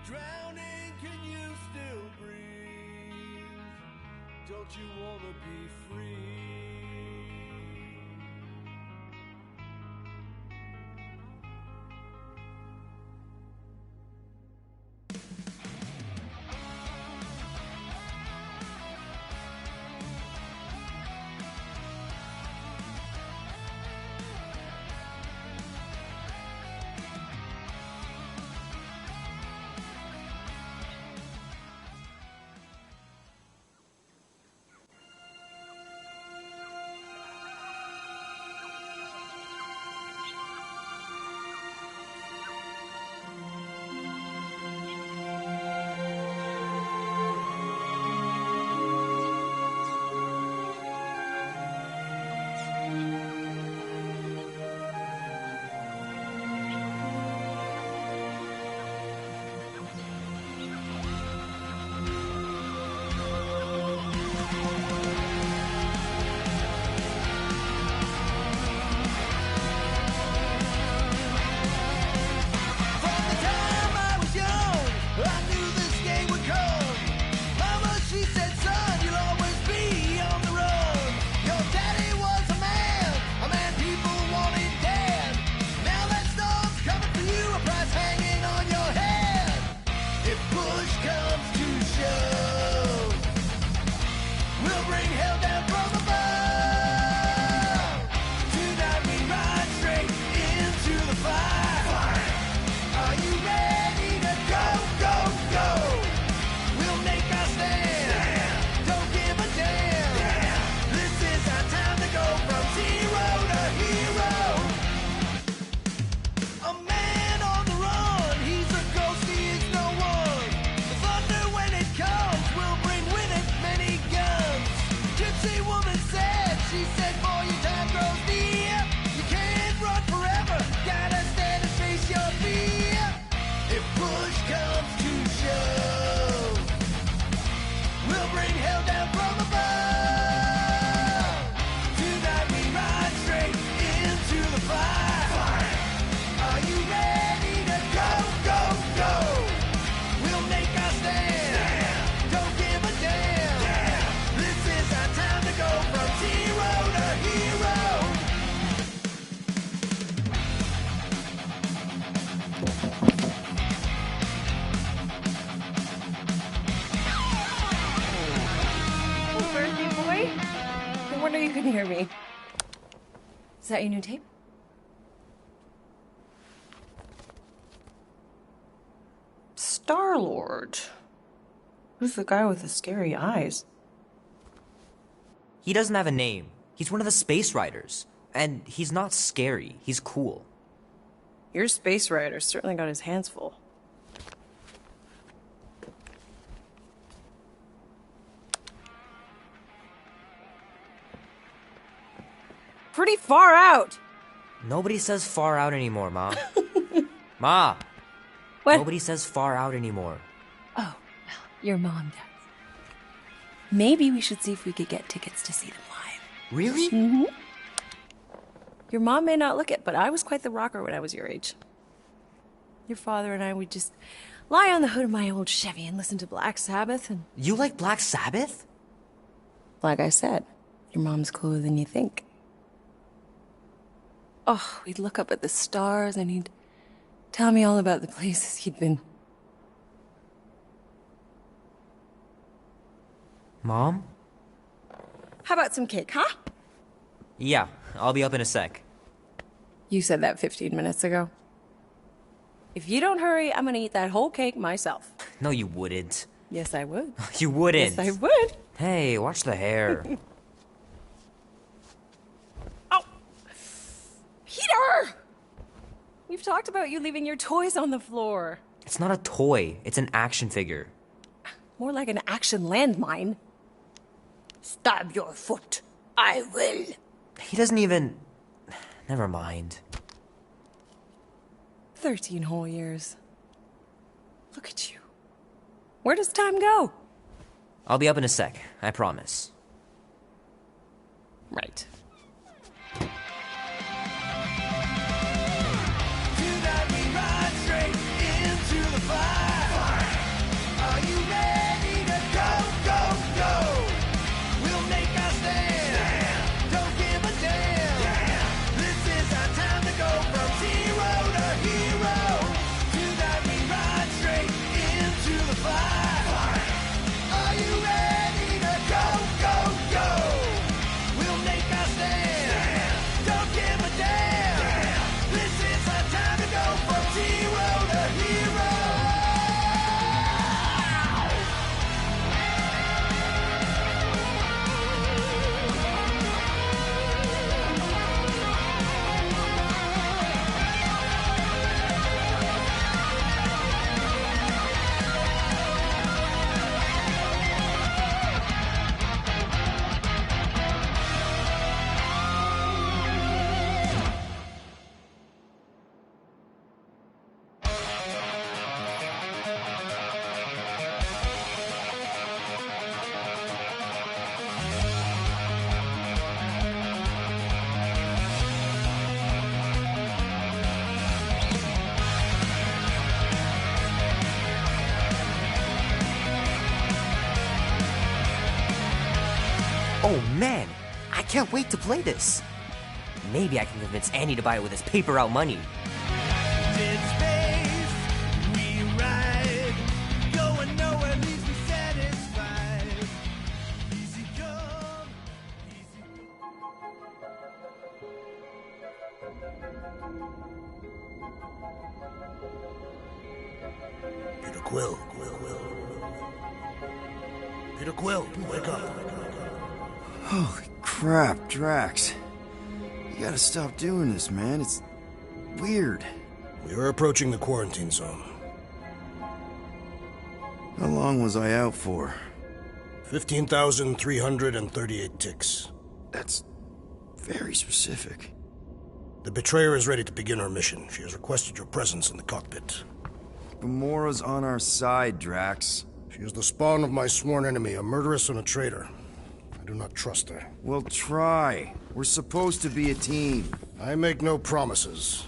drowning, can you still breathe? Don't you wanna be free? You can hear me. Is that your new tape? Star-Lord. Who's the guy with the scary eyes? He doesn't have a name. He's one of the Space Riders. And he's not scary. He's cool. Your Space Rider certainly got his hands full. Pretty far out! Nobody says far out anymore, Ma. Ma! What? Nobody says far out anymore. Oh, well, your mom does. Maybe we should see if we could get tickets to see them live. Really? Mm-hmm. Your mom may not look it, but I was quite the rocker when I was your age. Your father and I would just lie on the hood of my old Chevy and listen to Black Sabbath and... You like Black Sabbath? Like I said, your mom's cooler than you think. Oh, we'd look up at the stars and he'd tell me all about the places he'd been. Mom? How about some cake, huh? Yeah, I'll be up in a sec. You said that 15 minutes ago. If you don't hurry, I'm gonna eat that whole cake myself. No, you wouldn't. Yes, I would. You wouldn't. Yes, I would. Hey, watch the hair. Oh! Peter! We've talked about you leaving your toys on the floor. It's not a toy. It's an action figure. More like an action landmine. Stab your foot. I will. He doesn't even... Never mind. 13 whole years. Look at you. Where does time go? I'll be up in a sec, I promise. Right. Tonight we ride straight into the fire. Oh man, I can't wait to play this. Maybe I can convince Annie to buy it with his paper route money. In space, we ride, going nowhere leaves me satisfied. Easy come, easy Peter Quill. Peter Quill, wake up. Holy crap, Drax. You gotta stop doing this, man. It's weird. We are approaching the quarantine zone. How long was I out for? 15,338 ticks. That's very specific. The Betrayer is ready to begin her mission. She has requested your presence in the cockpit. Gamora's on our side, Drax. She is the spawn of my sworn enemy, a murderess and a traitor. I do not trust her. Well, try. We're supposed to be a team. I make no promises.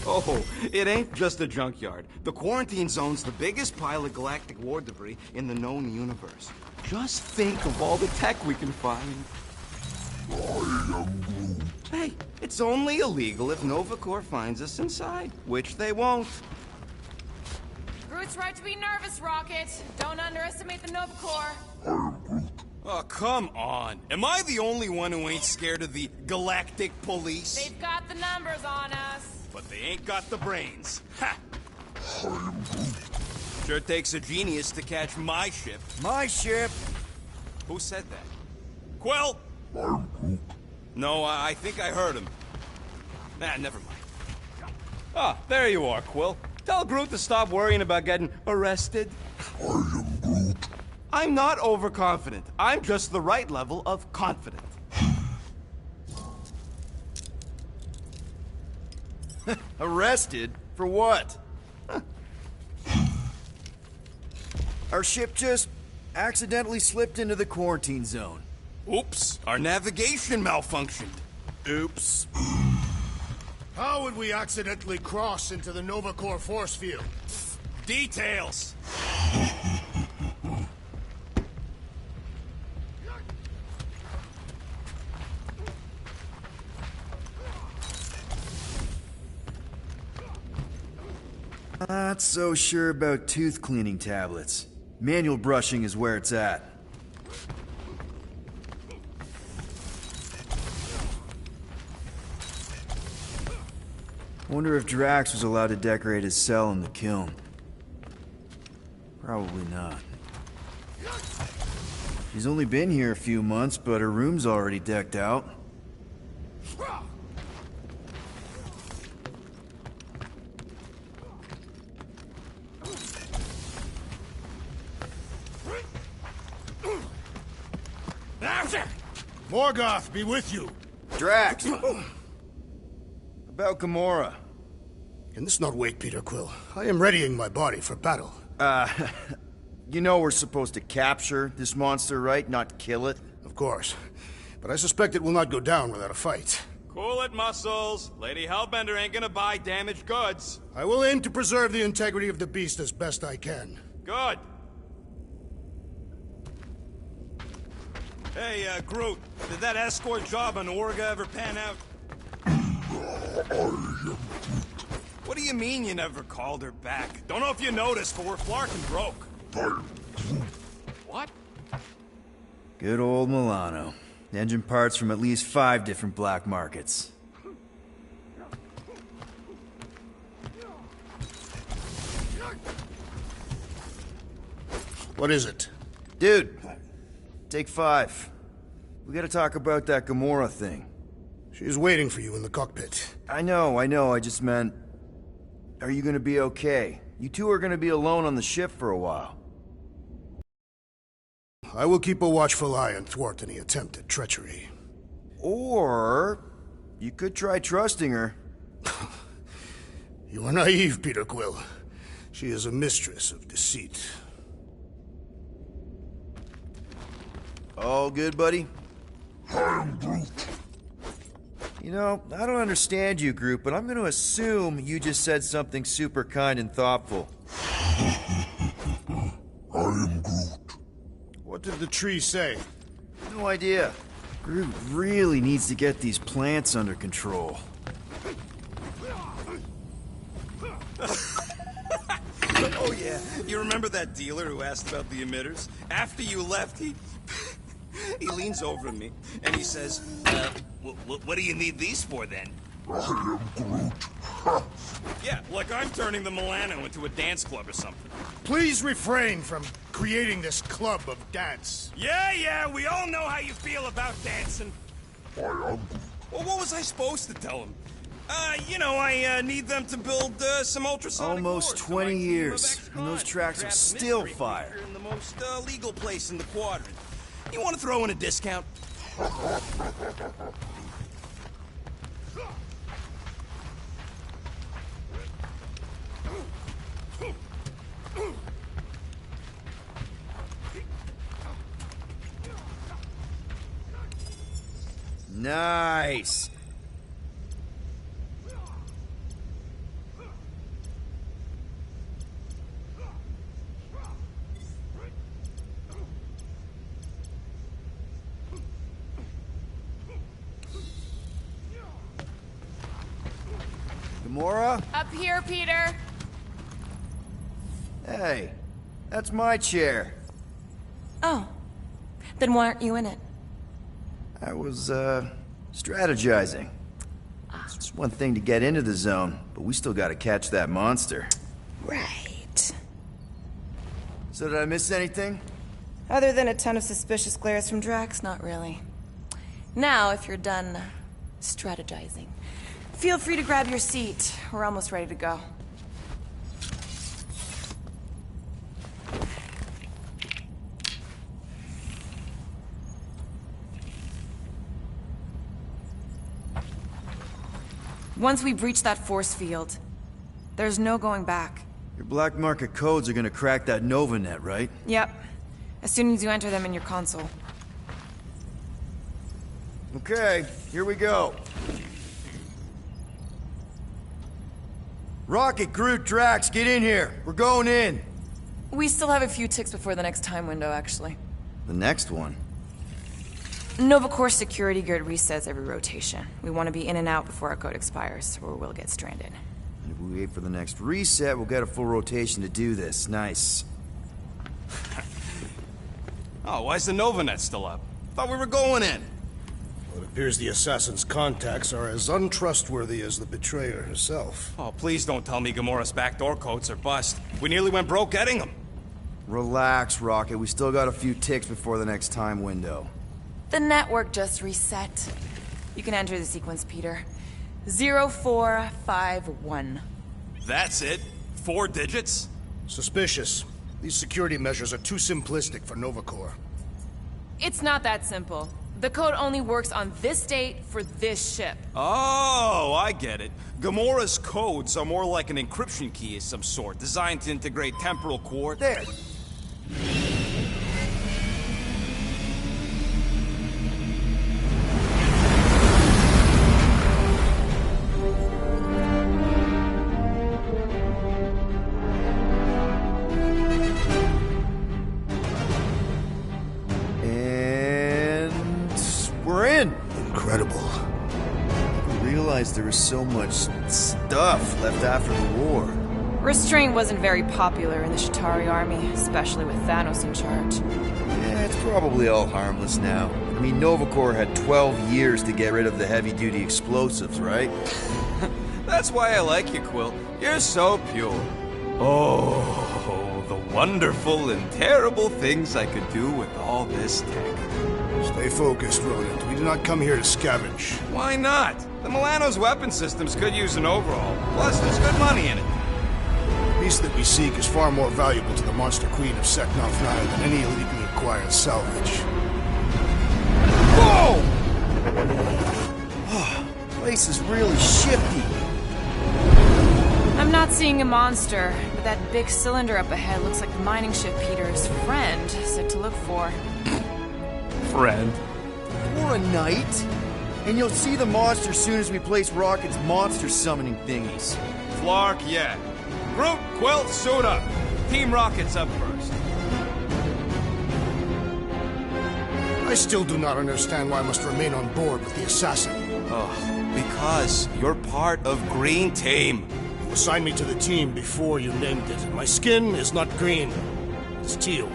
Oh, it ain't just a junkyard. The quarantine zone's the biggest pile of galactic war debris in the known universe. Just think of all the tech we can find. Hey, it's only illegal if Nova Corps finds us inside, which they won't. Groot's right to be nervous, Rocket. Don't underestimate the Nova Corps. Oh, come on. Am I the only one who ain't scared of the galactic police? They've got the numbers on us. But they ain't got the brains. Ha! Sure takes a genius to catch my ship. My ship? Who said that? Quill? No, I think I heard him. Nah, never mind. Ah, there you are, Quill. Tell Groot to stop worrying about getting arrested. I am Groot. I'm not overconfident. I'm just the right level of confident. Arrested? For what? Our ship just accidentally slipped into the quarantine zone. Oops, our navigation malfunctioned. Oops. How would we accidentally cross into the Nova Corps force field? Details. Not so sure about tooth cleaning tablets. Manual brushing is where it's at. Wonder if Drax was allowed to decorate his cell in the kiln. Probably not. She's only been here a few months, but her room's already decked out. Morgoth be with you. Drax! About Gamora. Can this not wait, Peter Quill? I am readying my body for battle. You know we're supposed to capture this monster, right? Not kill it? Of course. But I suspect it will not go down without a fight. Cool it, Muscles. Lady Hellbender ain't gonna buy damaged goods. I will aim to preserve the integrity of the beast as best I can. Good. Hey, Groot, did that escort job on Orga ever pan out? What do you mean you never called her back? Don't know if you noticed, but we're flarkin' broke. What? Good old Milano. Engine parts from at least 5 different black markets. What is it? Dude, take 5. We gotta talk about that Gamora thing. She's waiting for you in the cockpit. I know, I just meant... Are you gonna be okay? You two are gonna be alone on the ship for a while. I will keep a watchful eye and thwart any attempt at treachery. Or... you could try trusting her. You are naive, Peter Quill. She is a mistress of deceit. All good, buddy? You know, I don't understand you, Groot, but I'm gonna assume you just said something super kind and thoughtful. I am Groot. What did the tree say? No idea. Groot really needs to get these plants under control. Oh yeah, you remember that dealer who asked about the emitters? After you left, he leans over to me and he says, what do you need these for then? I am Groot. Yeah, like I'm turning the Milano into a dance club or something. Please refrain from creating this club of dance. Yeah, we all know how you feel about dancing. I am Groot. Well, what was I supposed to tell him? I need them to build some ultrasonic Almost cores, 20 so years, and those tracks are Grab still mystery fire. feature in the most legal place in the quadrant. You want to throw in a discount? Nice. Gamora? Up here, Peter. Hey, that's my chair. Oh. Then why aren't you in it? I was, strategizing. It's one thing to get into the zone, but we still gotta catch that monster. Right. So did I miss anything? Other than a ton of suspicious glares from Drax, not really. Now, if you're done strategizing, feel free to grab your seat. We're almost ready to go. Once we breach that force field, there's no going back. Your black market codes are gonna crack that Nova net, right? Yep. As soon as you enter them in your console. Okay, here we go. Rocket, Groot, Drax, get in here. We're going in. We still have a few ticks before the next time window, actually. The next one? Nova Corps security grid resets every rotation. We want to be in and out before our code expires, or we'll get stranded. And if we wait for the next reset, we'll get a full rotation to do this. Nice. Oh, why's the Novanet still up? Thought we were going in. Well, it appears the assassin's contacts are as untrustworthy as the betrayer herself. Oh, please don't tell me Gamora's backdoor codes are bust. We nearly went broke getting them. Relax, Rocket. We still got a few ticks before the next time window. The network just reset. You can enter the sequence, Peter. 0451. That's it? 4 digits? Suspicious. These security measures are too simplistic for Nova Corps. It's not that simple. The code only works on this date for this ship. Oh, I get it. Gamora's codes are more like an encryption key of some sort, designed to integrate temporal coordinates. There. Incredible. I didn't realize there was so much stuff left after the war. Restraint wasn't very popular in the Chitauri army, especially with Thanos in charge. Yeah, it's probably all harmless now. I mean, Nova Corps had 12 years to get rid of the heavy-duty explosives, right? That's why I like you, Quill. You're so pure. Oh, the wonderful and terrible things I could do with all this tech. Stay focused, Rodent. We did not come here to scavenge. Why not? The Milano's weapon systems could use an overhaul. Plus, there's good money in it. The piece that we seek is far more valuable to the Monster Queen of Seknarf 9 than any illegally acquired salvage. Whoa! Oh, place is really shifty. I'm not seeing a monster, but that big cylinder up ahead looks like the mining ship Peter's friend said to look for. Friend. For a night? And you'll see the monster soon as we place Rocket's monster summoning thingies. Flark, yeah. Groot, Quill, suit up. Team Rocket's up first. I still do not understand why I must remain on board with the assassin. Oh, because you're part of Green Team. You assigned me to the team before you named it. My skin is not green. It's teal.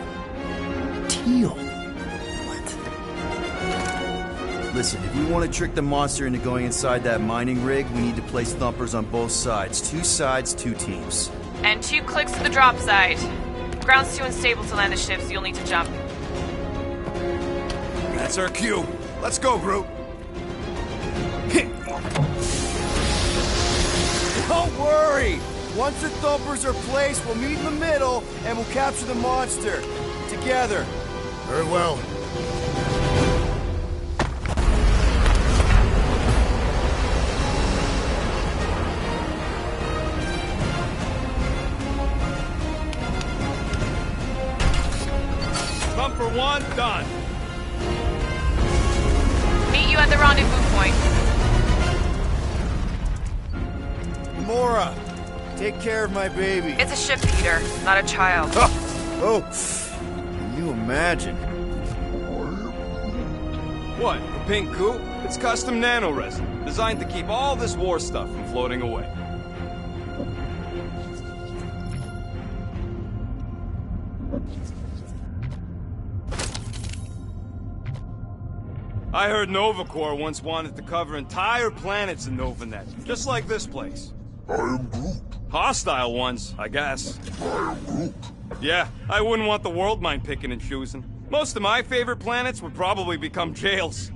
Teal? Listen, if we want to trick the monster into going inside that mining rig, we need to place thumpers on both sides. 2 sides, 2 teams. And 2 clicks to the drop side. Ground's too unstable to land the ship, so you'll need to jump. That's our cue. Let's go, Groot. Don't worry! Once the thumpers are placed, we'll meet in the middle, and we'll capture the monster. Together. Very well. Thumper 1, done. Meet you at the rendezvous point. Gamora, take care of my baby. It's a ship, Peter, not a child. Oh, can you imagine? What, the pink coupe? It's custom nano-resin, designed to keep all this war stuff from floating away. I heard Nova Corps once wanted to cover entire planets in Novanet, just like this place. I am Groot. Hostile ones, I guess. I am Groot. Yeah, I wouldn't want the world mind picking and choosing. Most of my favorite planets would probably become jails.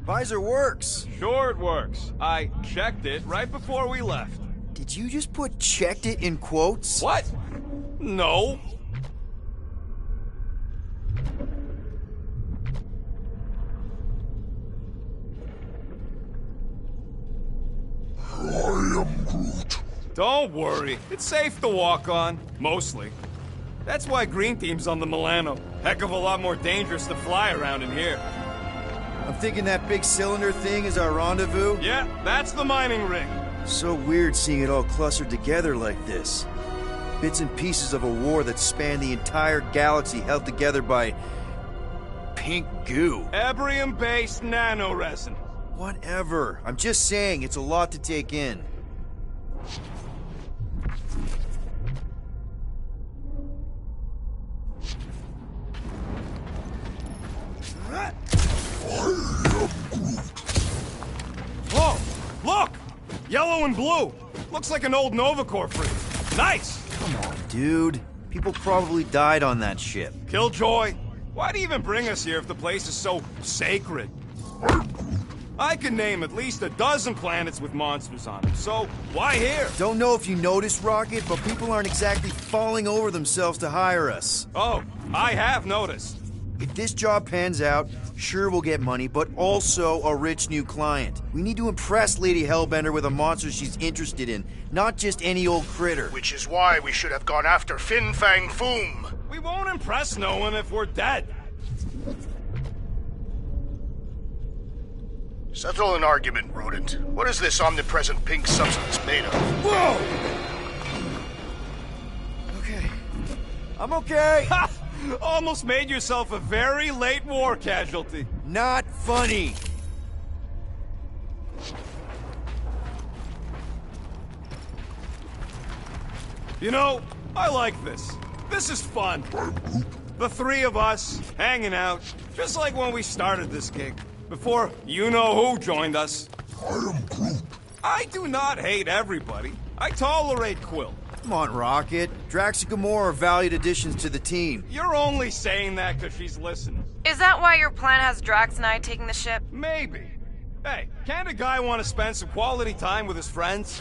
Visor works. Sure it works. I checked it right before we left. Did you just put "checked it" in quotes? What? No. I am Groot. Don't worry. It's safe to walk on. Mostly. That's why Green Team's on the Milano. Heck of a lot more dangerous to fly around in here. I'm thinking that big cylinder thing is our rendezvous. Yeah, that's the mining rig. So weird seeing it all clustered together like this. Bits and pieces of a war that spanned the entire galaxy held together by pink goo. Ebrium-based nanoresin. Whatever. I'm just saying, it's a lot to take in. Whoa! Look! Yellow and blue! Looks like an old Nova Corps fleet. Nice! Come on, dude. People probably died on that ship. Killjoy, why'd he even bring us here if the place is so sacred? I can name at least a dozen planets with monsters on them, so why here? Don't know if you noticed, Rocket, but people aren't exactly falling over themselves to hire us. Oh, I have noticed. If this job pans out, sure we'll get money, but also a rich new client. We need to impress Lady Hellbender with a monster she's interested in, not just any old critter. Which is why we should have gone after Fin Fang Foom. We won't impress no one if we're dead. Settle an argument, rodent. What is this omnipresent pink substance made of? Whoa! Okay. I'm okay. Ha! Almost made yourself a very late war casualty. Not funny. You know, I like this. This is fun. The three of us, hanging out, just like when we started this gig. Before you-know-who joined us. I am Groot. I do not hate everybody. I tolerate Quill. Come on, Rocket. Drax and Gamora are valued additions to the team. You're only saying that because she's listening. Is that why your plan has Drax and I taking the ship? Maybe. Hey, can't a guy want to spend some quality time with his friends?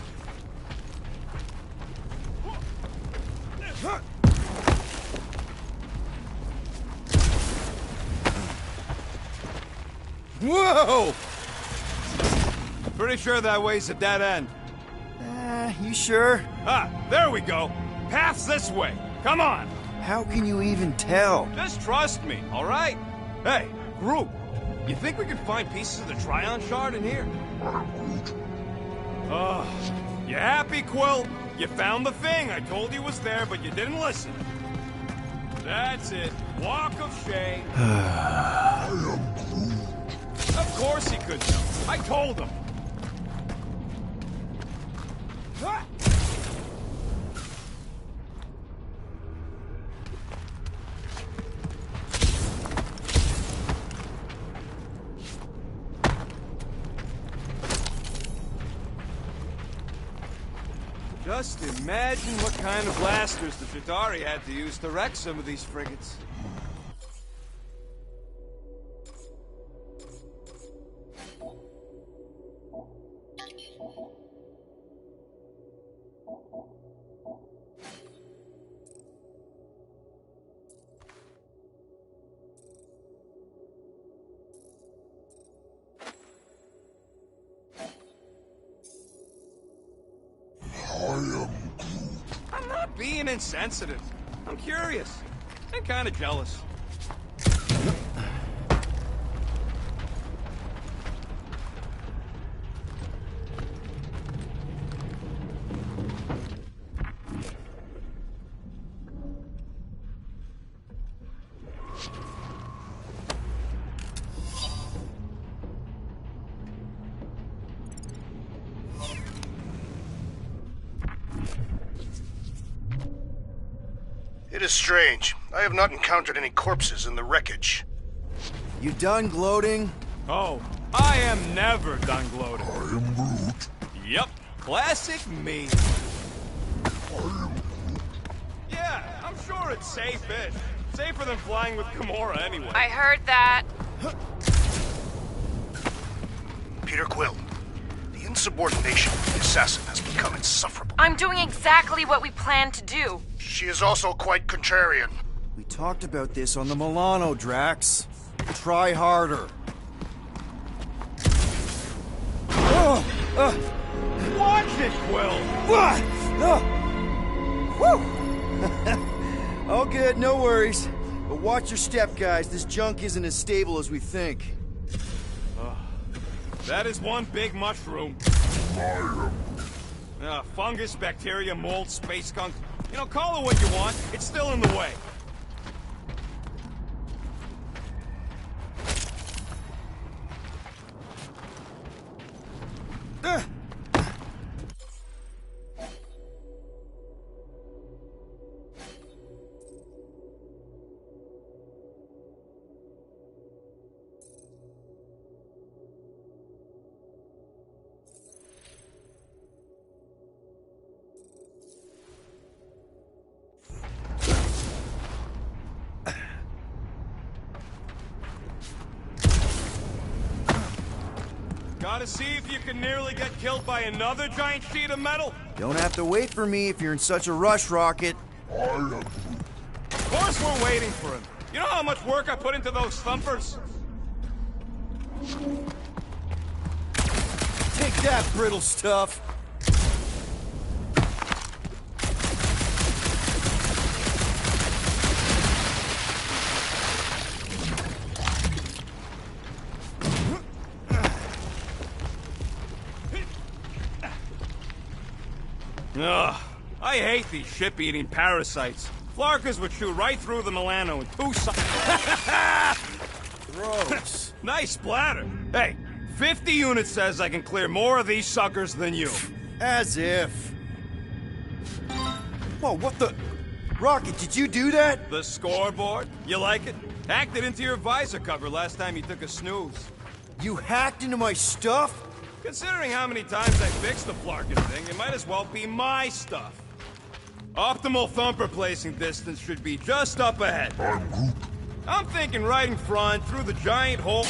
Whoa! Pretty sure that way's a dead end. You sure? Ah, there we go. Path's this way. Come on. How can you even tell? Just trust me, all right? Hey, Groot, you think we can find pieces of the Tryon Shard in here? You happy, Quill? You found the thing. I told you was there, but you didn't listen. That's it. Walk of shame. I am Groot. Of course he could know. I told him. Ah! Just imagine what kind of blasters the Chitauri had to use to wreck some of these frigates. I'm not being insensitive. I'm curious. And kind of jealous. It is strange. I have not encountered any corpses in the wreckage. You done gloating? Oh, I am never done gloating. I am Groot. Yep, classic me. I am Groot. Yeah, I'm sure it's safe-ish. Safer than flying with Gamora anyway. I heard that. Peter Quill, the insubordination of the assassin has become insufferable. I'm doing exactly what we planned to do. She is also quite contrarian. We talked about this on the Milano, Drax. Try harder. Watch it, Quill! All good, no worries. But watch your step, guys. This junk isn't as stable as we think. That is one big mushroom. Fungus, bacteria, mold, space skunk. You know, call it what you want. It's still in the way. Gotta see if you can nearly get killed by another giant sheet of metal? Don't have to wait for me if you're in such a rush, Rocket. I am Groot. Of course we're waiting for him. You know how much work I put into those thumpers? Take that, brittle stuff. Ugh, I hate these ship-eating parasites. Flarkers would shoot right through the Milano in 2 seconds. Gross. Nice splatter. Hey, 50 units says I can clear more of these suckers than you. As if. Whoa, what the... Rocket, did you do that? The scoreboard? You like it? Hacked it into your visor cover last time you took a snooze. You hacked into my stuff? Considering how many times I fixed the Flarkin thing, it might as well be my stuff. Optimal thumper placing distance should be just up ahead. I'm thinking right in front, through the giant hole.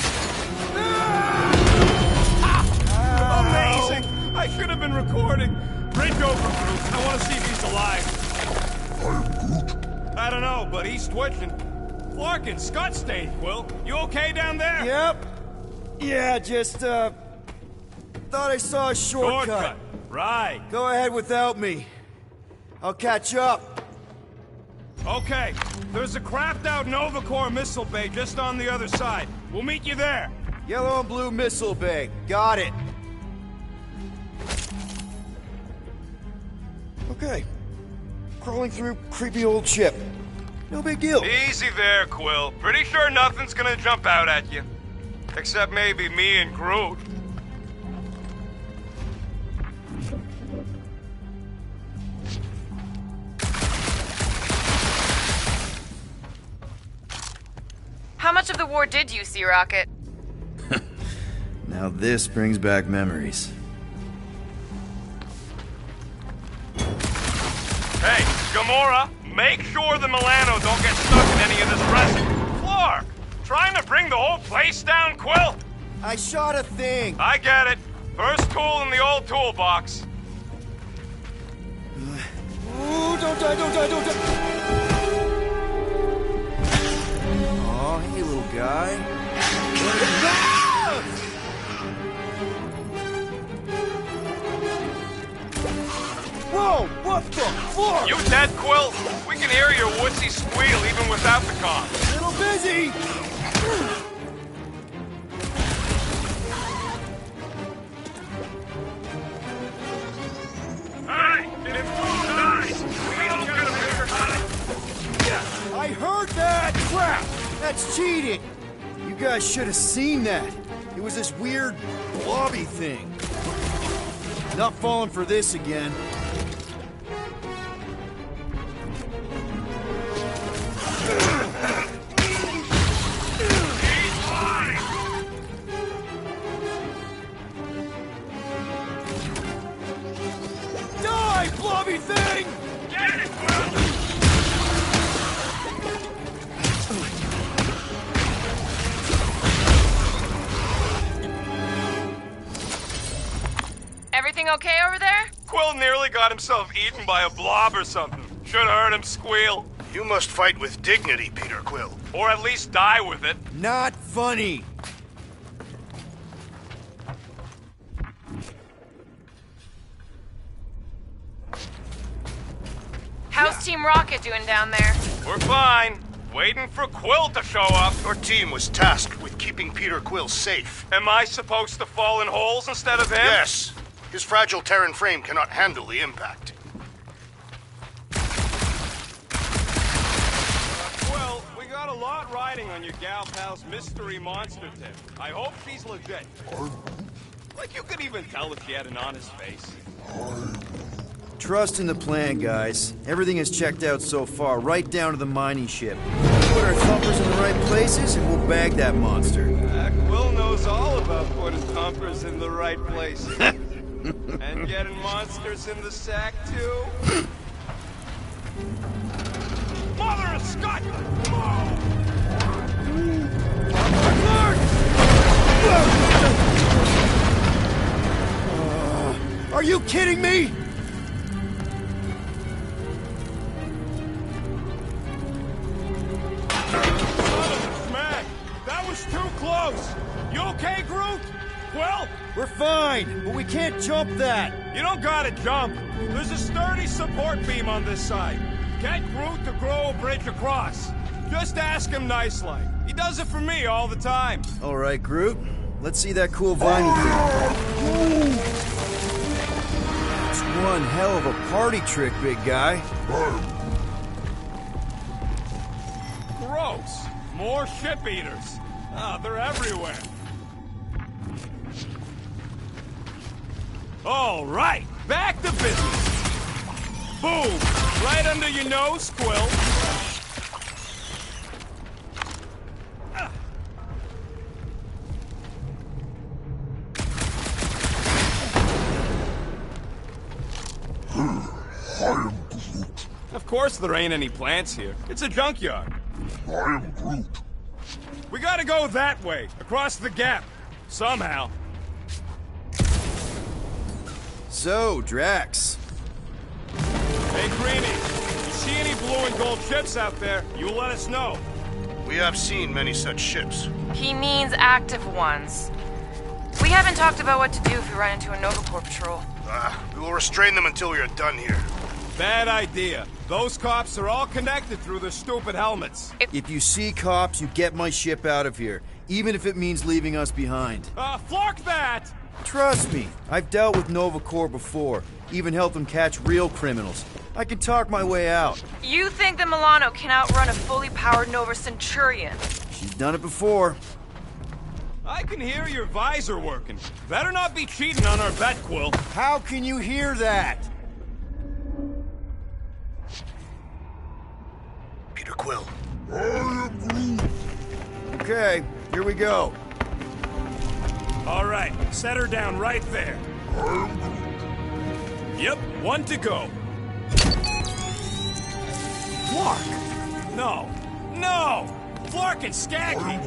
Amazing! I should have been recording. Bridge over, Groot. I want to see if he's alive. I don't know, but he's twitching. Flarkin, Scott stayed, Quill. You okay down there? Yep. Yeah, just, thought I saw a shortcut. Right. Go ahead without me. I'll catch up. Okay. There's a crapped-out Nova Corps missile bay just on the other side. We'll meet you there. Yellow and blue missile bay. Got it. Okay. Crawling through creepy old ship. No big deal. Easy there, Quill. Pretty sure nothing's gonna jump out at you. Except maybe me and Groot. How much of the war did you see, Rocket? Now this brings back memories. Hey, Gamora, make sure the Milano don't get stuck in any of this resin. Flark, trying to bring the whole place down, Quill? I shot a thing. I get it. First tool in the old toolbox. Ooh, don't die, don't die, don't die. Oh, hey, little guy. Whoa, what the fuck? You dead, Quill? We can hear your wussy squeal even without the comm. Little busy. I heard that! Crap! That's cheating! You guys should have seen that. It was this weird blobby thing. Not falling for this again. Die, blobby thing! Get it, Quill! Everything okay over there? Quill nearly got himself eaten by a blob or something. Should've heard him squeal. You must fight with dignity, Peter Quill. Or at least die with it. Not funny. How's Team Rocket doing down there? We're fine. Waiting for Quill to show up. Your team was tasked with keeping Peter Quill safe. Am I supposed to fall in holes instead of him? Yes. His fragile Terran frame cannot handle the impact. Quill, we got a lot riding on your gal pal's mystery monster tip. I hope she's legit. Like you could even tell if she had an honest face. Trust in the plan, guys. Everything is checked out so far, right down to the mining ship. Put our thumpers in the right places, and we'll bag that monster. Quill knows all about putting thumpers in the right places. And getting monsters in the sack, too. Mother of Scott! Are you kidding me? We're fine, but we can't jump that. You don't gotta jump. There's a sturdy support beam on this side. Get Groot to grow a bridge across. Just ask him nice-like. He does it for me all the time. All right, Groot. Let's see that cool viney thing. It's one hell of a party trick, big guy. Gross. More ship eaters. Ah, they're everywhere. All right, back to business. Boom! Right under your nose, Quill. Of course there ain't any plants here. It's a junkyard. I am Groot. We gotta go that way, across the gap. Somehow. So, Drax. Hey, Greenie, you see any blue and gold ships out there, you let us know. We have seen many such ships. He means active ones. We haven't talked about what to do if we run into a Nova Corps patrol. We will restrain them until we are done here. Bad idea. Those cops are all connected through their stupid helmets. If you see cops, you get my ship out of here, even if it means leaving us behind. Flark that! Trust me, I've dealt with Nova Corps before, even helped them catch real criminals. I can talk my way out. You think the Milano can outrun a fully powered Nova Centurion? She's done it before. I can hear your visor working. Better not be cheating on our bet, Quill. How can you hear that? Peter Quill. I am Groot. Okay, here we go. All right, set her down right there. Yep, one to go. Flark! No, no! Flark and Skaggy!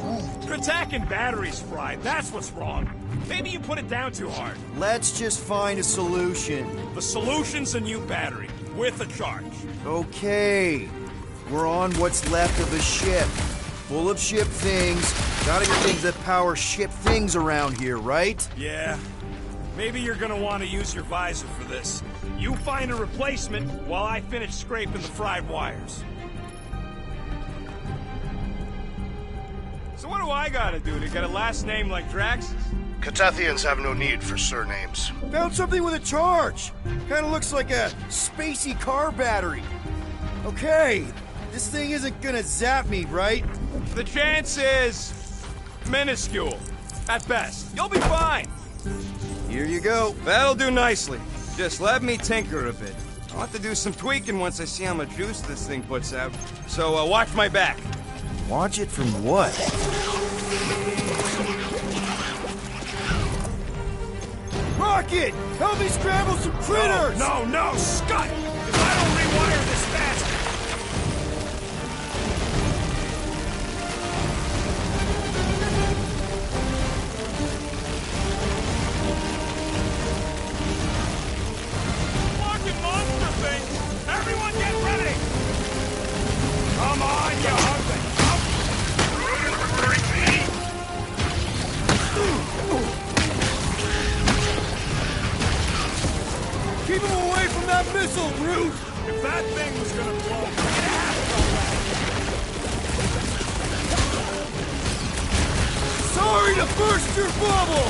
Kratak and batteries fried, that's what's wrong. Maybe you put it down too hard. Let's just find a solution. The solution's a new battery, with a charge. Okay. We're on what's left of the ship. Full of ship things. Gotta get things that power ship things around here, right? Yeah. Maybe you're gonna want to use your visor for this. You find a replacement while I finish scraping the fried wires. So what do I gotta do to get a last name like Drax's? Catathians have no need for surnames. Found something with a charge. Kinda looks like a spacey car battery. Okay, this thing isn't gonna zap me, right? The chance is minuscule, at best. You'll be fine. Here you go. That'll do nicely. Just let me tinker a bit. I'll have to do some tweaking once I see how much juice this thing puts out. So watch my back. Watch it from what? Rocket! Help me scramble some critters! No, no, Scott! If I don't rewire this fast... Fucking monster things! Everyone get ready! Come on, you ugly! Keep him away from that missile, Groot! If that thing was gonna blow, it'd have to go back. Sorry to burst your bubble!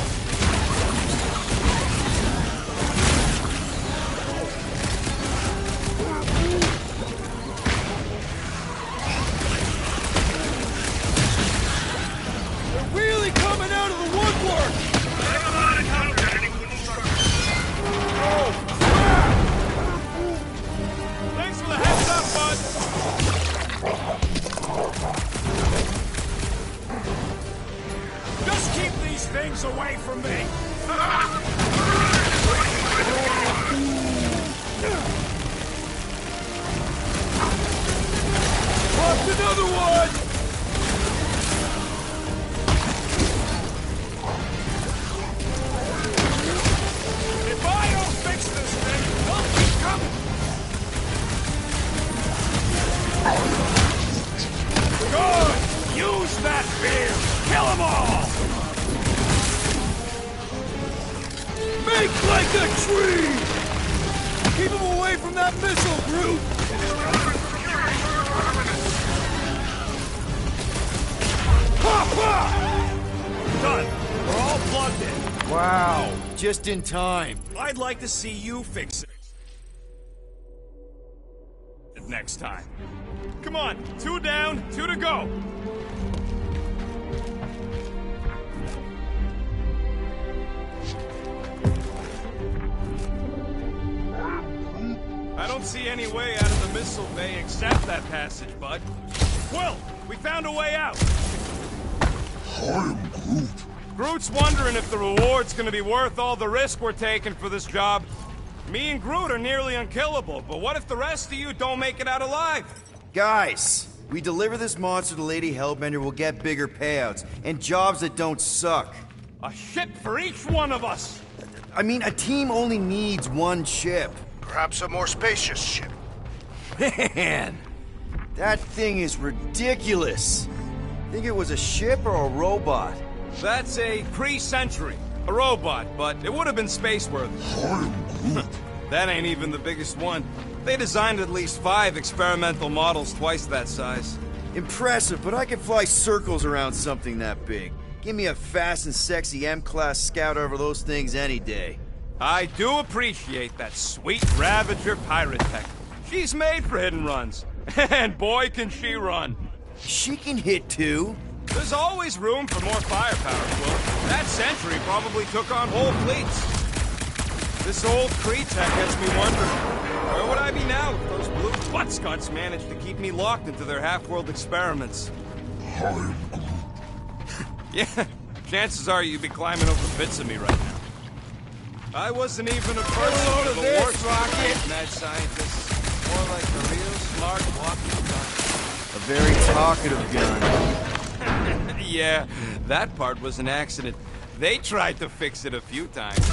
They're really coming out of the woodwork! Thanks for the heads up, bud! Just keep these things away from that missile, Groot! Done. We're all plugged in. Wow, just in time. I'd like to see you fix it next time. Come on, 2 down, 2 to go. I don't see any way out of the missile bay except that passage, bud. Quill, we found a way out. I am Groot. Groot's wondering if the reward's gonna be worth all the risk we're taking for this job. Me and Groot are nearly unkillable, but what if the rest of you don't make it out alive? Guys, we deliver this monster to Lady Hellbender, we'll get bigger payouts, and jobs that don't suck. A ship for each one of us! I mean, a team only needs one ship. Perhaps a more spacious ship. Man, that thing is ridiculous. Think it was a ship or a robot? That's a pre-century. A robot, but it would have been space-worthy. I am Groot. That ain't even the biggest one. They designed at least 5 experimental models twice that size. Impressive, but I can fly circles around something that big. Give me a fast and sexy M-Class Scout over those things any day. I do appreciate that sweet Ravager pirate tech. She's made for hidden runs. And boy, can she run. She can hit too. There's always room for more firepower, Quill. That Sentry probably took on whole fleets. This old Kree tech gets me wondering, where would I be now if those blue buttscunts managed to keep me locked into their half-world experiments? I am Groot. Yeah, chances are you'd be climbing over bits of me right now. I wasn't even a person of the worst rocket, mad scientist. More like a real smart walking gun. A very talkative gun. Yeah, that part was an accident. They tried to fix it a few times.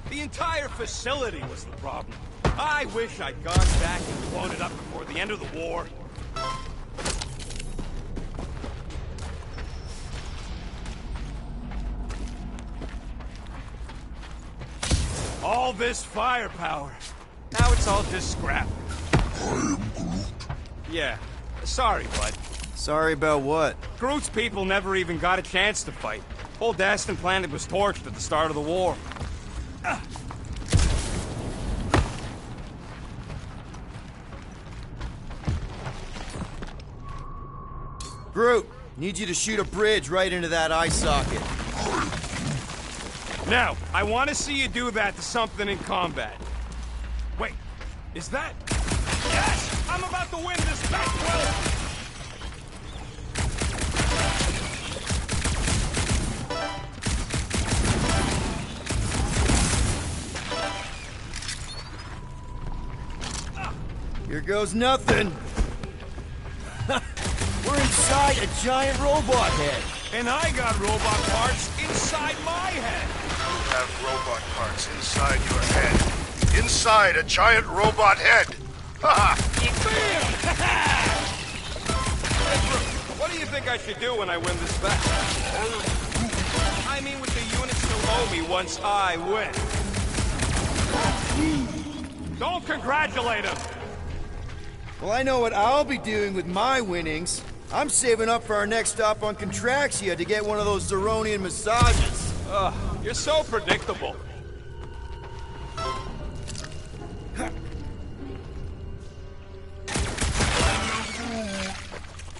The entire facility was the problem. I wish I'd gone back and blown it up before the end of the war. All this firepower. Now it's all just scrap. I am Groot. Yeah, sorry, bud. Sorry about what? Groot's people never even got a chance to fight. Whole Daston planet was torched at the start of the war. Groot, need you to shoot a bridge right into that eye socket. Now, I want to see you do that to something in combat. Wait, is that... Yes! I'm about to win this bet, Quill! Here goes nothing. We're inside a giant robot head. And I got robot parts inside my head. You have robot parts inside your head. Inside a giant robot head. Ha What do you think I should do when I win this bet? I mean, with the units still owe me once I win. Don't congratulate him. Well, I know what I'll be doing with my winnings. I'm saving up for our next stop on Contraxia to get one of those Zeronian massages. Ugh, you're so predictable.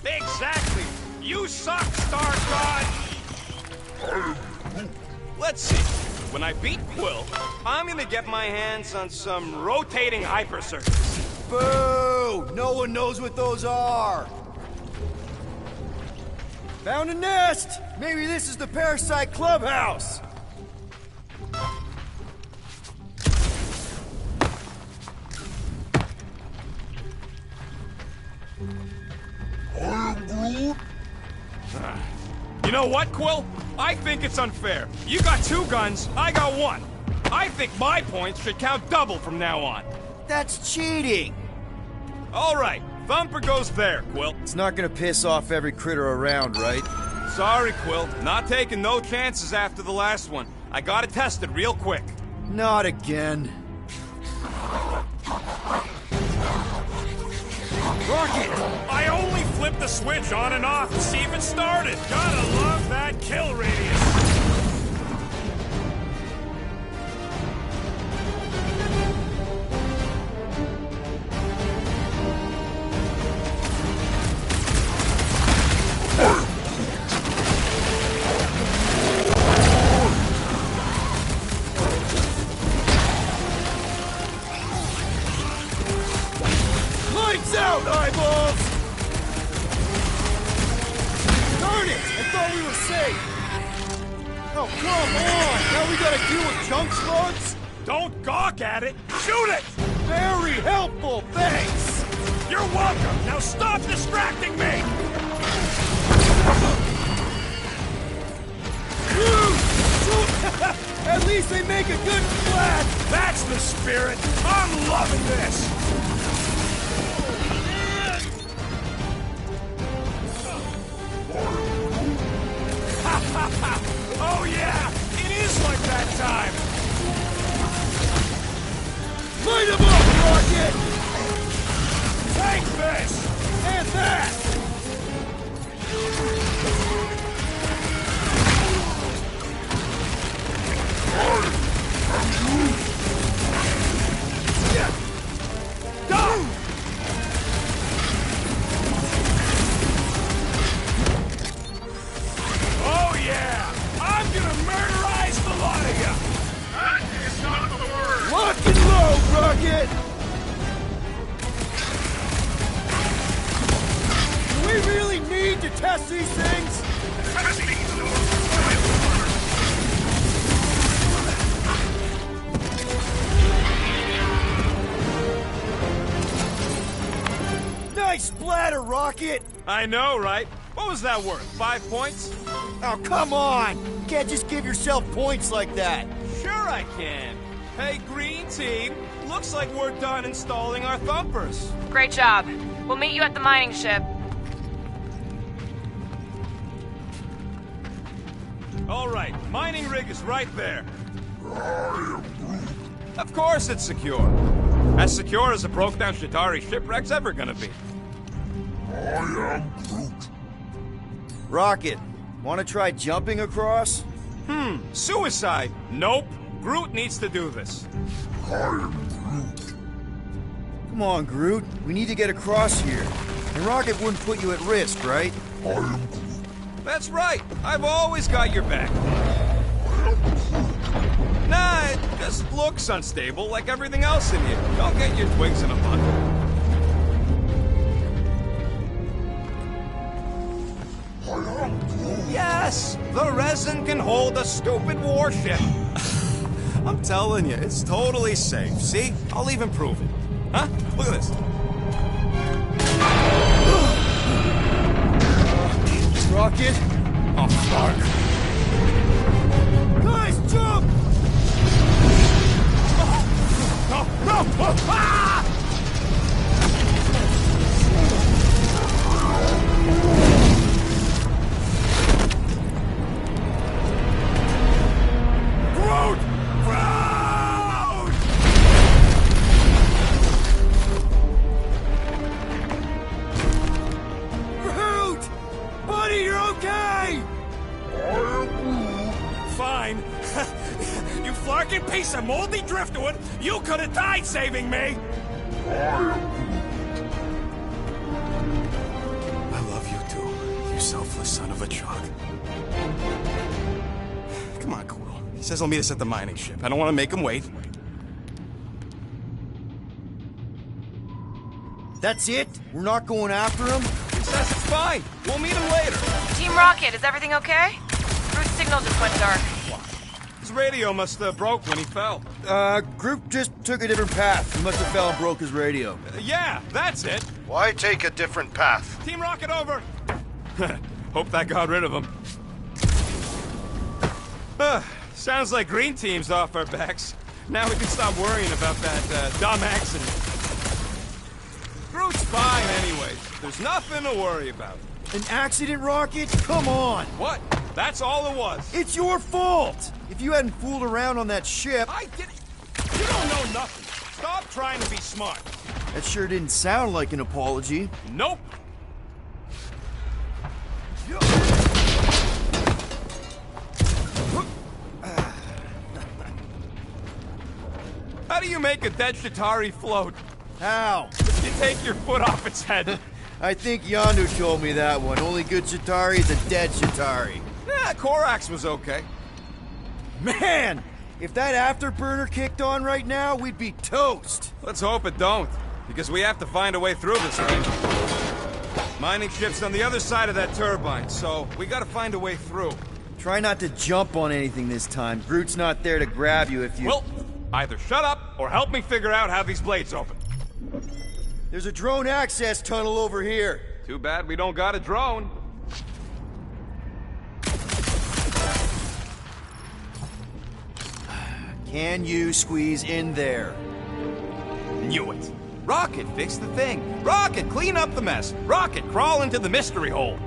Exactly! You suck, Star God! Let's see. When I beat Quill, I'm gonna get my hands on some rotating hyper circuits. Boo! No one knows what those are. Found a nest! Maybe this is the Parasite Clubhouse! I am Groot. You know what, Quill? I think it's unfair. You got 2 guns, I got 1. I think my points should count double from now on. That's cheating! All right, Thumper goes there, Quill. It's not gonna piss off every critter around, right? Sorry, Quill. Not taking no chances after the last one. I gotta test it real quick. Not again. Rocket! I only flipped the switch on and off to see if it started. Gotta love that kill radius. Lights out, eyeballs! Darn it! I thought we were safe! Oh, come on! Now we gotta deal with junk slugs? Don't gawk at it. Shoot it! Very helpful, thanks! You're welcome. Now stop distracting me! At least they make a good splat! That's the spirit. I'm loving this. Oh yeah, it is like that time. Light 'em up, Rocket! Take this And that! Done. Oh yeah, I'm gonna murderize the lot of you. That is not the word. Lock and load, Rocket! Do we really need to test these things? Nice splatter, Rocket! I know, right? What was that worth? 5 points? Oh, come on! You can't just give yourself points like that! Sure I can. Hey, green team. Looks like we're done installing our thumpers. Great job. We'll meet you at the mining ship. All right, mining rig is right there. Of course it's secure. As secure as a broke-down Shatari shipwreck's ever gonna be. Rocket, wanna try jumping across? Suicide. Nope. Groot needs to do this. Come on, Groot. We need to get across here. And Rocket wouldn't put you at risk, right? That's right. I've always got your back. Nah, it just looks unstable like everything else in here. Don't get your twigs in a bundle. Yes! The resin can hold a stupid warship. I'm telling you, it's totally safe. See? I'll even prove it. Huh? Look at this. Rocket? Oh, fuck. Guys, jump! No! Ah! Groot! Groot! Groot! Buddy, you're okay! Fine. You flarkin' piece of moldy driftwood! You could have died saving me! I love you too, you selfless son of a truck. Come on, Quill. He says he'll meet us at the mining ship. I don't want to make him wait. That's it? We're not going after him? He says it's fine. We'll meet him later. Team Rocket, is everything okay? Groot's signal just went dark. His radio must have broke when he fell. Groot just took a different path. He must have fell and broke his radio. Yeah, that's it. Why take a different path? Team Rocket over. Hope that got rid of him. Sounds like Green Team's off our backs. Now we can stop worrying about that dumb accident. Groot's fine anyways. There's nothing to worry about. An accident, Rocket? Come on! What? That's all it was. It's your fault! If you hadn't fooled around on that ship... I didn't... You don't know nothing. Stop trying to be smart. That sure didn't sound like an apology. Nope. How do you make a dead Chitauri float? How? You take your foot off its head. I think Yondu told me that one. Only good Chitauri is a dead Chitauri. Yeah, Korax was okay. Man! If that afterburner kicked on right now, we'd be toast. Let's hope it don't, because we have to find a way through this thing. Mining ship's on the other side of that turbine, so we gotta find a way through. Try not to jump on anything this time. Groot's not there to grab you if you... Well, either shut up or help me figure out how these blades open. There's a drone access tunnel over here. Too bad we don't got a drone. Can you squeeze in there? Knew it. Rocket, fix the thing. Rocket, clean up the mess. Rocket, crawl into the mystery hole.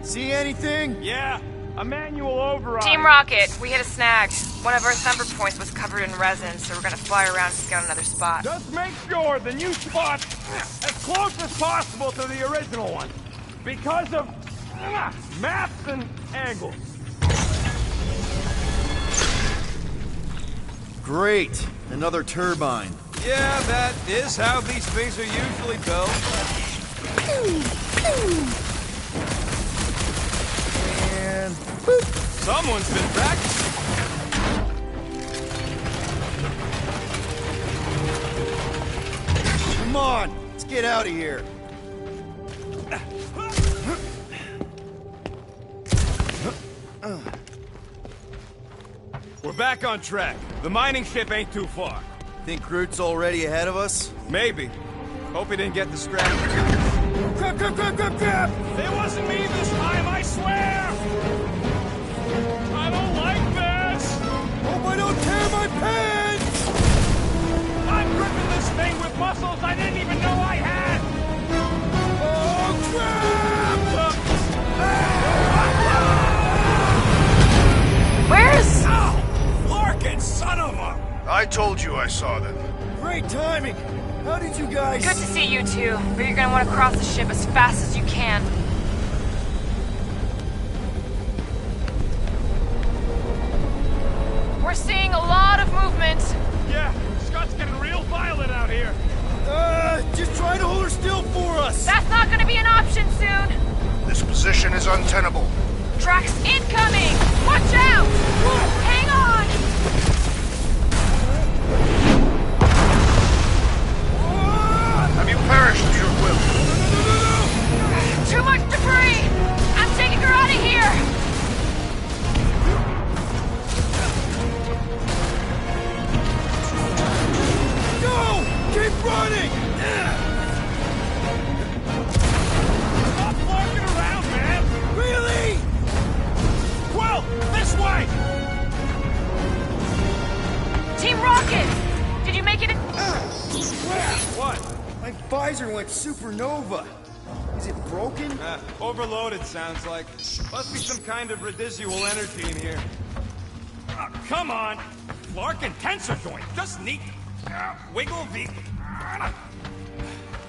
See anything? Yeah, a manual override. Team Rocket, we hit a snag. One of Earth's number points was covered in resin, so we're gonna fly around and scout another spot. Just make sure the new spot's as close as possible to the original one. Because of maps and angles. Great. Another turbine. Yeah, that is how these things are usually built. And... boop. Someone's been practicing. Come on, let's get out of here. We're back on track. The mining ship ain't too far. Think Groot's already ahead of us? Maybe. Hope he didn't get distracted. Grab, grab, grab, grab, grab! It wasn't me this time, I swear! I don't like this! Hope I don't tear my pants! I'm gripping this thing with muscles I didn't even know I had! Oh, crap! Where's... Ow! Larkin, son of a... I told you I saw them. Great timing! How did you guys... Good to see you two, but you're gonna want to cross the ship as fast as you can. We're seeing a lot of movement. Yeah, Scott's getting real violent out here. Just try to hold her still for us! That's not gonna be an option soon. This position is untenable. Tracks incoming! Watch out! Hang on! Have you perished to your will? Too much debris! I'm taking her out of here! Go! Keep running! Stop walking around, man! Really? Quill, this way! Team Rocket! Did you make it in? What? My visor went supernova. Is it broken? Overloaded, sounds like. Must be some kind of residual energy in here. Oh, come on! Larkin tensor joint, just neat. Wiggle the...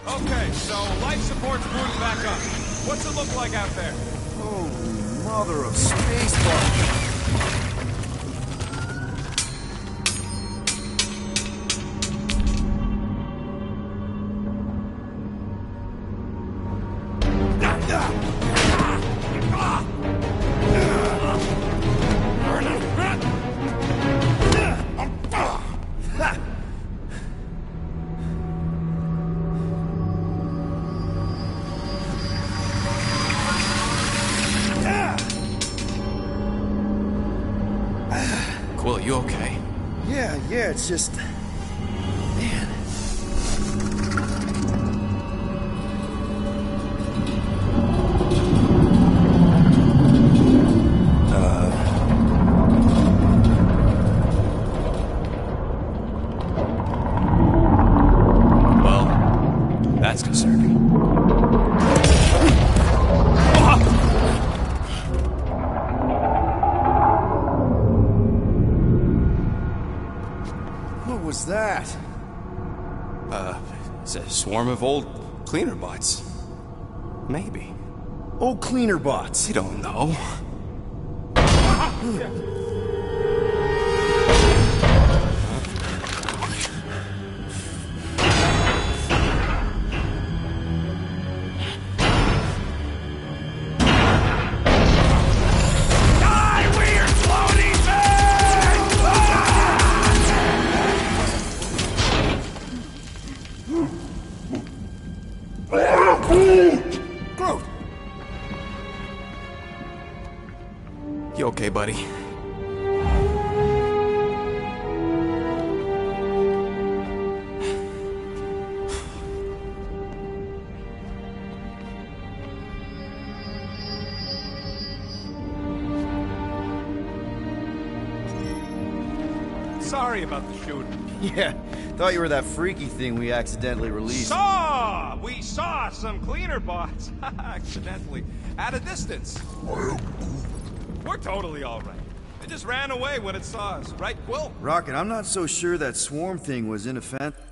Okay, so life support's booting back up. What's it look like out there? Oh, mother of spacebar. Quill, you okay? Yeah, it's just... man. Well, that's concerning. What was that? It's a swarm of old cleaner bots. Maybe. Old cleaner bots. You don't know. You okay, buddy? Sorry about the shooting. Yeah, thought you were that freaky thing we accidentally released. We saw some cleaner bots. Accidentally. At a distance. We're totally alright. It just ran away when it saw us. Right, Quill? Rocket, I'm not so sure that swarm thing was inoffensive.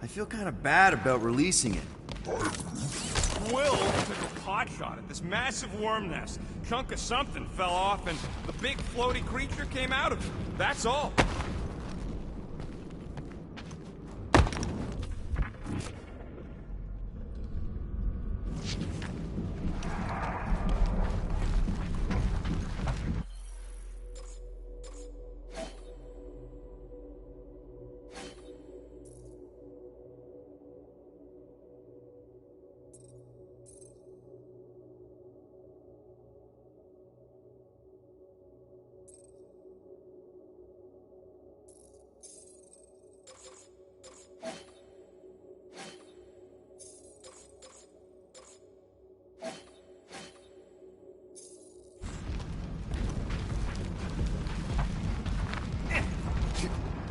I feel kind of bad about releasing it. Quill took a pot shot at this massive worm nest. Chunk of something fell off and the big floaty creature came out of it. That's all.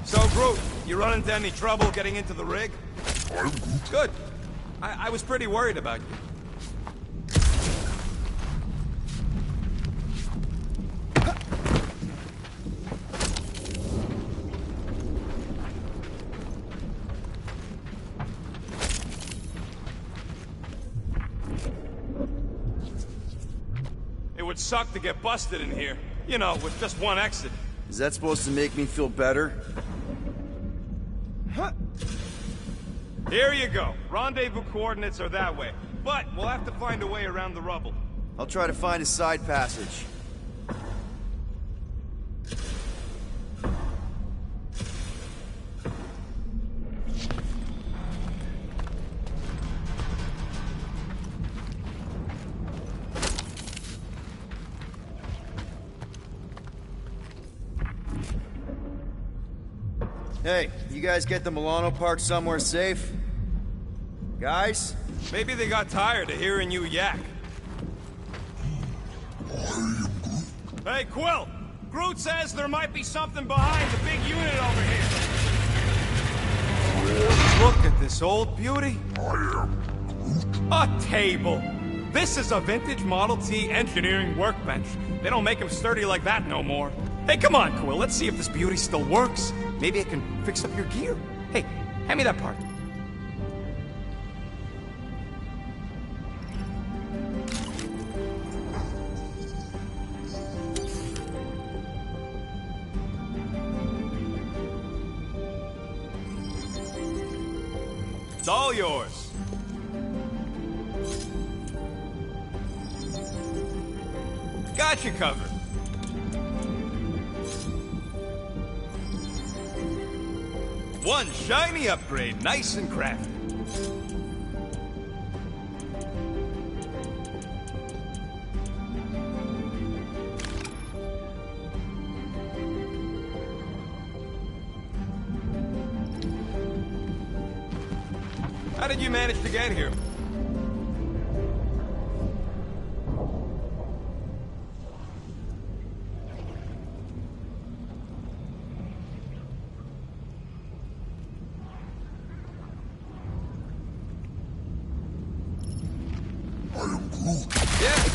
So, Groot, you run into any trouble getting into the rig? Good. I was pretty worried about you. It would suck to get busted in here. You know, with just one exit. Is that supposed to make me feel better? Here you go. Rendezvous coordinates are that way. But we'll have to find a way around the rubble. I'll try to find a side passage. Hey, you guys get the Milano parked somewhere safe? Guys? Maybe they got tired of hearing you yak. Hey, Quill! Groot says there might be something behind the big unit over here. Look at this old beauty. A table. This is a vintage Model T engineering workbench. They don't make them sturdy like that no more. Hey, come on, Quill. Let's see if this beauty still works. Maybe I can fix up your gear. Hey, hand me that part. It's all yours. Got you covered. One shiny upgrade, nice and crafty. How did you manage to get here?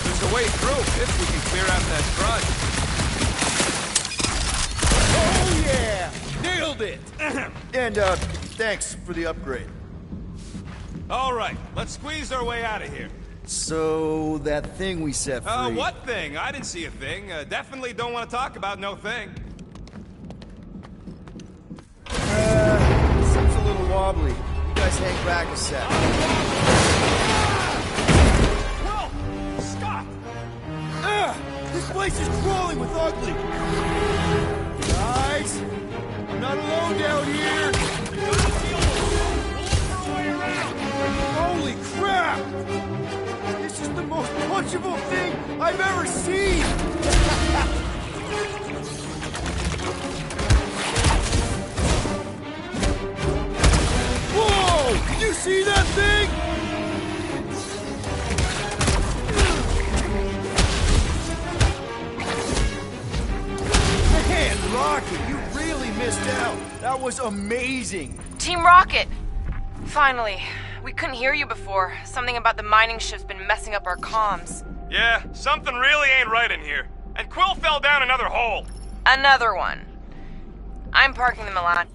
There's a way through if we can clear out that Oh crud. yeah! Nailed it! And, thanks for the upgrade. All right, let's squeeze our way out of here. So, that thing we set free... What thing? I didn't see a thing. Definitely don't want to talk about no thing. Seems a little wobbly. You guys hang back a sec. Whoa! Scott! This place is crawling with ugly! Guys! I'm not alone down here! Holy crap! This is the most punchable thing I've ever seen! Whoa! Did you see that thing? Man, Rocket, you really missed out. That was amazing. Team Rocket! Finally. We couldn't hear you before. Something about the mining ship's been messing up our comms. Yeah, something really ain't right in here. And Quill fell down another hole. Another one. I'm parking the Milan.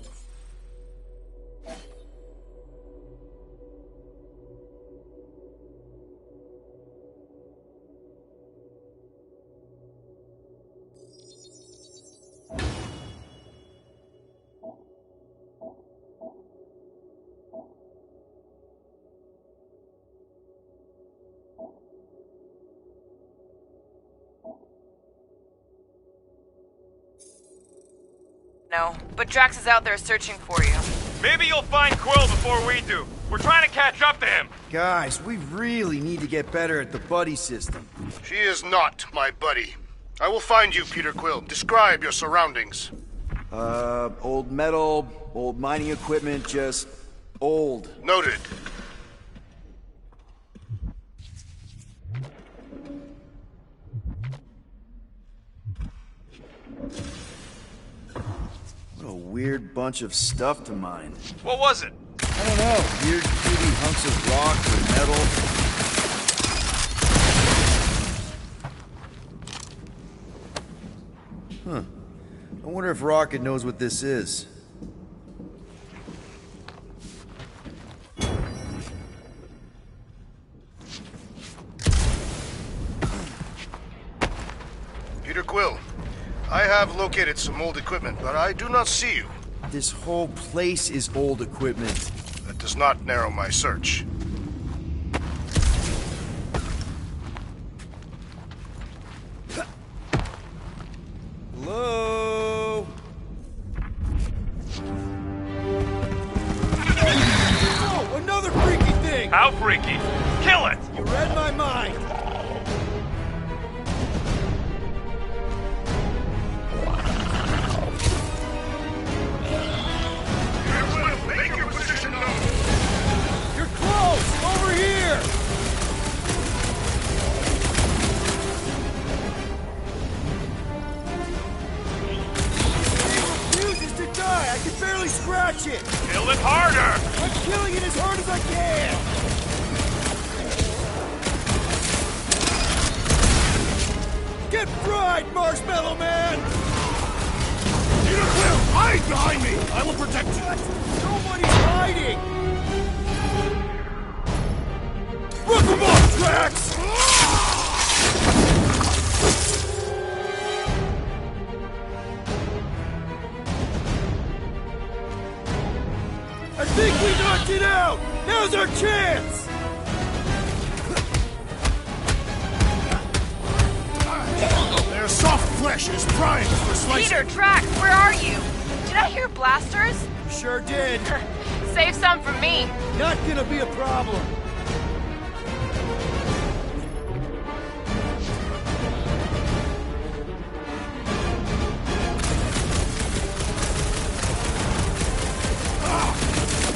No, but Drax is out there searching for you. Maybe you'll find Quill before we do. We're trying to catch up to him. Guys, we really need to get better at the buddy system. She is not my buddy. I will find you, Peter Quill. Describe your surroundings. Old metal, old mining equipment, just old. Noted. What a weird bunch of stuff to mine. What was it? I don't know. Weird, cutey hunks of rock or metal. Huh. I wonder if Rocket knows what this is. Peter Quill, I have located some old equipment, but I do not see you. This whole place is old equipment. That does not narrow my search. Hello? Oh, another freaky thing! How freaky? Kill it! You read my mind! Make your position known! You're close! Over here! It refuses to die! I can barely scratch it! Kill it harder! I'm killing it as hard as I can! Get fried, Marshmallow Man! Peter Quill, hide behind me! I will protect you! Nobody's hiding! Rip them off, Drax! I think we knocked it out! Now's our chance! Their soft flesh is primed for slicing. Peter, Drax, where are you? Did I hear blasters? Sure did. Save some for me. Not gonna be a problem.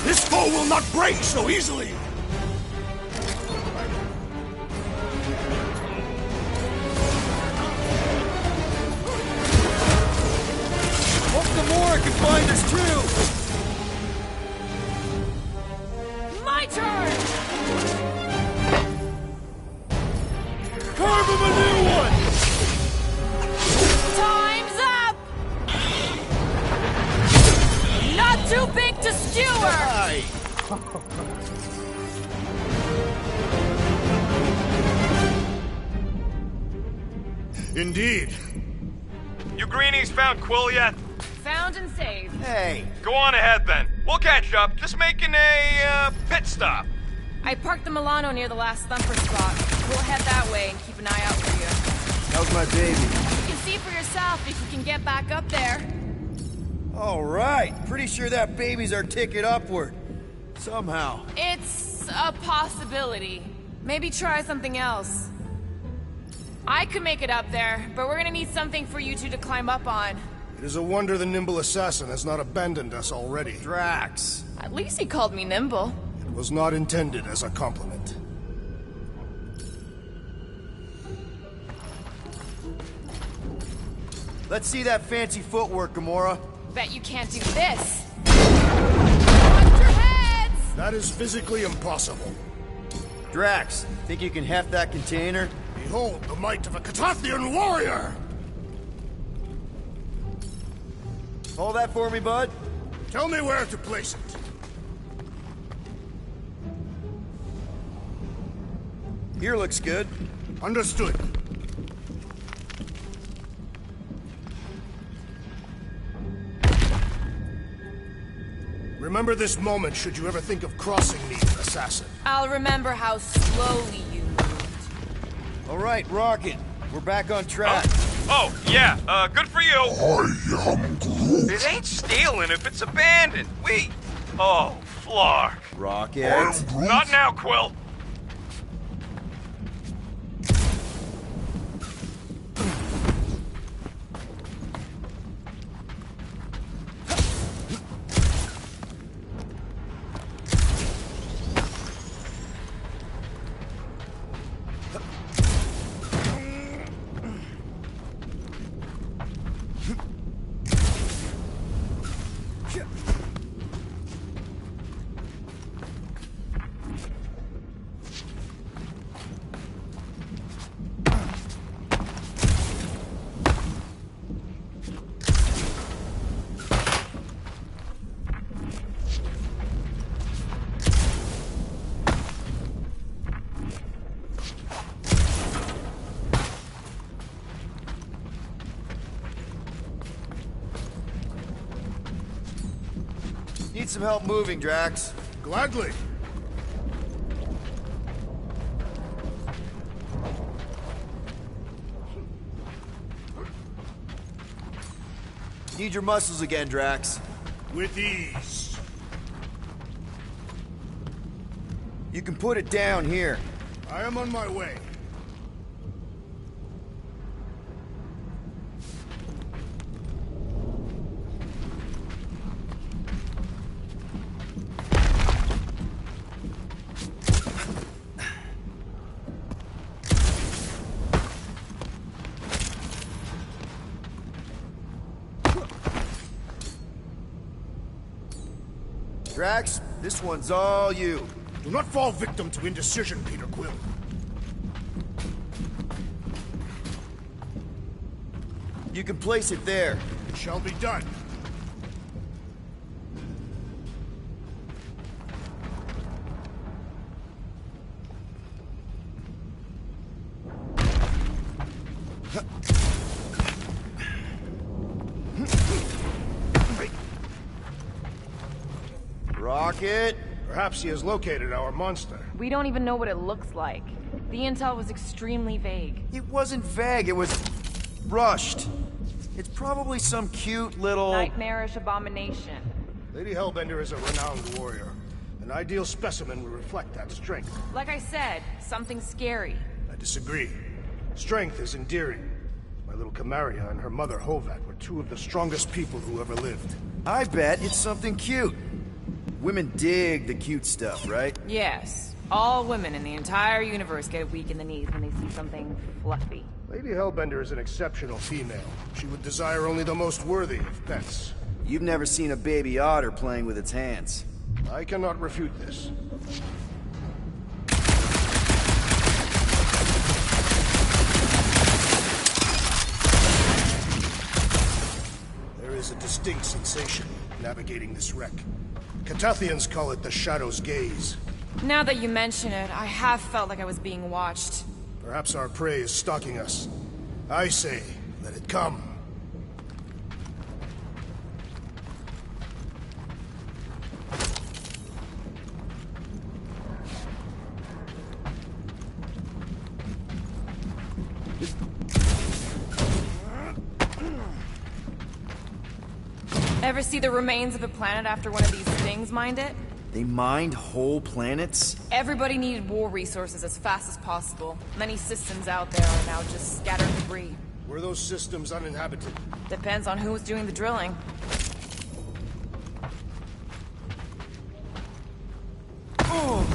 This foe will not break so easily! Hope Gamora can find us too! My turn! Cover Right. Indeed. You greenies found Quill yet? Found and saved. Hey, Go on ahead then. We'll catch up. Just making a pit stop. I parked the Milano near the last thumper spot. We'll head that way and keep an eye out for you. how's my baby? You can see for yourself if you can get back up there. All right. Pretty sure that baby's our ticket upward. Somehow. It's a possibility. Maybe try something else. I could make it up there, but we're gonna need something for you two to climb up on. It is a wonder the nimble assassin has not abandoned us already. Drax. At least he called me nimble. It was not intended as a compliment. Let's see that fancy footwork, Gamora. Bet you can't do this. Watch your heads! That is physically impossible. Drax, think you can heft that container? Behold the might of a Catathian warrior! Hold that for me, bud. Tell me where to place it. Here looks good. Understood. Remember this moment should you ever think of crossing me, assassin. I'll remember how slowly you moved. All right, Rocket. We're back on track. Oh, yeah, good for you. I am Groot. It ain't stealing if it's abandoned. Oh, Flark. Rocket. Not now, Quill. Need some help moving, Drax. Gladly. Need your muscles again, Drax. With ease. You can put it down here. I am on my way. Drax, this one's all you. Do not fall victim to indecision, Peter Quill. You can place it there. It shall be done. Rocket. Perhaps he has located our monster. We don't even know what it looks like. The intel was extremely vague. It wasn't vague, it was rushed. It's probably some cute little... Nightmarish abomination. Lady Hellbender is a renowned warrior. An ideal specimen would reflect that strength. Like I said, something scary. I disagree. Strength is endearing. My little Camaria and her mother Hovat were two of the strongest people who ever lived. I bet it's something cute. Women dig the cute stuff, right? Yes. All women in the entire universe get weak in the knees when they see something fluffy. Lady Hellbender is an exceptional female. She would desire only the most worthy of pets. You've never seen a baby otter playing with its hands. I cannot refute this. There is a distinct sensation navigating this wreck. Catathians call it the Shadow's Gaze. Now that you mention it, I have felt like I was being watched. Perhaps our prey is stalking us. I say, let it come. Ever see the remains of a planet after one of these things mined it? They mined whole planets? Everybody needed war resources as fast as possible. Many systems out there are now just scattered debris. Were those systems uninhabited? Depends on who was doing the drilling. Oh!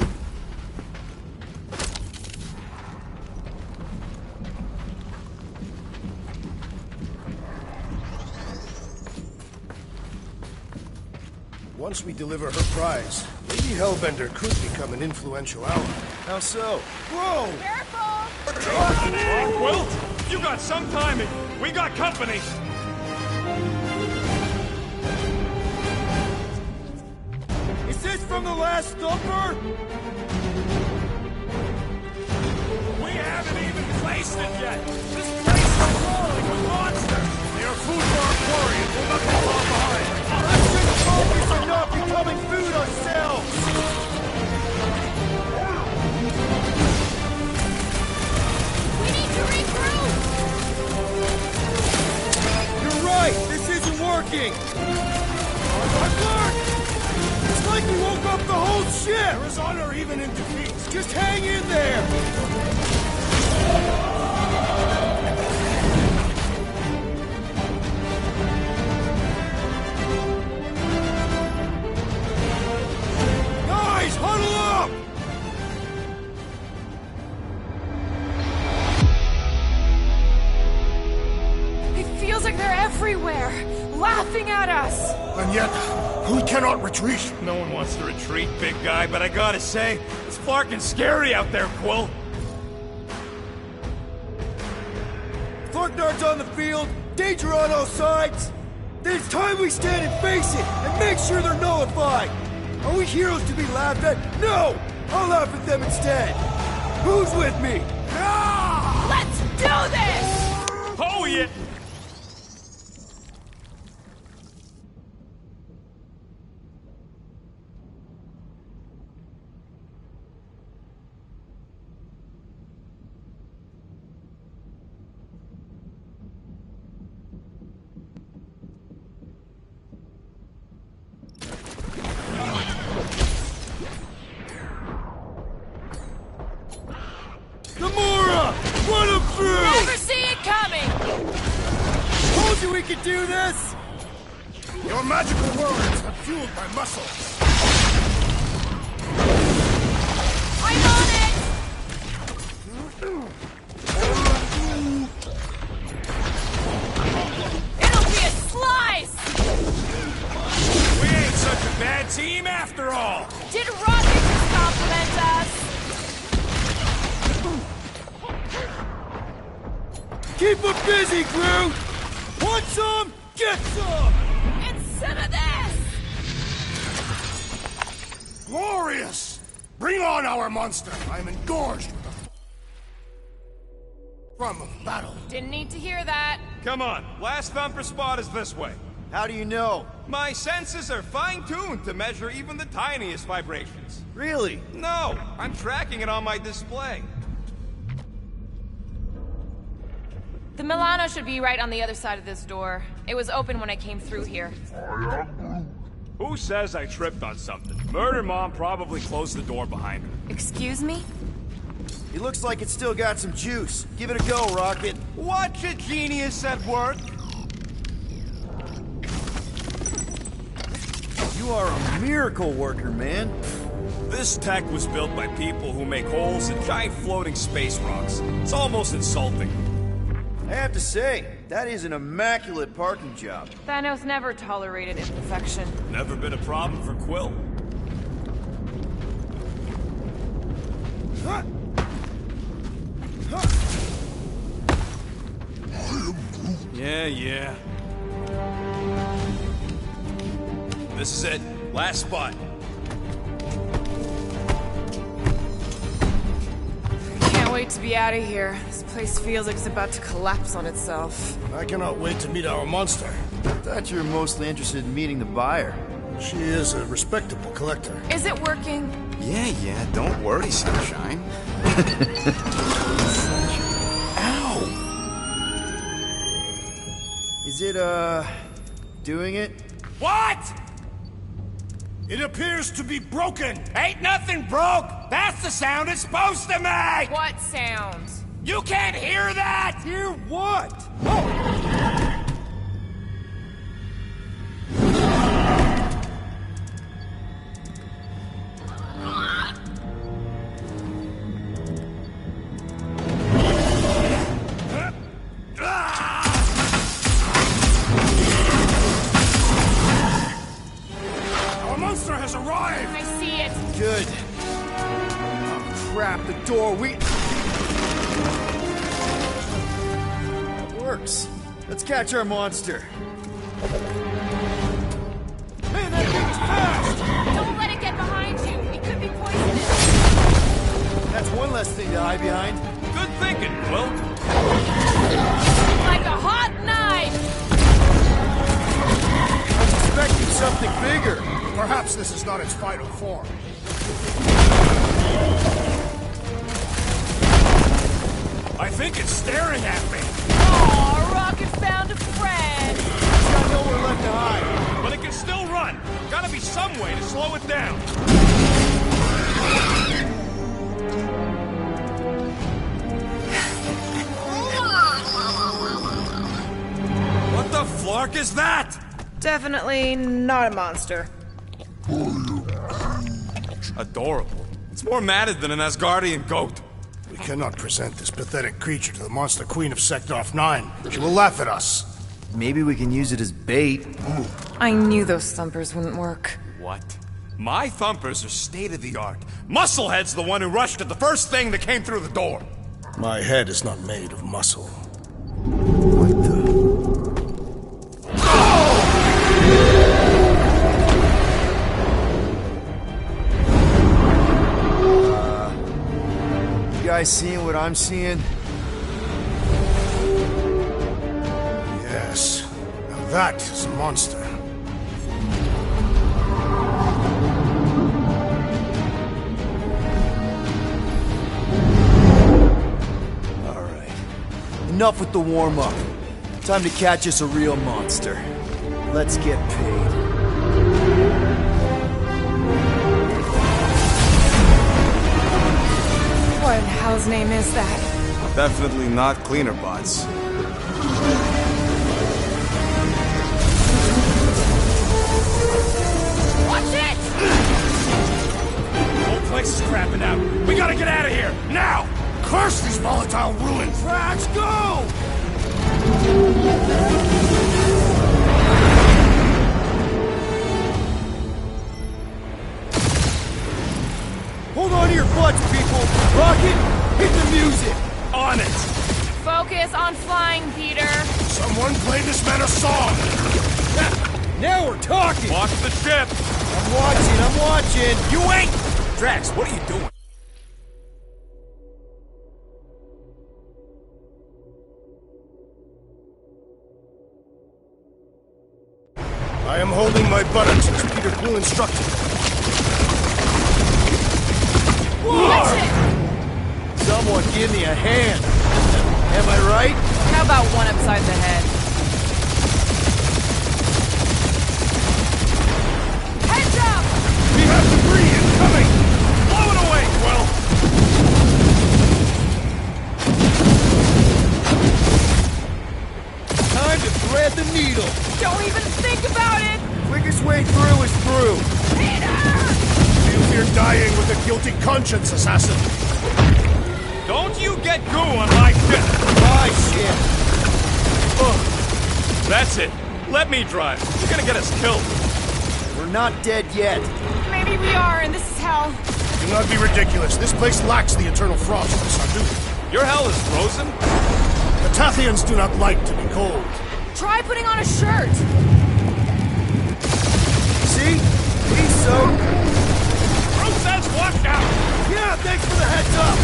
Once we deliver her prize, Lady Hellbender could become an influential ally. How so? Whoa! Oh, Quilt, you got some timing. We got company. Is this from the last Thumper? We haven't even placed it yet. This place is crawling with monsters. They are food for our quarry and will not be far behind. Let's just focus on not becoming food ourselves! We need to regroup! You're right! This isn't working! Look! It's like we woke up the whole ship! There is honor even in defeat. Just hang in there! Guys, huddle up! It feels like they're everywhere, laughing at us! And yet, we cannot retreat. No one wants to retreat, big guy, but I gotta say, it's fucking scary out there, Quill. Flarknard's on the field, danger on all sides. Then it's time we stand and face it, and make sure they're nullified. Are we heroes to be laughed at? No! I'll laugh at them instead. Who's with me? Let's do this! Oh, yeah! Gamora! Run him through! Never see it coming! Told you we could do this! Your magical words have fueled my muscle. I'm on it! It'll be a slice! We ain't such a bad team after all! Did Rocket just compliment us? Keep them busy, Groot! Want some? Get some! And some of this! Glorious! Bring on our monster! I am engorged with the from of battle. Didn't need to hear that. Come on, last thumper spot is this way. How do you know? My senses are fine-tuned to measure even the tiniest vibrations. Really? No, I'm tracking it on my display. The Milano should be right on the other side of this door. It was open when I came through here. Who says I tripped on something? Murder Mom probably closed the door behind her. Excuse me? It looks like it's still got some juice. Give it a go, Rocket. Watch a genius at work. You are a miracle worker, man. This tech was built by people who make holes in giant floating space rocks. It's almost insulting. I have to say, that is an immaculate parking job. Thanos never tolerated imperfection. Never been a problem for Quill. Yeah. This is it. Last spot. Can't wait to be out of here. This place feels like it's about to collapse on itself. I cannot wait to meet our monster. I thought you were mostly interested in meeting the buyer. She is a respectable collector. Is it working? Yeah, don't worry, Sunshine. Ow! Is it, doing it? What? It appears to be broken! Ain't nothing broke! That's the sound it's supposed to make! What sound? You can't hear that! Hear what? Our monster has arrived! I see it. Good. Oh, crap, the door, That works. Let's catch our monster. Man, that thing is fast! Don't let it get behind you. It could be poisonous. That's one less thing to hide behind. Good thinking, Quill. Like a hot knife. I was expecting something bigger. Perhaps this is not its final form. I think it's staring at me. Aw, Rocket found a friend. It's got nowhere left to hide. But it can still run. Gotta be some way to slow it down. What the flark is that? Definitely not a monster. Adorable. It's more matted than an Asgardian goat. We cannot present this pathetic creature to the Monster Queen of Sector 9. She will laugh at us. Maybe we can use it as bait. I knew those thumpers wouldn't work. What? My thumpers are state-of-the-art. Musclehead's the one who rushed at the first thing that came through the door. My head is not made of muscle. You guys seeing what I'm seeing? Yes. Now that is a monster. Alright. Enough with the warm-up. Time to catch us a real monster. Let's get paid. What in hell's name is that? Definitely not cleaner bots. Watch it! The whole place is crapping out. We gotta get out of here, now! Curse these volatile ruins! Let's go! Hold on to your butts, people! Rocket, hit the music! On it! Focus on flying, Peter. Someone play this man a song! Now we're talking! Watch the ship! I'm watching! You ain't! Drax, what are you doing? I am holding my buttocks as Peter Quill instructed. Watch it! Someone give me a hand! Am I right? How about one upside the head? Heads up! We have debris incoming! Blow it away, Quill! Time to thread the needle! Don't even think about it! Quickest way through is through! Feel fear dying with a guilty conscience, assassin. Don't you get goo on my ship! My shit! That's it. Let me drive. You're gonna get us killed. We're not dead yet. Maybe we are, and this is hell. Do not be ridiculous. This place lacks the eternal frost of Sardu. Your hell is frozen? The Tathians do not like to be cold. Try putting on a shirt. See? We so. Who says watch out? Yeah, thanks for the heads up.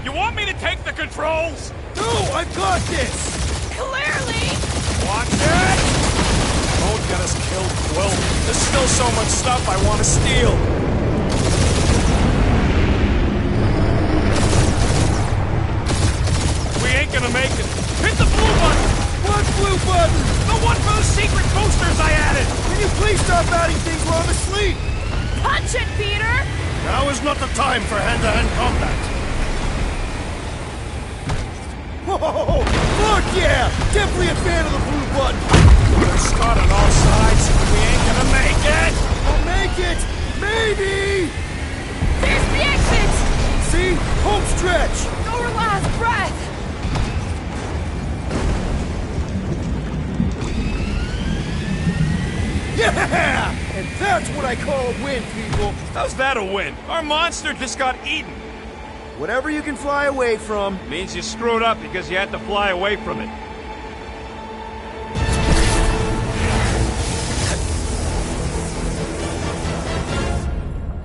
You want me to take the controls? No, I've got this. Clearly! Watch it! Don't get us killed, Quill. There's still so much stuff I want to steal. We ain't gonna make it. Hit the blue button! What blue button? The one for the secret boosters I added! Can you please stop adding things while I'm asleep? Punch it, Peter! Now is not the time for hand-to-hand combat. Whoa! Fuck yeah! Definitely a fan of the blue button. There's Scott on all sides. We ain't gonna make it! I'll make it! Maybe! There's the exit! See? Home stretch! Our last breath! Yeah! And that's what I call a win, people! How's that a win? Our monster just got eaten. Whatever you can fly away from. Means you screwed up because you had to fly away from it.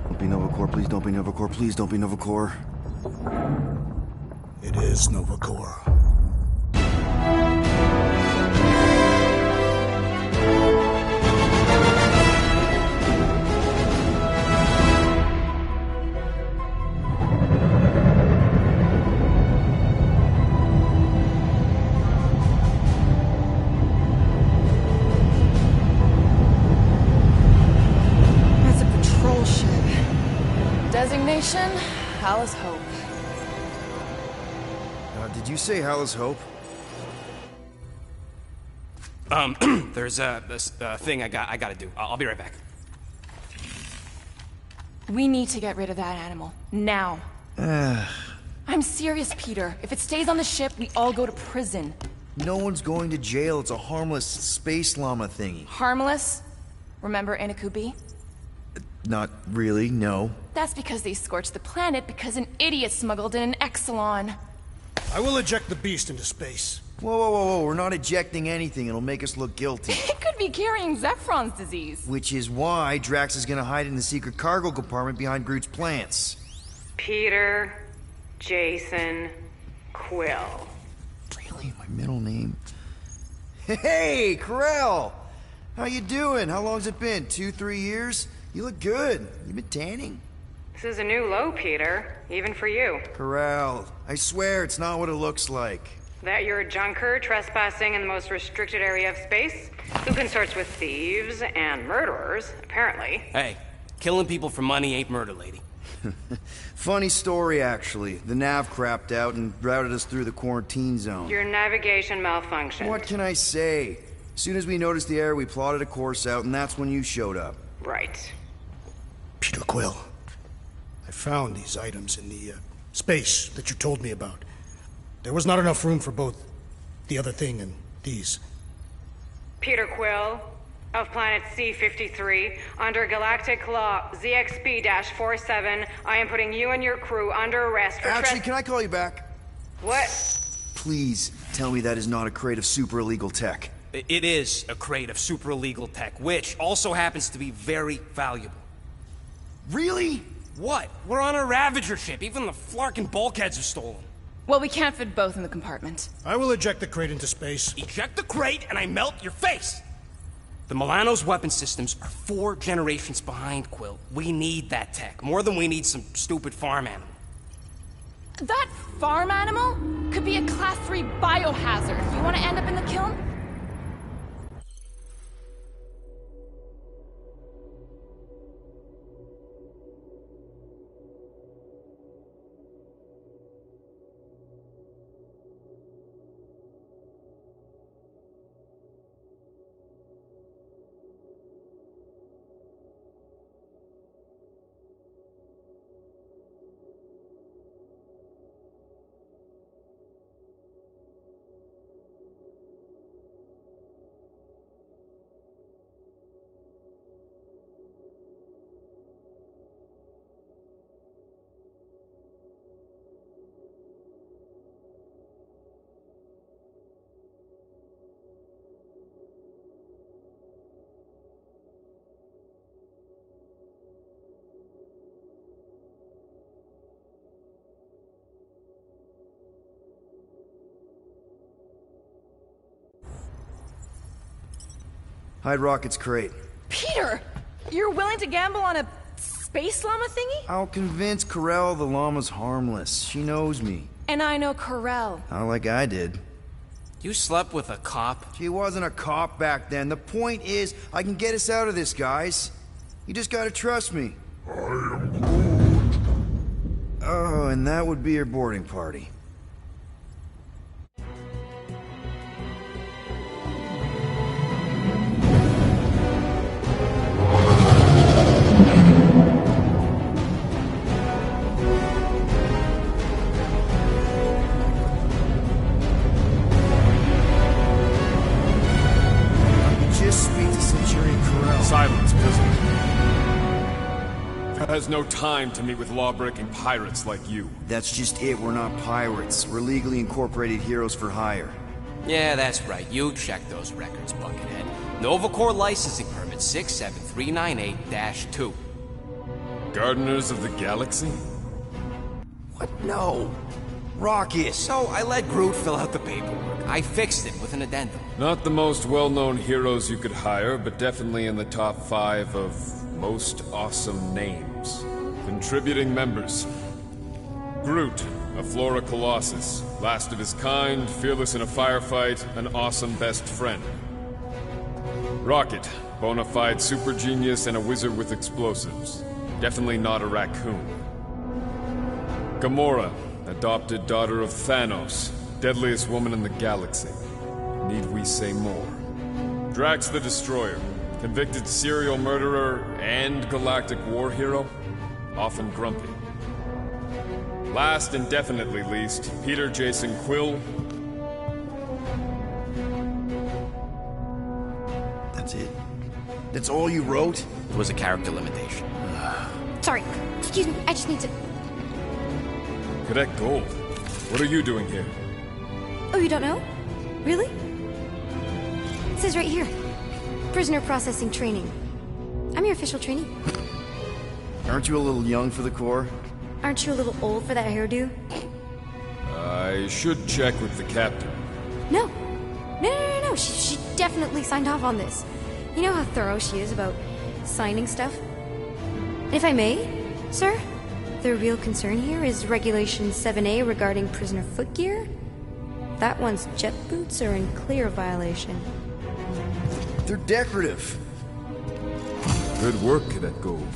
Don't be Nova Corps, please don't be Nova Corps, please don't be Nova Corps. It is Nova Corps. That's a patrol ship. Designation, Hallis Hope. Did you say Hallis Hope? There's this thing I gotta do. I'll be right back. We need to get rid of that animal. Now. I'm serious, Peter. If it stays on the ship, we all go to prison. No one's going to jail. It's a harmless space llama thingy. Harmless? Remember Inakubi? Not really, no. That's because they scorched the planet because an idiot smuggled in an Exelon. I will eject the beast into space. Whoa, whoa, whoa, whoa. We're not ejecting anything. It'll make us look guilty. It could be carrying Zephron's disease. Which is why Drax is gonna hide in the secret cargo compartment behind Groot's plants. Peter, Jason, Quill. Really? My middle name? Hey, Corell! How you doing? How long's it been? 2-3 years? You look good. You been tanning? This is a new low, Peter. Even for you. Corell, I swear it's not what it looks like. That you're a junker trespassing in the most restricted area of space? Who consorts with thieves and murderers, apparently. Hey, killing people for money ain't murder, lady. Funny story, actually. The nav crapped out and routed us through the quarantine zone. Your navigation malfunctioned. What can I say? As soon as we noticed the error, we plotted a course out, and that's when you showed up. Right. Peter Quill. I found these items in the space that you told me about. There was not enough room for both the other thing and these. Peter Quill, of planet C-53, under Galactic Law ZXB-47, I am putting you and your crew under arrest for Actually, can I call you back? What? Please tell me that is not a crate of super illegal tech. It is a crate of super illegal tech, which also happens to be very valuable. Really? What? We're on a Ravager ship. Even the Flarkin bulkheads are stolen. Well, we can't fit both in the compartment. I will eject the crate into space. Eject the crate and I melt your face! The Milano's weapon systems are 4 generations behind, Quill. We need that tech, more than we need some stupid farm animal. That farm animal could be a Class 3 biohazard. You want to end up in the kiln? Hide Rocket's crate. Peter! You're willing to gamble on a space llama thingy? I'll convince Corell the llama's harmless. She knows me. And I know Corell. Not like I did. You slept with a cop? She wasn't a cop back then. The point is, I can get us out of this, guys. You just gotta trust me. I am Groot. Oh, and that would be your boarding party. Just speak to Centurion Corell. Silence, prisoner. Has no time to meet with law-breaking pirates like you. That's just it. We're not pirates. We're legally incorporated heroes for hire. Yeah, that's right. You check those records, Buckethead. Novacore licensing permit 67398-2. Gardeners of the Galaxy? What? No. Rocket. So I let Groot fill out the paperwork. I fixed it with an addendum. Not the most well-known heroes you could hire, but definitely in the top 5 of most awesome names. Contributing members. Groot, a Flora Colossus. Last of his kind, fearless in a firefight, an awesome best friend. Rocket, bona fide super genius and a wizard with explosives. Definitely not a raccoon. Gamora, adopted daughter of Thanos, deadliest woman in the galaxy. Need we say more? Drax the Destroyer, convicted serial murderer and galactic war hero, often grumpy. Last and definitely least, Peter Jason Quill. That's it? That's all you wrote? It was a character limitation. Sorry, excuse me, I just need to... Cadet Gold, what are you doing here? Oh, you don't know? Really? It says right here. Prisoner processing training. I'm your official trainee. Aren't you a little young for the Corps? Aren't you a little old for that hairdo? I should check with the captain. No. No. She definitely signed off on this. You know how thorough she is about signing stuff? And if I may, sir, the real concern here is Regulation 7A regarding prisoner footgear. That one's jet boots are in clear violation. They're decorative. Good work, Cadet Gold.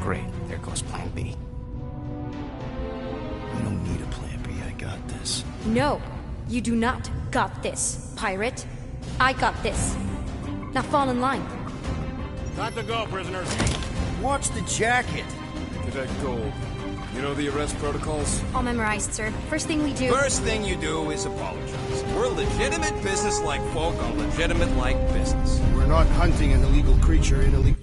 Great, there goes Plan B. I don't need a plan B, I got this. No, you do not got this, pirate. I got this. Now fall in line. Time to go, prisoners. Watch the jacket. Cadet Gold, you know the arrest protocols? All memorized, sir. First thing we do... First thing you do is apologize. We're legitimate business-like folk on legitimate-like business. We're not hunting an illegal creature in illegal...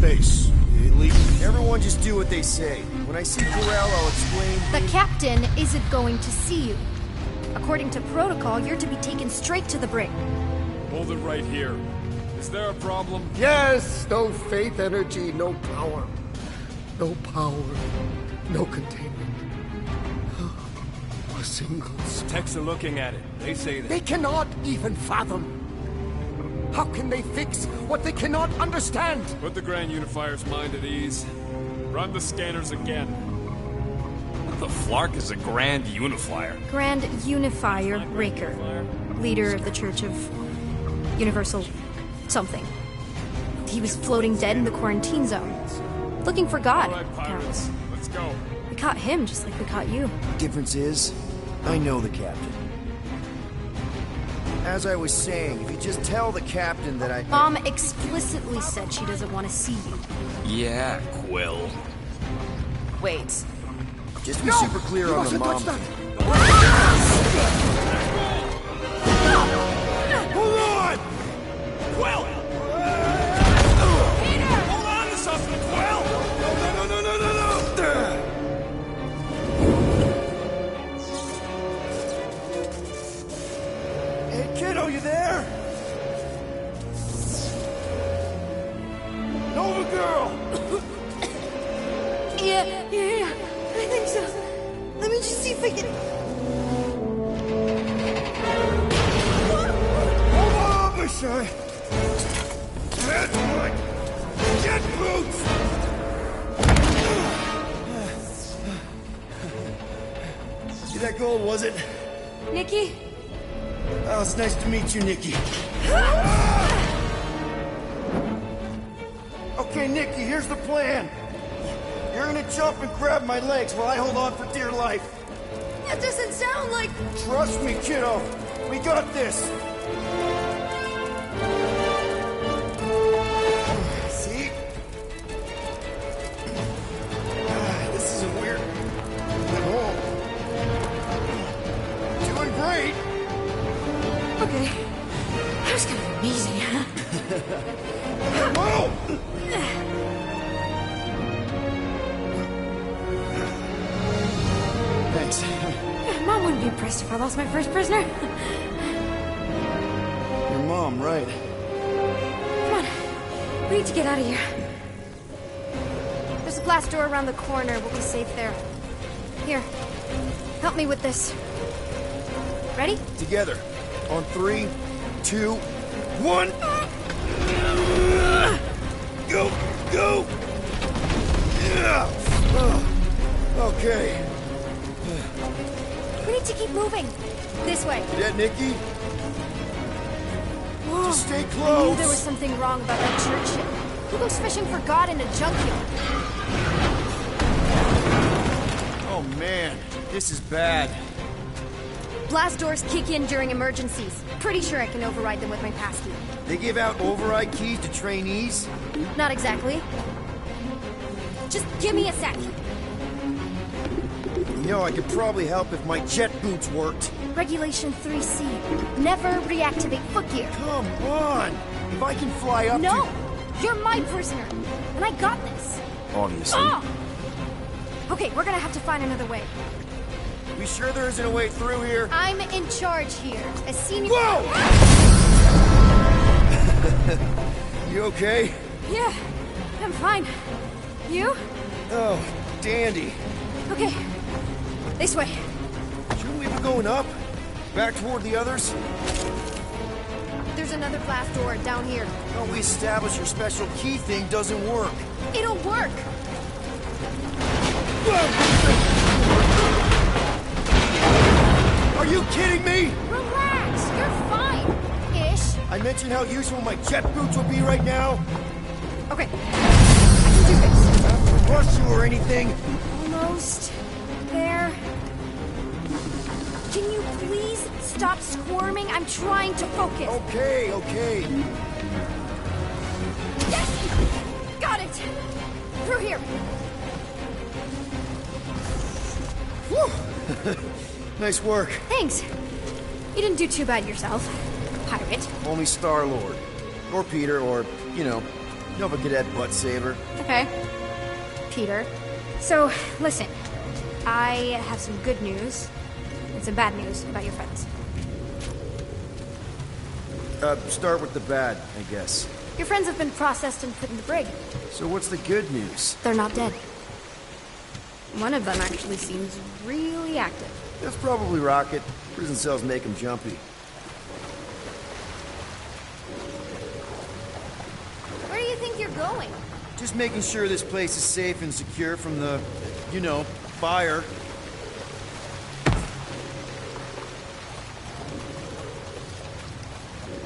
space. Everyone just do what they say. When I see Corell, I'll explain. The captain isn't going to see you. According to protocol, you're to be taken straight to the brig. Hold it right here. Is there a problem? Yes, no faith energy, no power. No power, no containment. A single spark. Techs are looking at it. They say that. They cannot even fathom. How can they fix what they cannot understand? Put the Grand Unifier's mind at ease. Run the scanners again. What the flark is a Grand Unifier? Grand Unifier Raker, leader of the Church of Universal something. He was floating dead in the quarantine zone, looking for God. All right, pirates. Let's go. We caught him just like we caught you. Difference is, I know the captain. As I was saying, if you just tell the captain that I... Mom explicitly said she doesn't want to see you. Yeah, Quill. Wait. Just be super clear on the mom. Hold on! Quill! Peter! Hold on to something, Quill! No! Hey, kiddo, you there? Nova girl! Yeah. I think so. Let me just see if I can... Hold on, Michelle! Get boots! See that gold, was it? Nikki? Oh, it's nice to meet you, Nikki. Okay, Nikki, here's the plan. You're gonna jump and grab my legs while I hold on for dear life. That doesn't sound like... Trust me, kiddo. We got this. See? This isn't weird at all. Doing great. Okay. That was kind of amazing, huh? Whoa! Thanks. Mom wouldn't be impressed if I lost my first prisoner. Your mom, right? Come on. We need to get out of here. There's a blast door around the corner. We'll be safe there. Here. Help me with this. Ready? Together. On 3, 2, 1. Go! Yeah. Okay. We need to keep moving. This way. Yeah, Nikki? Whoa. Just stay I close. knew there was something wrong about that church ship. Who goes fishing for God in a junkyard? Oh man, this is bad. Blast doors kick in during emergencies. Pretty sure I can override them with my passkey. They give out override keys to trainees? Not exactly. Just give me a sec. You know, I could probably help if my jet boots worked. Regulation 3C. Never reactivate footgear. Come on! If I can fly up No! You're my prisoner. And I got this. Obviously. Oh! Okay, we're gonna have to find another way. We sure there isn't a way through here? I'm in charge here. As senior... Whoa! You okay? Yeah, I'm fine. You? Oh, dandy. Okay. This way. Shouldn't we be going up? Back toward the others? There's another blast door down here. No, we established your special key thing doesn't work. It'll work. Are you kidding me? Relax. You're fine. Ish. I mentioned how useful my jet boots would be right now. Okay. I can do this. Not to rush you or anything. Almost there. Can you please stop squirming? I'm trying to focus. Okay. Yes! Got it! Through here. Whew. Nice work. Thanks. You didn't do too bad yourself, pirate. Only Star-Lord. Or Peter, or, you know, Nova Cadet Butt Saber. Okay. Peter. So, listen. I have some good news and some bad news about your friends. Start with the bad, I guess. Your friends have been processed and put in the brig. So what's the good news? They're not dead. One of them actually seems really active. That's probably Rocket. Prison cells make him jumpy. Where do you think you're going? Just making sure this place is safe and secure from the, you know, fire.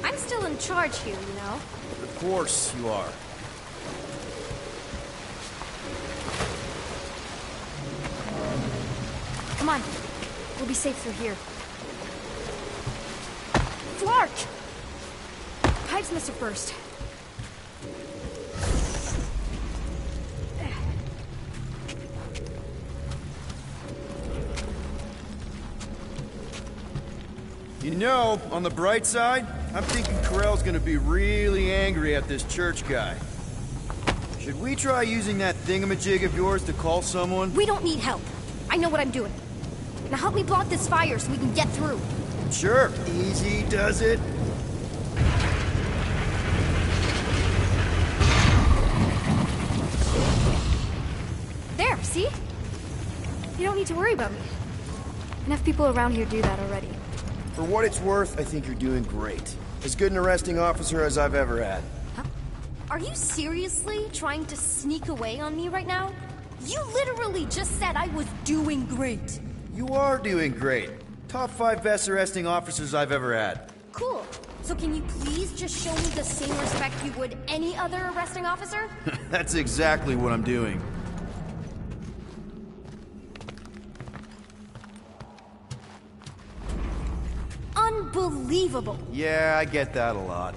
I'm still in charge here, you know? Of course you are. Come on. We'll be safe through here. Flark! Pipes must have burst. You know, on the bright side, I'm thinking Corell's gonna be really angry at this church guy. Should we try using that thingamajig of yours to call someone? We don't need help. I know what I'm doing. Now help me block this fire so we can get through. Sure. Easy does it. There, see? You don't need to worry about me. Enough people around here do that already. For what it's worth, I think you're doing great. As good an arresting officer as I've ever had. Huh? Are you seriously trying to sneak away on me right now? You literally just said I was doing great. You are doing great. Top 5 best arresting officers I've ever had. Cool. So can you please just show me the same respect you would any other arresting officer? That's exactly what I'm doing. Unbelievable. Yeah, I get that a lot.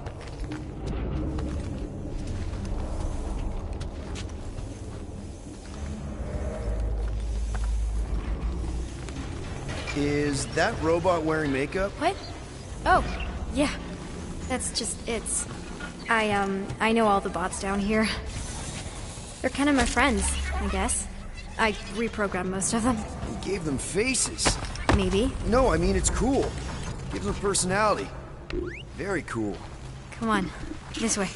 Is that robot wearing makeup? What? Oh, yeah. That's just, I know all the bots down here. They're kind of my friends, I guess. I reprogrammed most of them. You gave them faces. Maybe. No, I mean, it's cool. Gives them personality. Very cool. Come on, this way.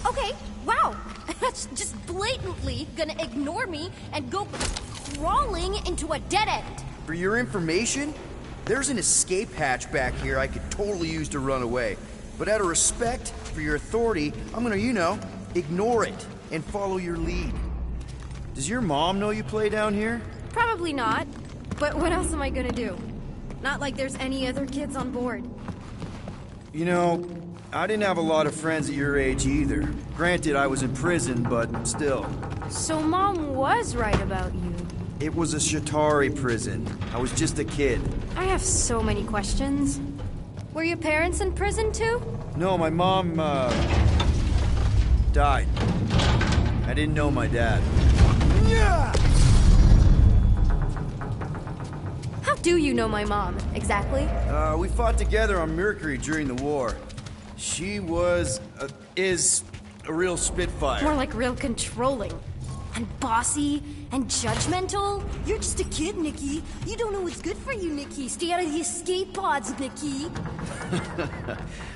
Okay, wow. That's just blatantly gonna ignore me and go crawling into a dead end. For your information, there's an escape hatch back here I could totally use to run away. But out of respect for your authority, I'm gonna, you know, ignore it and follow your lead. Does your mom know you play down here? Probably not. But what else am I gonna do? Not like there's any other kids on board. You know, I didn't have a lot of friends at your age either. Granted, I was in prison, but still. So Mom was right about you. It was a Shatari prison. I was just a kid. I have so many questions. Were your parents in prison too? No, my mom, died. I didn't know my dad. Yeah! How do you know my mom, exactly? We fought together on Mercury during the war. She was, is a real spitfire. More like real controlling. And bossy and judgmental. You're just a kid, Nikki. You don't know what's good for you, Nikki. Stay out of the escape pods, Nikki.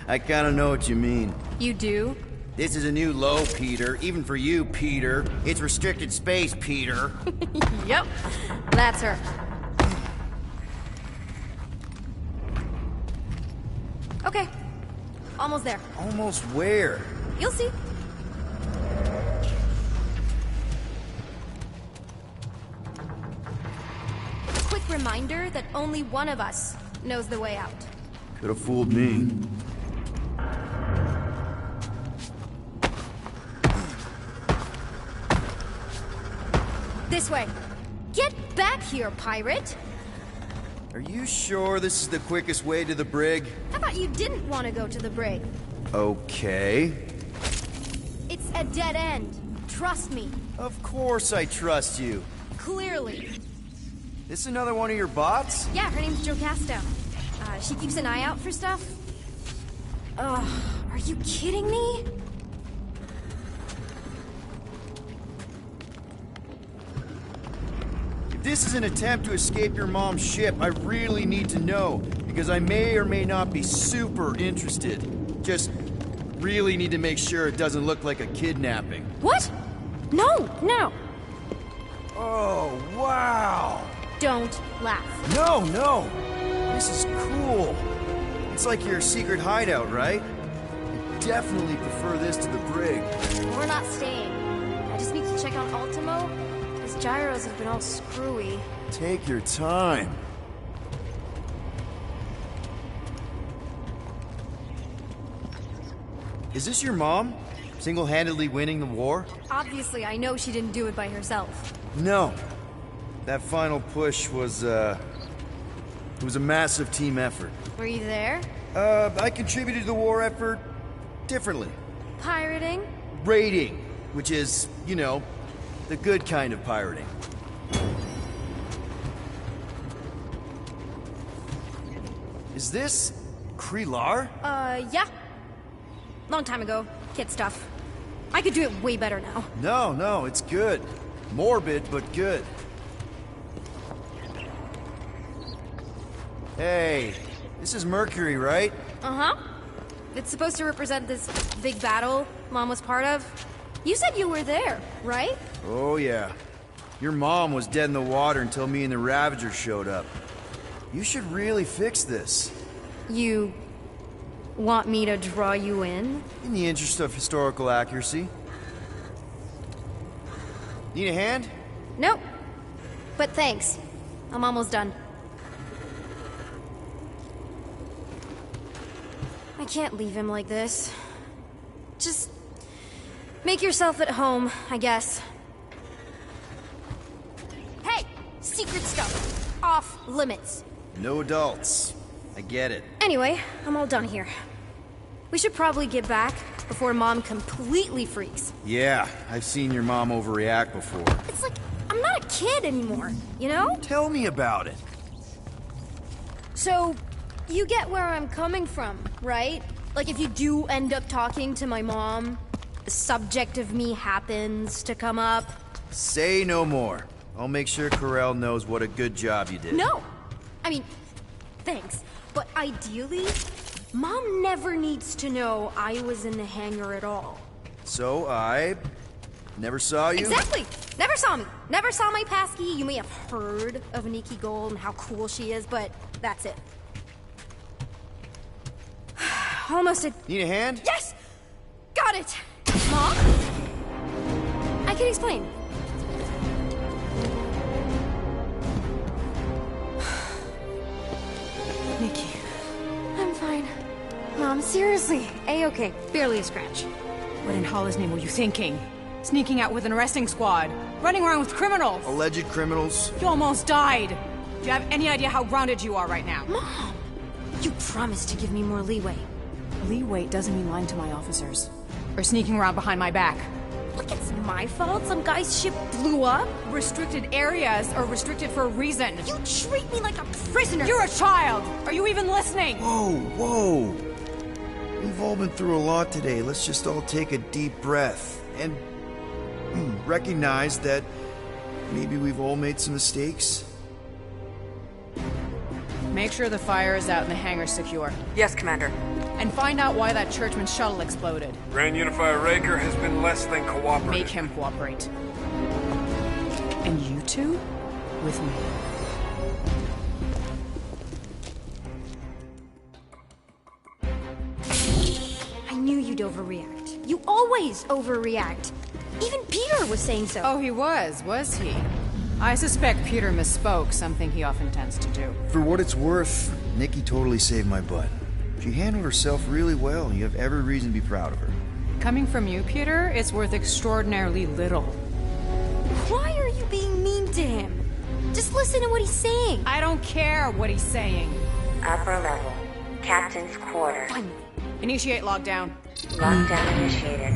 I kinda know what you mean. You do? This is a new low, Peter. Even for you, Peter. It's restricted space, Peter. Yep. That's her. Okay. Almost there. Almost where? You'll see. Quick reminder that only one of us knows the way out. Could have fooled me. This way. Get back here, pirate! Are you sure this is the quickest way to the brig? I thought you didn't want to go to the brig. Okay. It's a dead end. Trust me. Of course I trust you. Clearly. This another one of your bots? Yeah, her name's Joe Casto. She keeps an eye out for stuff. Ugh, are Are you kidding me? If this is an attempt to escape your mom's ship, I really need to know, because I may or may not be super interested. Just really need to make sure it doesn't look like a kidnapping. What? No, no. Oh, wow! Don't laugh. No, no! This is cool. It's like your secret hideout, right? I definitely prefer this to the brig. We're not staying. I just need to check on Ultimo. His gyros have been all screwy. Take your time. Is this your mom? Single-handedly winning the war? Obviously, I know she didn't do it by herself. No. That final push was, it was a massive team effort. Were you there? I contributed to the war effort differently. Pirating? Raiding, which is, you know, the good kind of pirating. Is this Krelar? Yeah. Long time ago. Kid stuff. I could do it way better now. No, no, it's good. Morbid, but good. Hey, this is Mercury, right? Uh-huh. It's supposed to represent this big battle Mom was part of. You said you were there, right? Oh, yeah. Your mom was dead in the water until me and the Ravagers showed up. You should really fix this. You want me to draw you in? In the interest of historical accuracy. Need a hand? Nope. But thanks. I'm almost done. I can't leave him like this. Just make yourself at home, I guess. Hey! Secret stuff. Off limits. No adults. I get it. Anyway, I'm all done here. We should probably get back before Mom completely freaks. Yeah, I've seen your mom overreact before. It's like, I'm not a kid anymore, you know? Tell me about it. So, you get where I'm coming from, right? Like if you do end up talking to my mom, the subject of me happens to come up. Say no more. I'll make sure Corell knows what a good job you did. No! I mean, thanks. But ideally, Mom never needs to know I was in the hangar at all. So I never saw you? Exactly! Never saw me. Never saw my passkey. You may have heard of Nikki Gold and how cool she is, but that's it. Almost a... Need a hand? Yes! Got it! Mom? I can explain. Nikki. I'm fine. Mom, seriously. A-okay. Barely a scratch. What in Hollis' name were you thinking? Sneaking out with an arresting squad? Running around with criminals? Alleged criminals? You almost died! Do you have any idea how grounded you are right now? Mom! You promised to give me more leeway. Leeway doesn't mean lying to my officers. Or sneaking around behind my back. Look, it's my fault some guy's ship blew up. Restricted areas are restricted for a reason. You treat me like a prisoner. You're a child! Are you even listening? Whoa, whoa. We've all been through a lot today. Let's just all take a deep breath and recognize that maybe we've all made some mistakes. Make sure the fire is out and the hangar's secure. Yes, Commander. And find out why that churchman's shuttle exploded. Grand Unifier Raker has been less than cooperative. Make him cooperate. And you two? With me. I knew you'd overreact. You always overreact. Even Peter was saying so. Oh, he was he? I suspect Peter misspoke, something he often tends to do. For what it's worth, Nikki totally saved my butt. She handled herself really well, and you have every reason to be proud of her. Coming from you, Peter, it's worth extraordinarily little. Why are you being mean to him? Just listen to what he's saying. I don't care what he's saying. Upper level. Captain's quarters. Finally. Initiate lockdown. Lockdown initiated.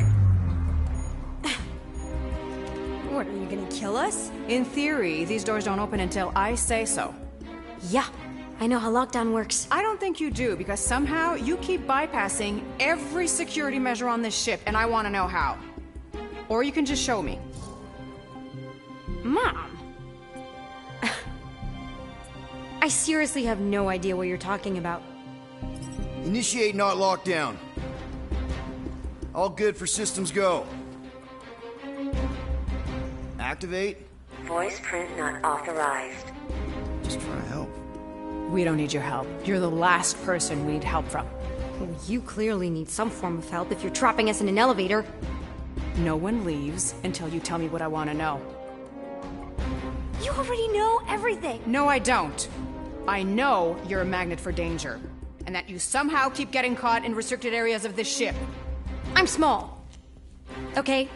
What, are you gonna kill us? In theory, these doors don't open until I say so. Yeah, I know how lockdown works. I don't think you do, because somehow you keep bypassing every security measure on this ship, and I want to know how. Or you can just show me. Mom! I seriously have no idea what you're talking about. Initiate not lockdown. All good for systems go. Activate. Voice print not authorized. Just try to help. We don't need your help. You're the last person we need help from. Well, you clearly need some form of help if you're trapping us in an elevator. No one leaves until you tell me what I want to know. You already know everything! No, I don't. I know you're a magnet for danger, and that you somehow keep getting caught in restricted areas of this ship. I'm small. Okay?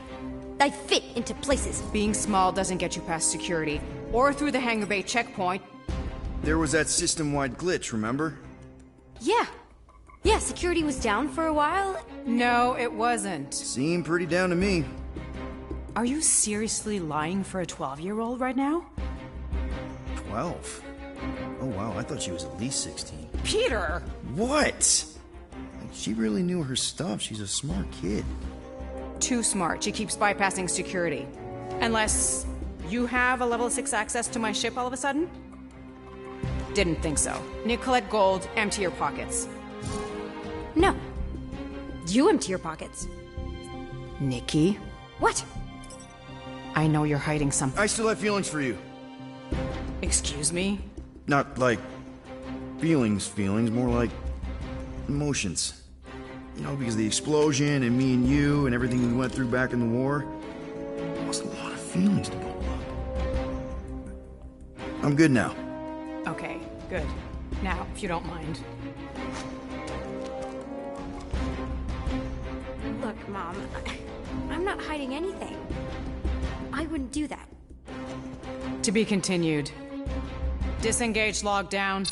I fit into places. Being small doesn't get you past security, or through the hangar bay checkpoint. There was that system-wide glitch, remember? Yeah. Yeah, security was down for a while. No, it wasn't. Seemed pretty down to me. Are you seriously lying for a 12-year-old right now? 12? Oh wow, I thought she was at least 16. Peter! What? She really knew her stuff. She's a smart kid. Too smart. She keeps bypassing security. Unless you have a level 6 access to my ship all of a sudden? Didn't think so. Nicolette Gold, empty your pockets. No. You empty your pockets. Nikki? What? I know you're hiding something. I still have feelings for you. Excuse me? Not like feelings, more like emotions. You know, because of the explosion and me and you and everything we went through back in the war, I lost a lot of feelings to bottle up. I'm good now. Okay, good. Now, if you don't mind. Look, Mom, I'm not hiding anything. I wouldn't do that. To be continued. Disengage lockdown.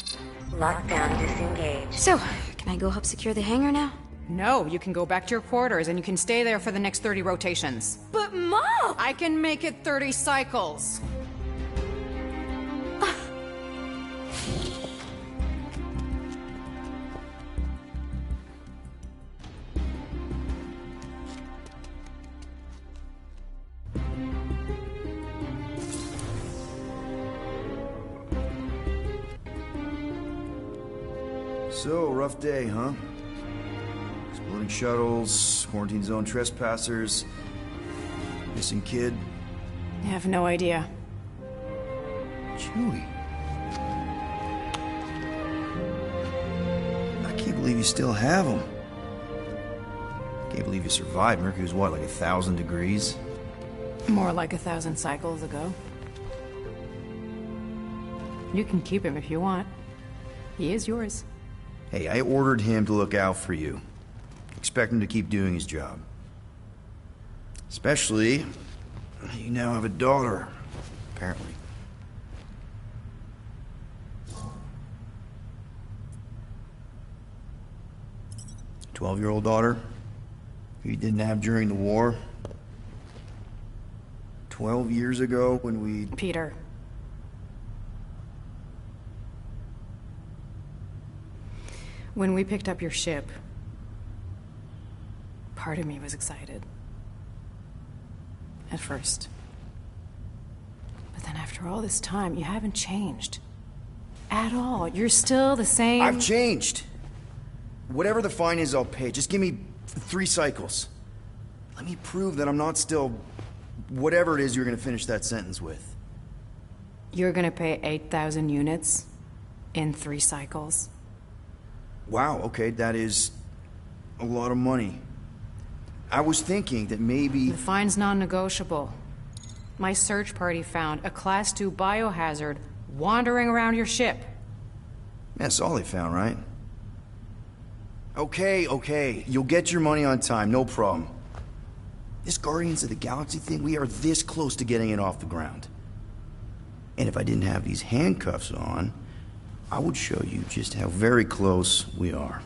Lockdown disengaged. So, can I go help secure the hangar now? No, you can go back to your quarters and you can stay there for the next 30 rotations. But Mom! I can make it 30 cycles. So, rough day, huh? Exploding shuttles, quarantine zone trespassers, missing kid. I have no idea. Chewie. I can't believe you still have him. I can't believe you survived. Mercury was what, like 1,000 degrees? More like 1,000 cycles ago. You can keep him if you want. He is yours. Hey, I ordered him to look out for you. Expect him to keep doing his job. Especially, you now have a daughter, apparently. 12-year-old daughter, who you didn't have during the war. 12 years ago when we... Peter. When we picked up your ship, part of me was excited. At first. But then after all this time, you haven't changed. At all. You're still the same... I've changed. Whatever the fine is, I'll pay. Just give me 3 cycles. Let me prove that I'm not still... whatever it is you're gonna finish that sentence with. You're gonna pay 8,000 units in 3 cycles? Wow, okay, that is a lot of money. I was thinking that maybe... The fine's non-negotiable. My search party found a Class 2 biohazard wandering around your ship. That's all they found, right? Okay, you'll get your money on time, no problem. This Guardians of the Galaxy thing, we are this close to getting it off the ground. And if I didn't have these handcuffs on, I would show you just how very close we are.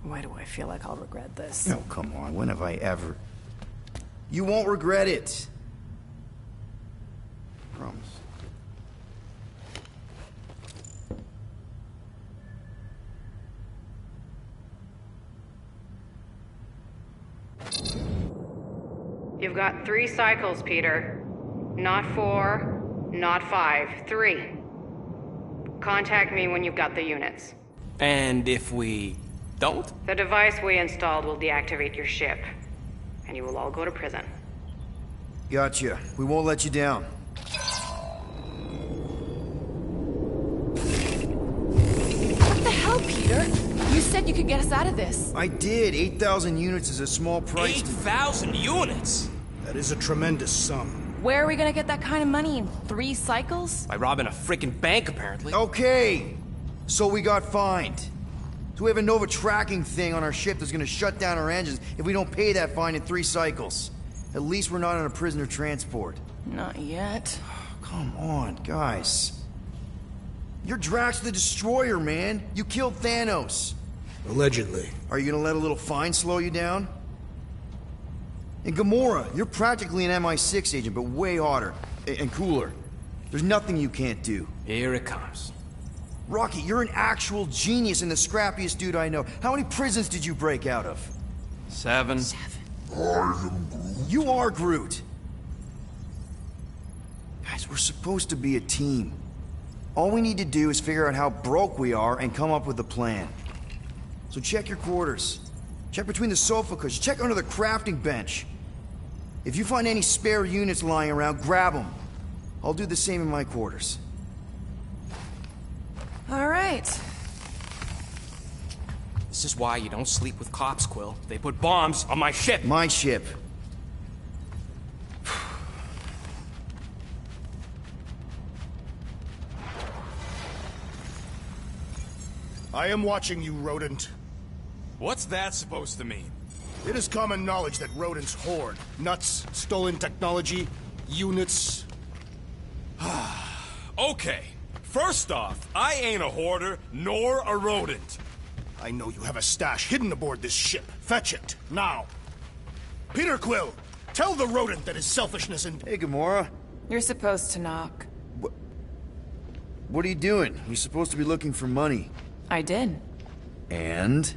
Why do I feel like I'll regret this? Oh, come on, when have I ever... You won't regret it. Promise. You've got 3 cycles, Peter. Not 4, not 5, 3. Contact me when you've got the units. And if we don't? The device we installed will deactivate your ship, and you will all go to prison. Gotcha. We won't let you down. What the hell, Peter? You said you could get us out of this. I did. 8,000 units is a small price. 8,000 units? That is a tremendous sum. Where are we gonna get that kind of money in 3 cycles? By robbing a freaking bank, apparently. Okay. So we got fined. So we have a Nova tracking thing on our ship that's gonna shut down our engines if we don't pay that fine in 3 cycles. At least we're not on a prisoner transport. Not yet. Come on, guys. You're Drax the Destroyer, man. You killed Thanos. Allegedly. Are you gonna let a little fine slow you down? And Gamora, you're practically an MI6 agent, but way hotter and cooler. There's nothing you can't do. Here it comes. Rocky, you're an actual genius and the scrappiest dude I know. How many prisons did you break out of? 7. You are Groot. Guys, we're supposed to be a team. All we need to do is figure out how broke we are and come up with a plan. So check your quarters. Check between the sofa cushions. Check under the crafting bench. If you find any spare units lying around, grab them. I'll do the same in my quarters. All right. This is why you don't sleep with cops, Quill. They put bombs on my ship. My ship. I am watching you, rodent. What's that supposed to mean? It is common knowledge that rodents hoard nuts, stolen technology, units. Okay. First off, I ain't a hoarder, nor a rodent. I know you have a stash hidden aboard this ship. Fetch it, now. Peter Quill, tell the rodent that his selfishness and... Hey, Gamora. You're supposed to knock. What are you doing? You're supposed to be looking for money. I did. And?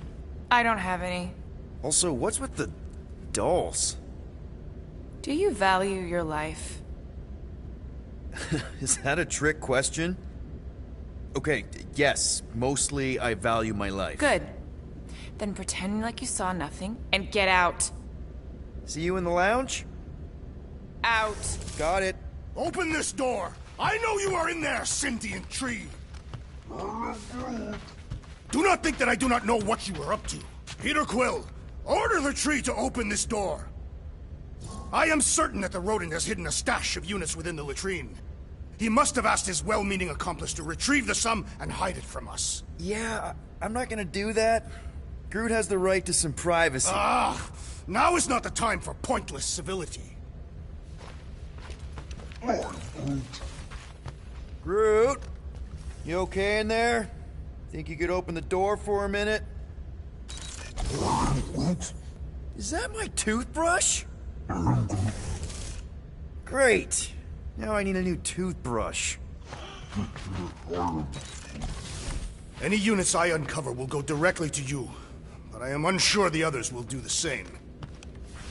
I don't have any. Also, what's with the dolls? Do you value your life? Is that a trick question? Okay, yes, mostly I value my life. Good. Then pretend like you saw nothing and get out. See you in the lounge? Out. Got it. Open this door! I know you are in there, sentient tree! Do not think that I do not know what you are up to. Peter Quill, order the tree to open this door. I am certain that the rodent has hidden a stash of units within the latrine. He must have asked his well-meaning accomplice to retrieve the sum and hide it from us. Yeah, I'm not gonna do that. Groot has the right to some privacy. Now is not the time for pointless civility. Groot, you okay in there? Think you could open the door for a minute? Is that my toothbrush? Great. Now I need a new toothbrush. Any units I uncover will go directly to you, but I am unsure the others will do the same.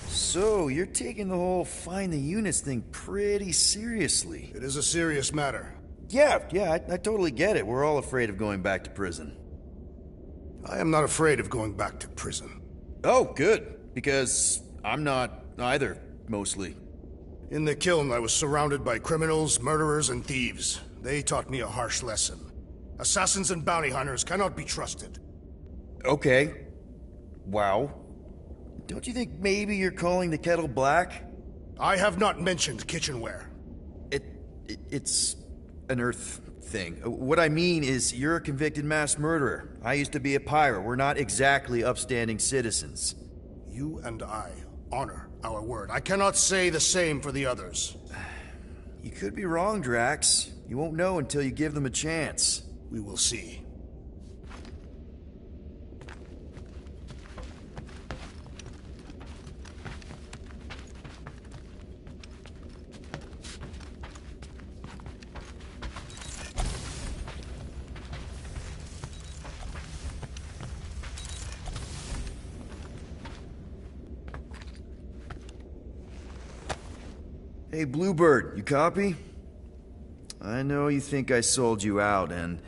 So, you're taking the whole find the units thing pretty seriously. It is a serious matter. Yeah, I totally get it. We're all afraid of going back to prison. I am not afraid of going back to prison. Oh, good. Because I'm not either, mostly. In the kiln, I was surrounded by criminals, murderers, and thieves. They taught me a harsh lesson. Assassins and bounty hunters cannot be trusted. Okay. Wow. Don't you think maybe you're calling the kettle black? I have not mentioned kitchenware. It's an Earth thing. What I mean is, you're a convicted mass murderer. I used to be a pirate. We're not exactly upstanding citizens. You and I honor our word. I cannot say the same for the others. You could be wrong, Drax. You won't know until you give them a chance. We will see. Hey, Bluebird, you copy? I know you think I sold you out, and...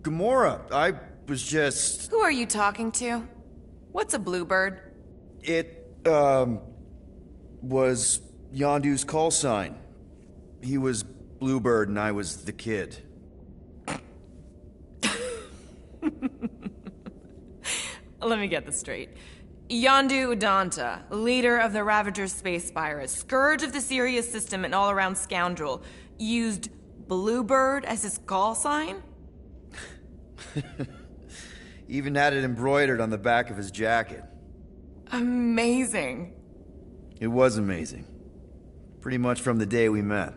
Gamora, I was just... Who are you talking to? What's a bluebird? It, was Yondu's call sign. He was Bluebird and I was the kid. Let me get this straight. Yondu Udonta, leader of the Ravagers space virus, scourge of the Sirius system and all-around scoundrel, used Bluebird as his call sign? Even had it embroidered on the back of his jacket. Amazing. It was amazing. Pretty much from the day we met.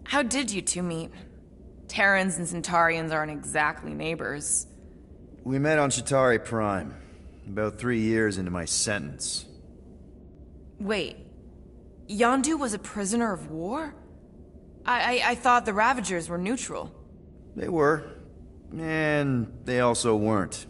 How did you two meet? Terrans and Centaurians aren't exactly neighbors. We met on Chitauri Prime, about 3 years into my sentence. Wait, Yondu was a prisoner of war? I thought the Ravagers were neutral. They were, and they also weren't.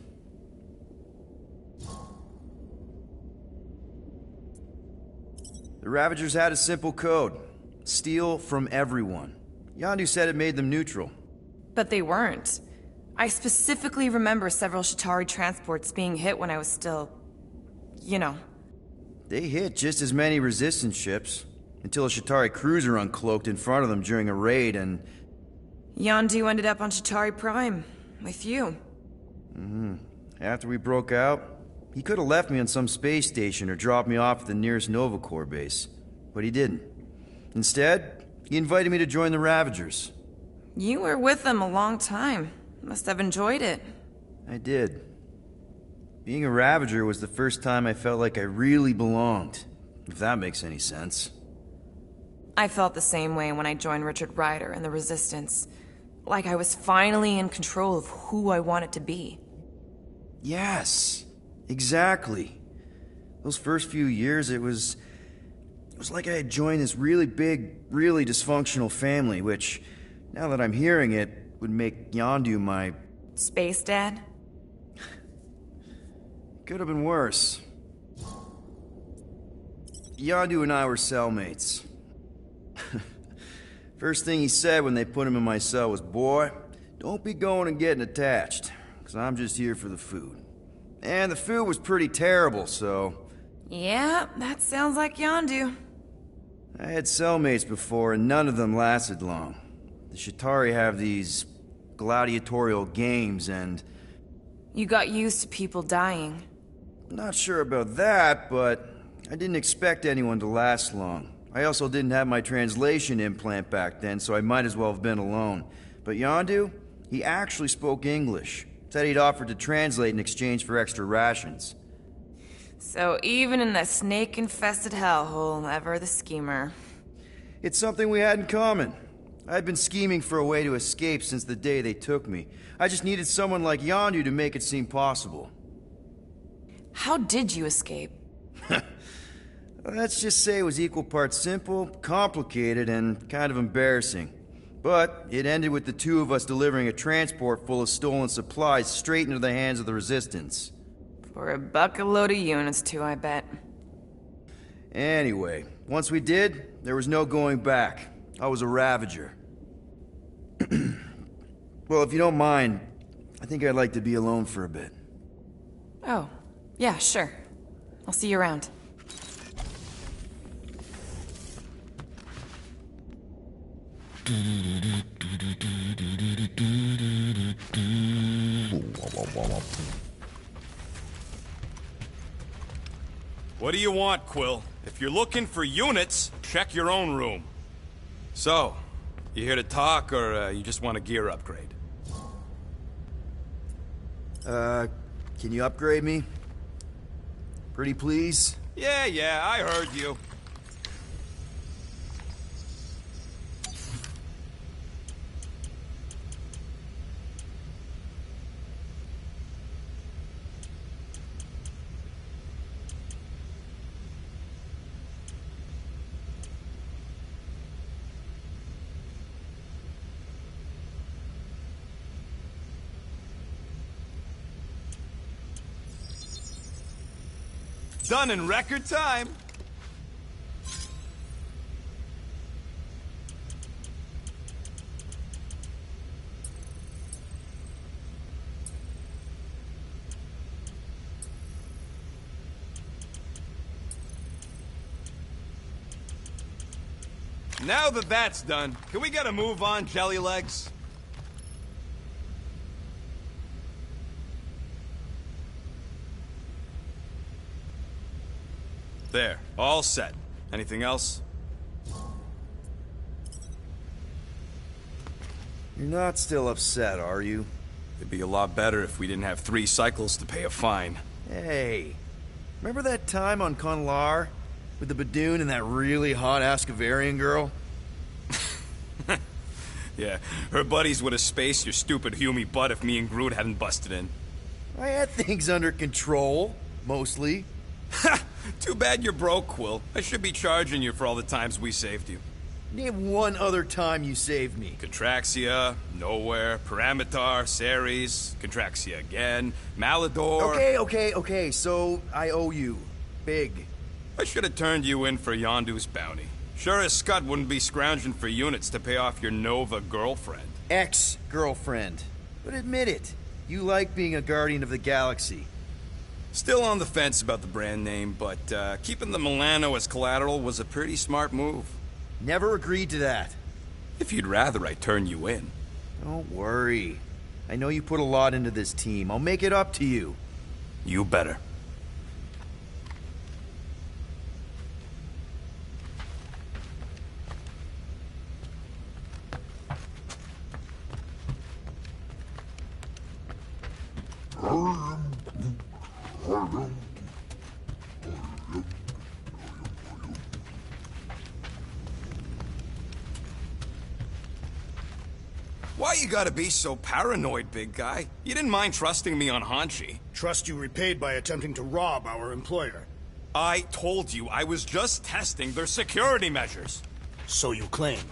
The Ravagers had a simple code. Steal from everyone. Yondu said it made them neutral. But they weren't. I specifically remember several Chitauri transports being hit when I was still... you know. They hit just as many resistance ships, until a Chitauri cruiser uncloaked in front of them during a raid and... Yondu ended up on Chitauri Prime, with you. After we broke out, he could have left me on some space station or dropped me off at the nearest Nova Corps base. But he didn't. Instead, he invited me to join the Ravagers. You were with them a long time. Must have enjoyed it. I did. Being a Ravager was the first time I felt like I really belonged, if that makes any sense. I felt the same way when I joined Richard Rider and the Resistance. Like I was finally in control of who I wanted to be. Yes, exactly. Those first few years, it was like I had joined this really big, really dysfunctional family, which, now that I'm hearing it, would make Yondu my... Space Dad? Could have been worse. Yondu and I were cellmates. First thing he said when they put him in my cell was, "Boy, don't be going and getting attached, because I'm just here for the food." And the food was pretty terrible, so... Yeah, that sounds like Yondu. I had cellmates before, and none of them lasted long. The Chitauri have these gladiatorial games, and... You got used to people dying. Not sure about that, but I didn't expect anyone to last long. I also didn't have my translation implant back then, so I might as well have been alone. But Yondu, he actually spoke English. Said he'd offered to translate in exchange for extra rations. So even in that snake-infested hellhole, ever the schemer. It's something we had in common. I'd been scheming for a way to escape since the day they took me. I just needed someone like Yondu to make it seem possible. How did you escape? Let's just say it was equal parts simple, complicated, and kind of embarrassing. But it ended with the two of us delivering a transport full of stolen supplies straight into the hands of the Resistance. For a bucket load of units too, I bet. Anyway, once we did, there was no going back. I was a Ravager. Well, if you don't mind, I think I'd like to be alone for a bit. Oh, yeah, sure. I'll see you around. What do you want, Quill? If you're looking for units, check your own room. So, you here to talk, or you just want a gear upgrade? Can you upgrade me? Pretty please? Yeah, I heard you. Done in record time. Now that that's done, can we get a move on, Jelly Legs? There, all set. Anything else? You're not still upset, are you? It'd be a lot better if we didn't have 3 cycles to pay a fine. Hey, remember that time on Conlar? With the Badoon and that really hot Ascavarian girl? Yeah, her buddies would have spaced your stupid Humy butt if me and Groot hadn't busted in. I had things under control, mostly. Ha! Too bad you're broke, Quill. I should be charging you for all the times we saved you. Name one other time you saved me. Contraxia, Nowhere, Paramitar, Ceres, Contraxia again, Malador... Okay, so I owe you. Big. I should have turned you in for Yondu's bounty. Sure as Scud wouldn't be scrounging for units to pay off your Nova girlfriend. Ex-girlfriend. But admit it, you like being a Guardian of the Galaxy. Still on the fence about the brand name, but keeping the Milano as collateral was a pretty smart move. Never agreed to that. If you'd rather I turn you in. Don't worry. I know you put a lot into this team. I'll make it up to you. You better. Why you gotta be so paranoid, big guy? You didn't mind trusting me on Hanshi. Trust you repaid by attempting to rob our employer. I told you I was just testing their security measures. So you claimed.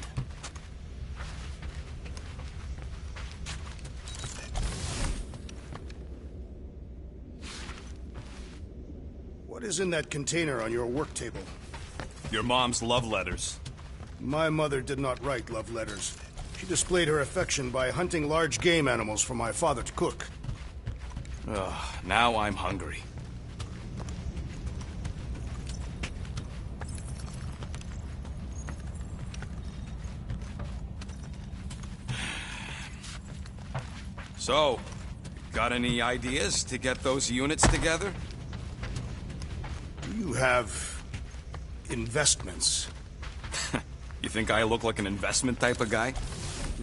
What is in that container on your work table? Your mom's love letters. My mother did not write love letters. She displayed her affection by hunting large game animals for my father to cook. Ugh, now I'm hungry. So, got any ideas to get those units together? You have investments. You think I look like an investment type of guy?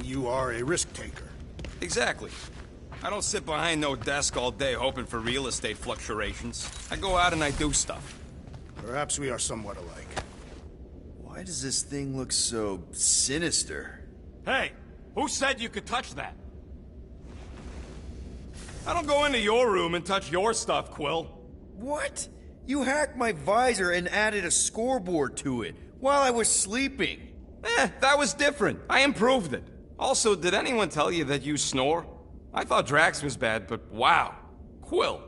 You are a risk taker. Exactly. I don't sit behind no desk all day hoping for real estate fluctuations. I go out and I do stuff. Perhaps we are somewhat alike. Why does this thing look so sinister? Hey, who said you could touch that? I don't go into your room and touch your stuff, Quill. What? You hacked my visor and added a scoreboard to it while I was sleeping. That was different. I improved it. Also, did anyone tell you that you snore? I thought Drax was bad, but wow. Quill,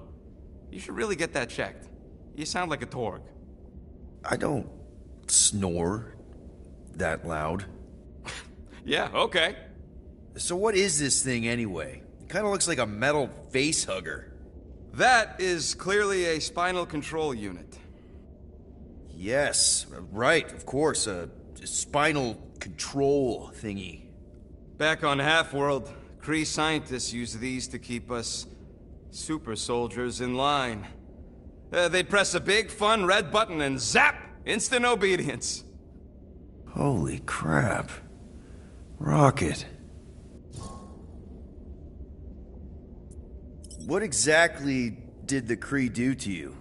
you should really get that checked. You sound like a Torg. I don't snore that loud. Yeah, okay. So what is this thing anyway? It kind of looks like a metal face hugger. That is clearly a spinal control unit. Yes, right, of course, a spinal control thingy. Back on Half-World, Kree scientists use these to keep us super soldiers in line. They'd press a big, fun red button and zap! Instant obedience. Holy crap. Rocket. What exactly did the Kree do to you?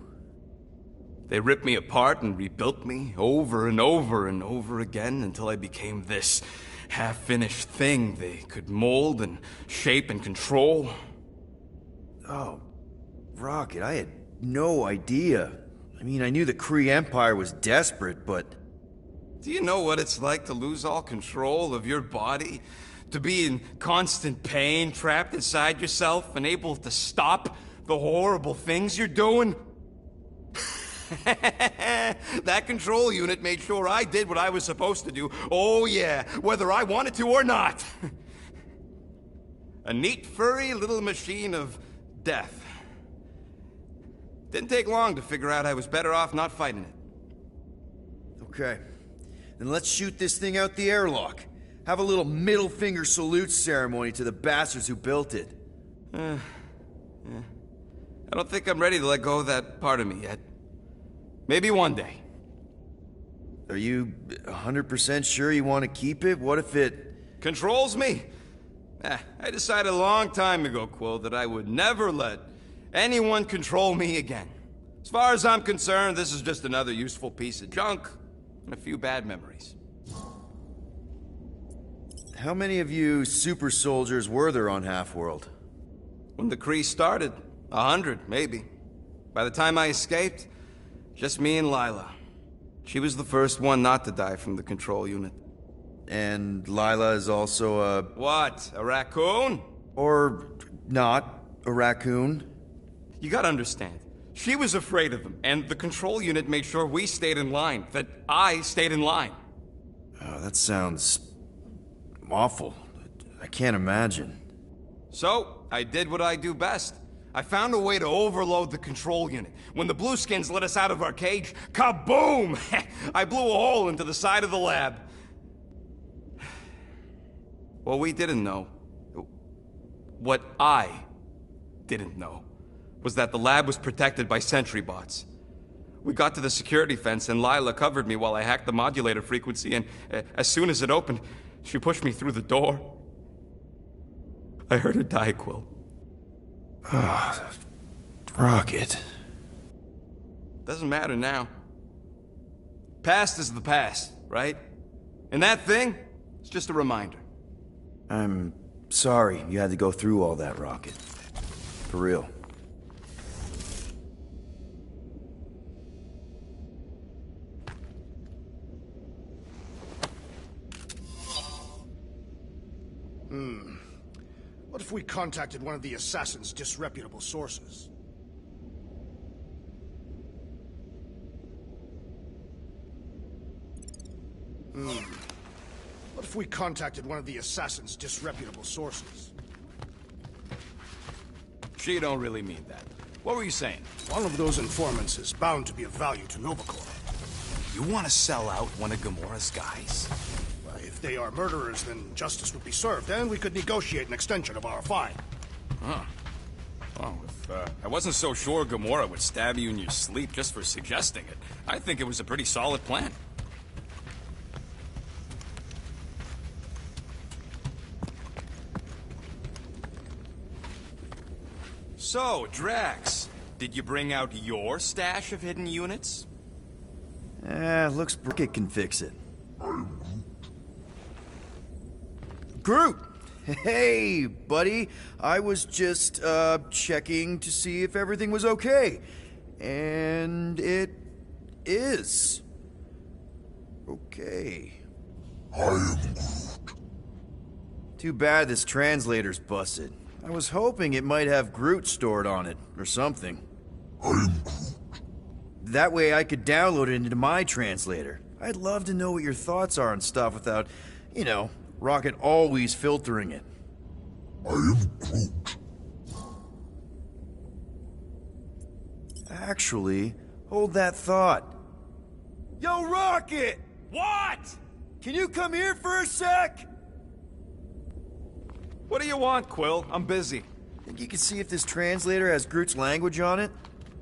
They ripped me apart and rebuilt me over and over and over again until I became this half-finished thing they could mold and shape and control. Oh, Rocket, I had no idea. I mean, I knew the Kree Empire was desperate, but... Do you know what it's like to lose all control of your body? To be in constant pain, trapped inside yourself, unable to stop the horrible things you're doing? That control unit made sure I did what I was supposed to do. Oh yeah, whether I wanted to or not. A neat, furry little machine of death. Didn't take long to figure out I was better off not fighting it. Okay. Then let's shoot this thing out the airlock. Have a little middle finger salute ceremony to the bastards who built it. Yeah. I don't think I'm ready to let go of that part of me yet. Maybe one day. Are you 100% sure you want to keep it? What if it... controls me? I decided a long time ago, Quill, that I would never let anyone control me again. As far as I'm concerned, this is just another useful piece of junk and a few bad memories. How many of you super soldiers were there on Half-World? When the Kree started, 100, maybe. By the time I escaped, just me and Lila. She was the first one not to die from the control unit. And Lila is also a... what? A raccoon? Or not a raccoon? You gotta understand. She was afraid of them, and the control unit made sure we stayed in line, that I stayed in line. Oh, that sounds... awful. I can't imagine. So, I did what I do best. I found a way to overload the control unit. When the Blueskins let us out of our cage, kaboom! I blew a hole into the side of the lab. What we didn't know, what I didn't know, was that the lab was protected by sentry bots. We got to the security fence and Lila covered me while I hacked the modulator frequency, and as soon as it opened, she pushed me through the door. I heard her die, Quill. Ah, Rocket. Doesn't matter now. Past is the past, right? And that thing, it's just a reminder. I'm sorry you had to go through all that, Rocket. For real. What if we contacted one of the assassin's disreputable sources? What if we contacted one of the assassin's disreputable sources? She don't really mean that. What were you saying? One of those informants is bound to be of value to Nova Corps. You want to sell out one of Gamora's guys? If they are murderers, then justice would be served, and we could negotiate an extension of our fine. Huh. Well, if I wasn't so sure Gamora would stab you in your sleep just for suggesting it, I think it was a pretty solid plan. So, Drax, did you bring out your stash of hidden units? Looks Rocket can fix it. Groot! Hey, buddy. I was just, checking to see if everything was okay. And it is. Okay. I am Groot. Too bad this translator's busted. I was hoping it might have Groot stored on it, or something. I am Groot. That way I could download it into my translator. I'd love to know what your thoughts are on stuff without, you know, Rocket always filtering it. I am Groot. Actually, hold that thought. Yo, Rocket! What? Can you come here for a sec? What do you want, Quill? I'm busy. Think you can see if this translator has Groot's language on it?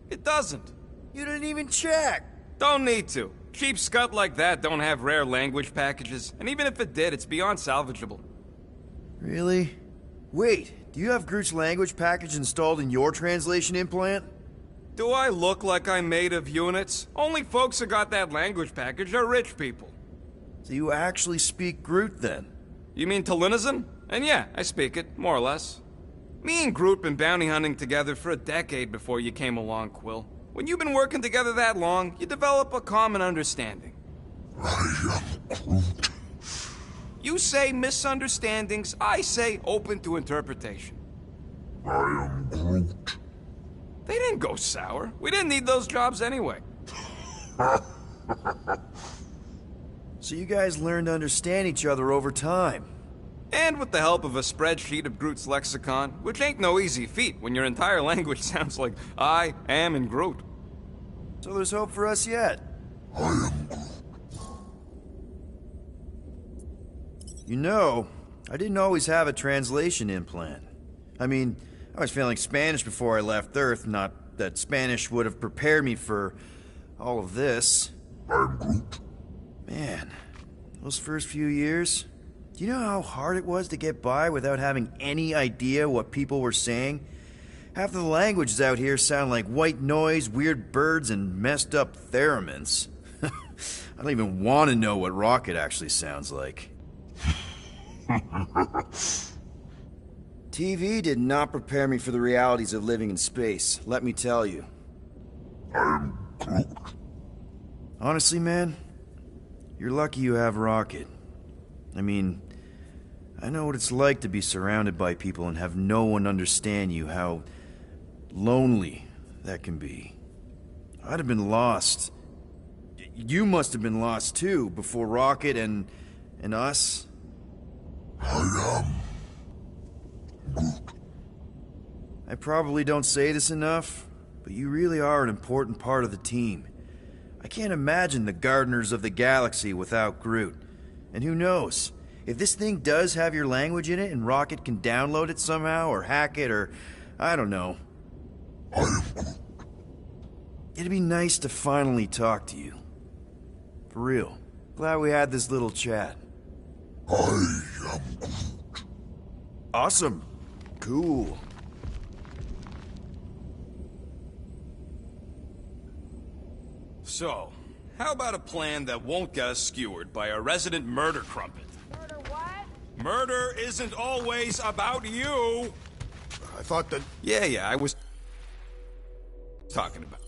It doesn't. You didn't even check. Don't need to. Cheap scut like that don't have rare language packages, and even if it did, it's beyond salvageable. Really? Wait, do you have Groot's language package installed in your translation implant? Do I look like I'm made of units? Only folks who got that language package are rich people. So you actually speak Groot then? You mean Talinosan? And yeah, I speak it, more or less. Me and Groot been bounty hunting together for a decade before you came along, Quill. When you've been working together that long, you develop a common understanding. I am Groot. You say misunderstandings, I say open to interpretation. I am Groot. They didn't go sour. We didn't need those jobs anyway. So you guys learned to understand each other over time. And with the help of a spreadsheet of Groot's lexicon, which ain't no easy feat when your entire language sounds like I am in Groot. So there's hope for us yet. You know, I didn't always have a translation implant. I mean, I was failing Spanish before I left Earth, not that Spanish would have prepared me for all of this. Man, those first few years, do you know how hard it was to get by without having any idea what people were saying? Half of the languages out here sound like white noise, weird birds, and messed up theremins. I don't even want to know what Rocket actually sounds like. TV did not prepare me for the realities of living in space, let me tell you. Honestly, man, you're lucky you have Rocket. I mean, I know what it's like to be surrounded by people and have no one understand you, how lonely that can be. I'd have been lost. You must have been lost too, before Rocket and us. I probably don't say this enough, but you really are an important part of the team. I can't imagine the Gardeners of the Galaxy without Groot. And who knows, if this thing does have your language in it and Rocket can download it somehow, or hack it, or I don't know. It'd be nice to finally talk to you. For real. Glad we had this little chat. Awesome. Cool. So, how about a plan that won't get us skewered by a resident murder crumpet? Murder what? Murder isn't always about you! I thought that... Yeah, I was... talking about...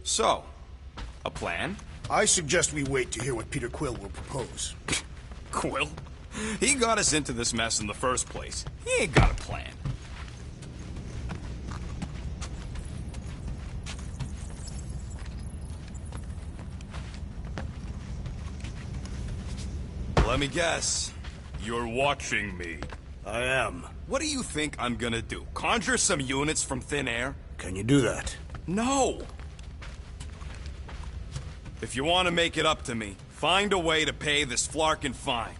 So, a plan? I suggest we wait to hear what Peter Quill will propose. Quill? He got us into this mess in the first place. He ain't got a plan. Let me guess. You're watching me. I am. What do you think I'm gonna do? Conjure some units from thin air? Can you do that? No! If you want to make it up to me, find a way to pay this Flarkin fine.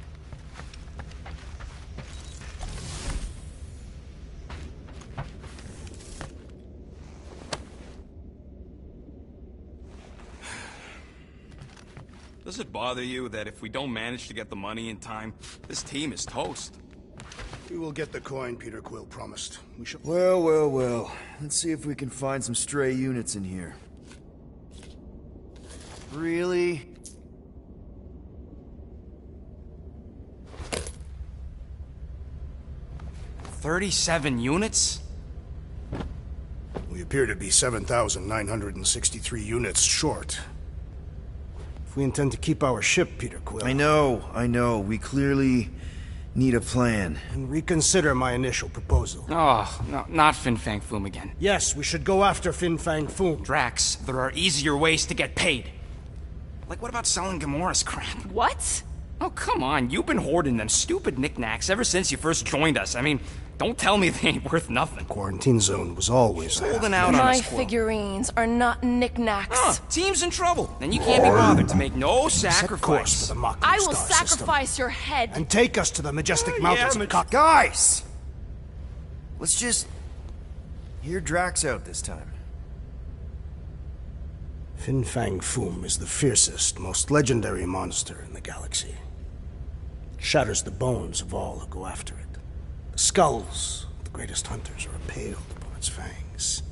Does it bother you that if we don't manage to get the money in time, this team is toast? We will get the coin Peter Quill promised. We shall... Well. Let's see if we can find some stray units in here. Really? $37 units? We appear to be 7,963 units short. If we intend to keep our ship, Peter Quill... I know. We clearly need a plan. And reconsider my initial proposal. Oh, no, not Fin Fang Foom again. Yes, we should go after Fin Fang Foom. Drax, there are easier ways to get paid. Like, what about selling Gamora's crap? What? Oh, come on. You've been hoarding them stupid knickknacks ever since you first joined us. I mean, don't tell me they ain't worth nothing. Quarantine zone was always holding out on My us, Quill. figurines are not knickknacks. Team's in trouble, and you can't be bothered to make no sacrifice. For the Machina I will Star sacrifice system. your head. And take us to the majestic mountains of Kak. Guys! Let's just hear Drax out this time. Fin Fang Foom is the fiercest, most legendary monster in the galaxy. Shatters the bones of all who go after it. The skulls of the greatest hunters are impaled upon its fangs.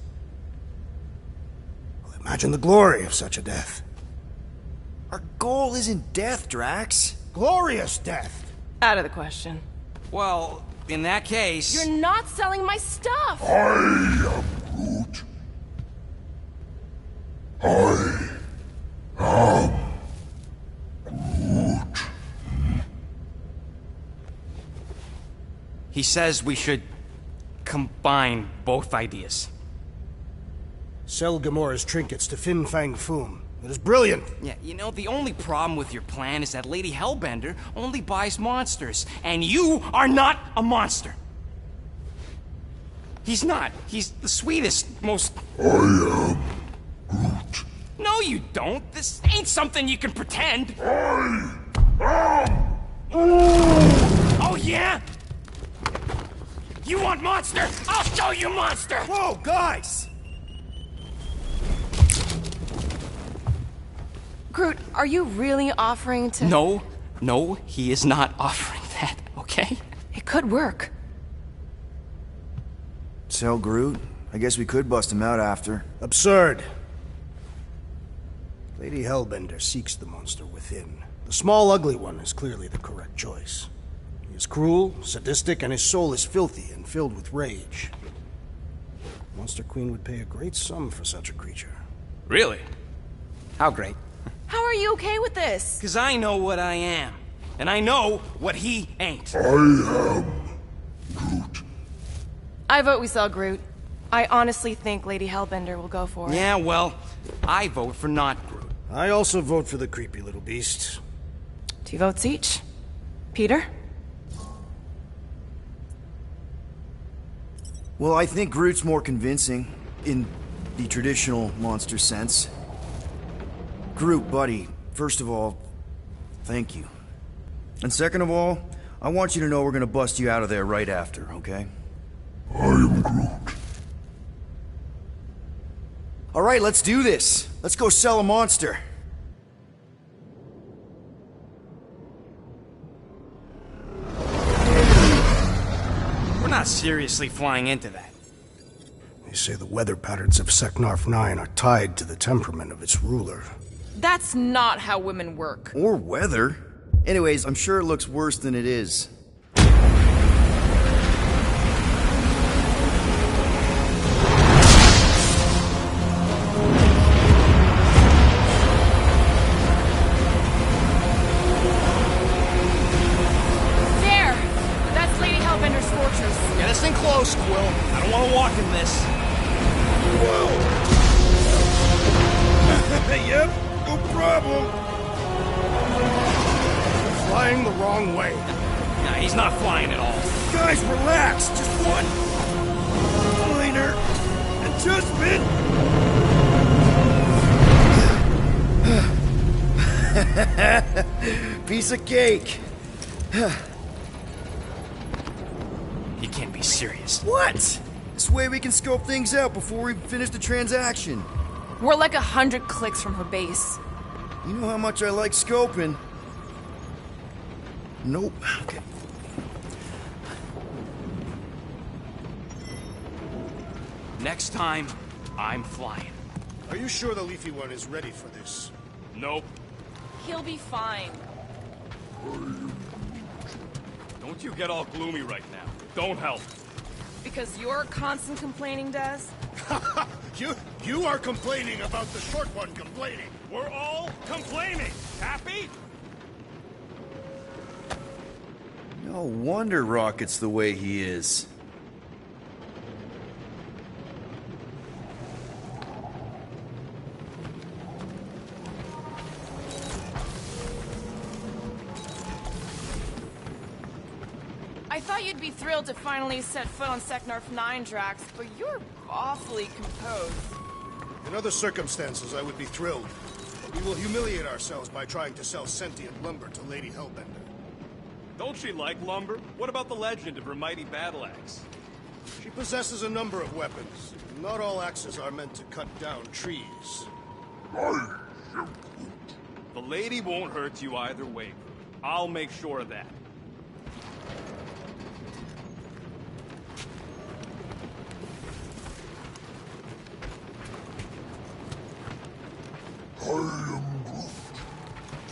Well, imagine the glory of such a death. Our goal isn't death, Drax. Glorious death! Out of the question. Well, in that case... You're not selling my stuff! I am Groot. I am Groot. He says we should combine both ideas. Sell Gamora's trinkets to Fin Fang Foom. It is brilliant. Yeah, you know, the only problem with your plan is that Lady Hellbender only buys monsters, and you are not a monster. He's not. He's the sweetest, most... I am Groot. No, you don't. This ain't something you can pretend. I am... Oh, yeah? You want monster? I'll show you monster! Whoa, guys! Groot, are you really offering to... No, he is not offering that, okay? It could work. Sell Groot? I guess we could bust him out after. Absurd. Lady Hellbender seeks the monster within. The small, ugly one is clearly the correct choice. He is cruel, sadistic, and his soul is filthy and filled with rage. Monster Queen would pay a great sum for such a creature. Really? How great? How are you okay with this? Because I know what I am. And I know what he ain't. I am Groot. I vote we sell Groot. I honestly think Lady Hellbender will go for it. Yeah, well, I vote for not Groot. I also vote for the creepy little beast. 2 votes each. Peter? Well, I think Groot's more convincing, in the traditional monster sense. Groot, buddy, first of all, thank you. And second of all, I want you to know we're gonna bust you out of there right after, okay? I am Groot. Alright, let's do this. Let's go sell a monster. We're not seriously flying into that. They say the weather patterns of Seknarf 9 are tied to the temperament of its ruler. That's not how women work. Or weather. Anyways, I'm sure it looks worse than it is. There! That's Lady Hellbender's fortress. Get us in close, Quill. I don't want to walk in this. Yep, no problem. Flying the wrong way. Nah, he's not flying at all. Guys, relax. Just one minor adjustment. Piece of cake. You can't be serious. What? This way we can scope things out before we finish the transaction. We're like 100 clicks from her base. You know how much I like scoping. Nope. Okay. Next time, I'm flying. Are you sure the Leafy One is ready for this? Nope. He'll be fine. Don't you get all gloomy right now. Don't help. Because you're constant complaining, Des? You are complaining about the short one complaining. We're all complaining. Happy? No wonder Rocket's the way he is. I thought you'd be thrilled to finally set foot on Seknarf 9, Drax, but you're awfully composed. In other circumstances, I would be thrilled. But we will humiliate ourselves by trying to sell sentient lumber to Lady Hellbender. Don't she like lumber? What about the legend of her mighty battle axe? She possesses a number of weapons. Not all axes are meant to cut down trees. The lady won't hurt you either way. I'll make sure of that.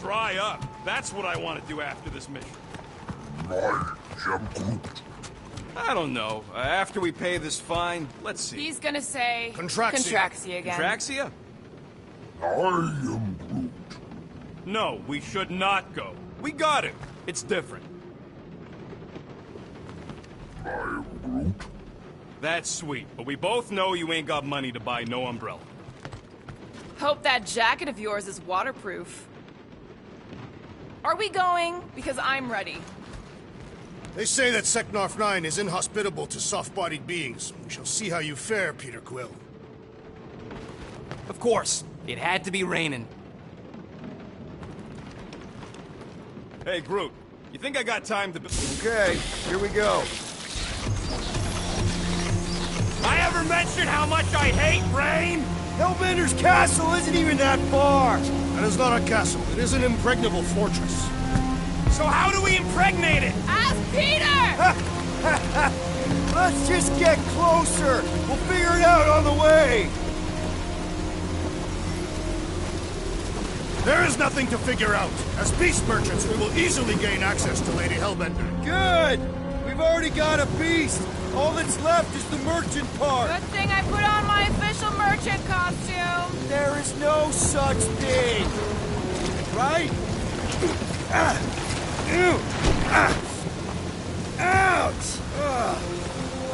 Dry up. That's what I want to do after this mission. I don't know. After we pay this fine, let's see. He's gonna say... Contraxia. Contraxia again. Contraxia? No, we should not go. We got it. It's different. That's sweet, but we both know you ain't got money to buy no umbrella. Hope that jacket of yours is waterproof. Are we going? Because I'm ready. They say that Seknarf 9 is inhospitable to soft-bodied beings. We shall see how you fare, Peter Quill. Of course. It had to be raining. Hey, Groot. You think I got time to... Okay, here we go. I ever mentioned how much I hate rain? Hellbender's castle isn't even that far! That is not a castle. It is an impregnable fortress. So how do we impregnate it? Ask Peter! Let's just get closer! We'll figure it out on the way! There is nothing to figure out. As beast merchants, we will easily gain access to Lady Hellbender. Good! We've already got a beast! All that's left is the merchant part! Good thing I put on my official merchant costume! There is no such thing! Right? Ouch!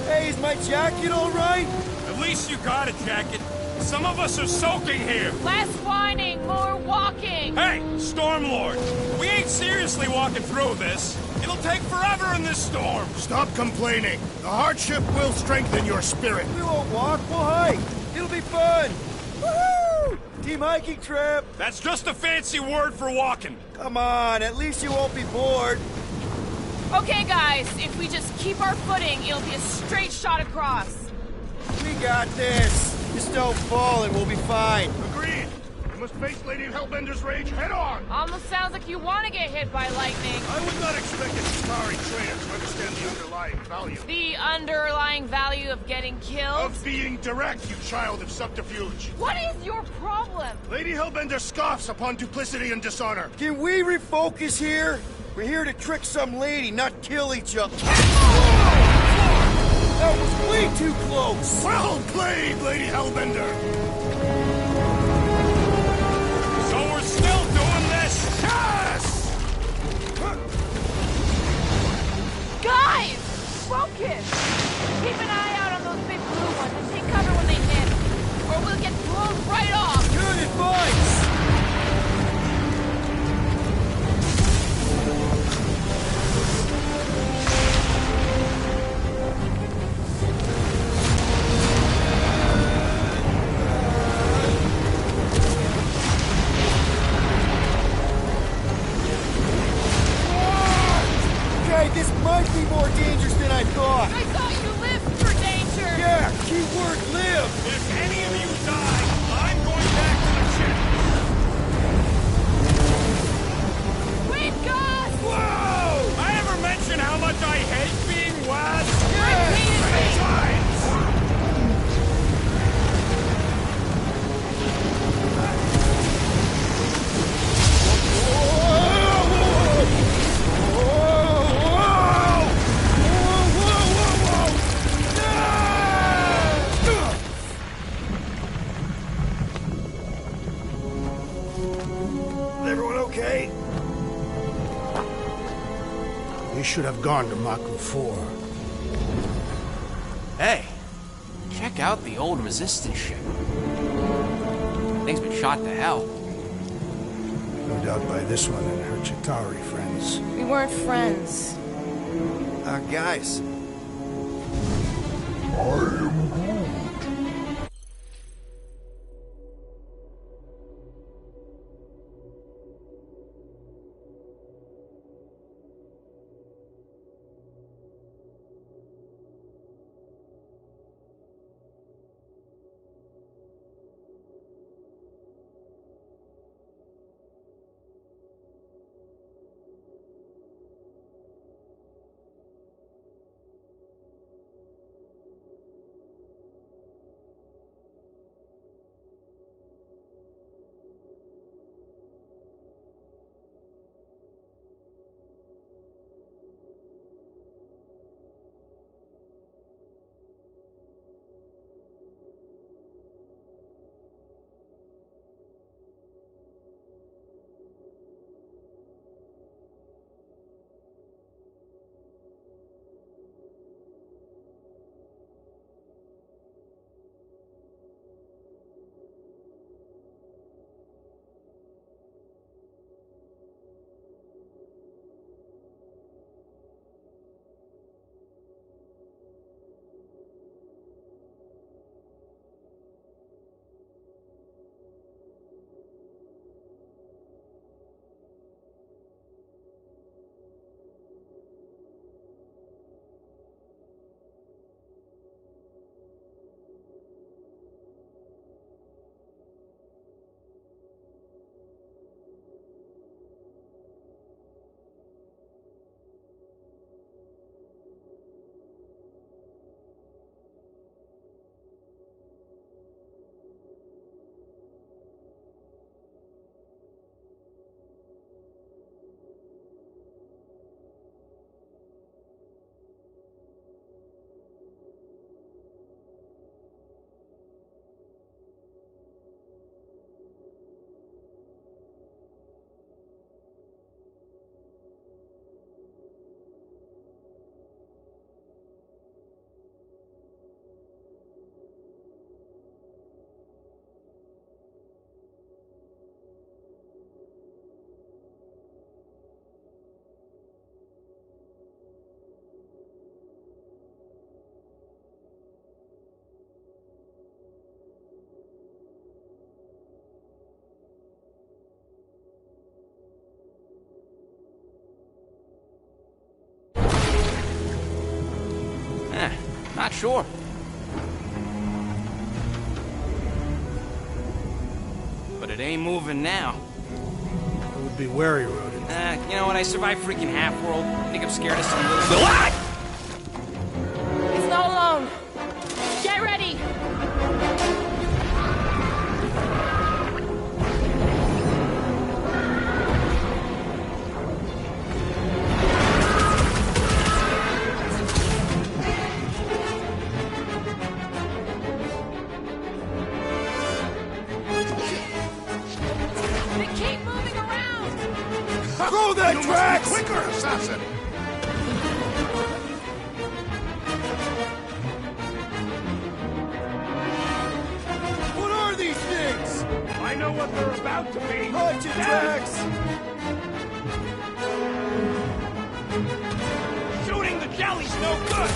Hey, is my jacket all right? At least you got a jacket. Some of us are soaking here. Less whining, more walking! Hey, Stormlord! We ain't seriously walking through this. It'll take forever in this storm. Stop complaining. The hardship will strengthen your spirit. We won't walk, we'll hike. It'll be fun. Woohoo! Team hiking trip. That's just a fancy word for walking. Come on, at least you won't be bored. Okay, guys, if we just keep our footing, it'll be a straight shot across. We got this. Just don't fall and we'll be fine. Agreed. We must face Lady Hellbender's rage head on. Almost sounds like you want to get hit by lightning. I would not expect a Chitauri trader to understand the underlying value. The underlying value of getting killed? Of being direct, you child of subterfuge. What is your problem? Lady Hellbender scoffs upon duplicity and dishonor. Can we refocus here? We're here to trick some lady, not kill each other. That was way too close! Well played, Lady Hellbender! So we're still doing this? Yes! Guys! Focus! Keep an eye out on those big blue ones and take cover when they hit. Or we'll get blown right off! Good advice! This might be more dangerous than I thought. I thought you lived for danger. Yeah, keyword live. If any of you die, I'm going back to the ship. We should have gone to Maku 4. Hey, check out the old Resistance ship. Thing's been shot to hell. No doubt by this one and her Chitauri friends. We weren't friends. Guys. Not sure. But it ain't moving now. I would be wary, Rodin. You know what? I survived freaking Half-World. I think I'm scared of some little... What? He's not alone. Get ready! Throw that track! Quicker, assassin! What are these things? I know what they're about to be. Punch it, Drax! Shooting the jelly's no good.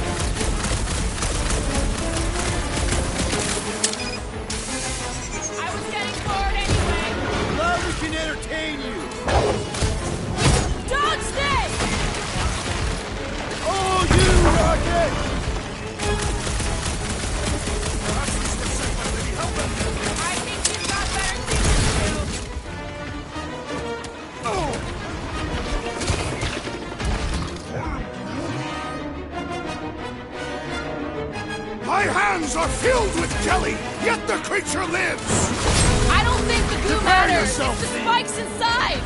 I was getting bored anyway. Glad we can entertain you. Don't stay! Oh, you rocket! I think you've got better things My hands are filled with jelly, yet the creature lives! I don't think the goo Prepare matters. yourself, It's the Thane. spikes inside.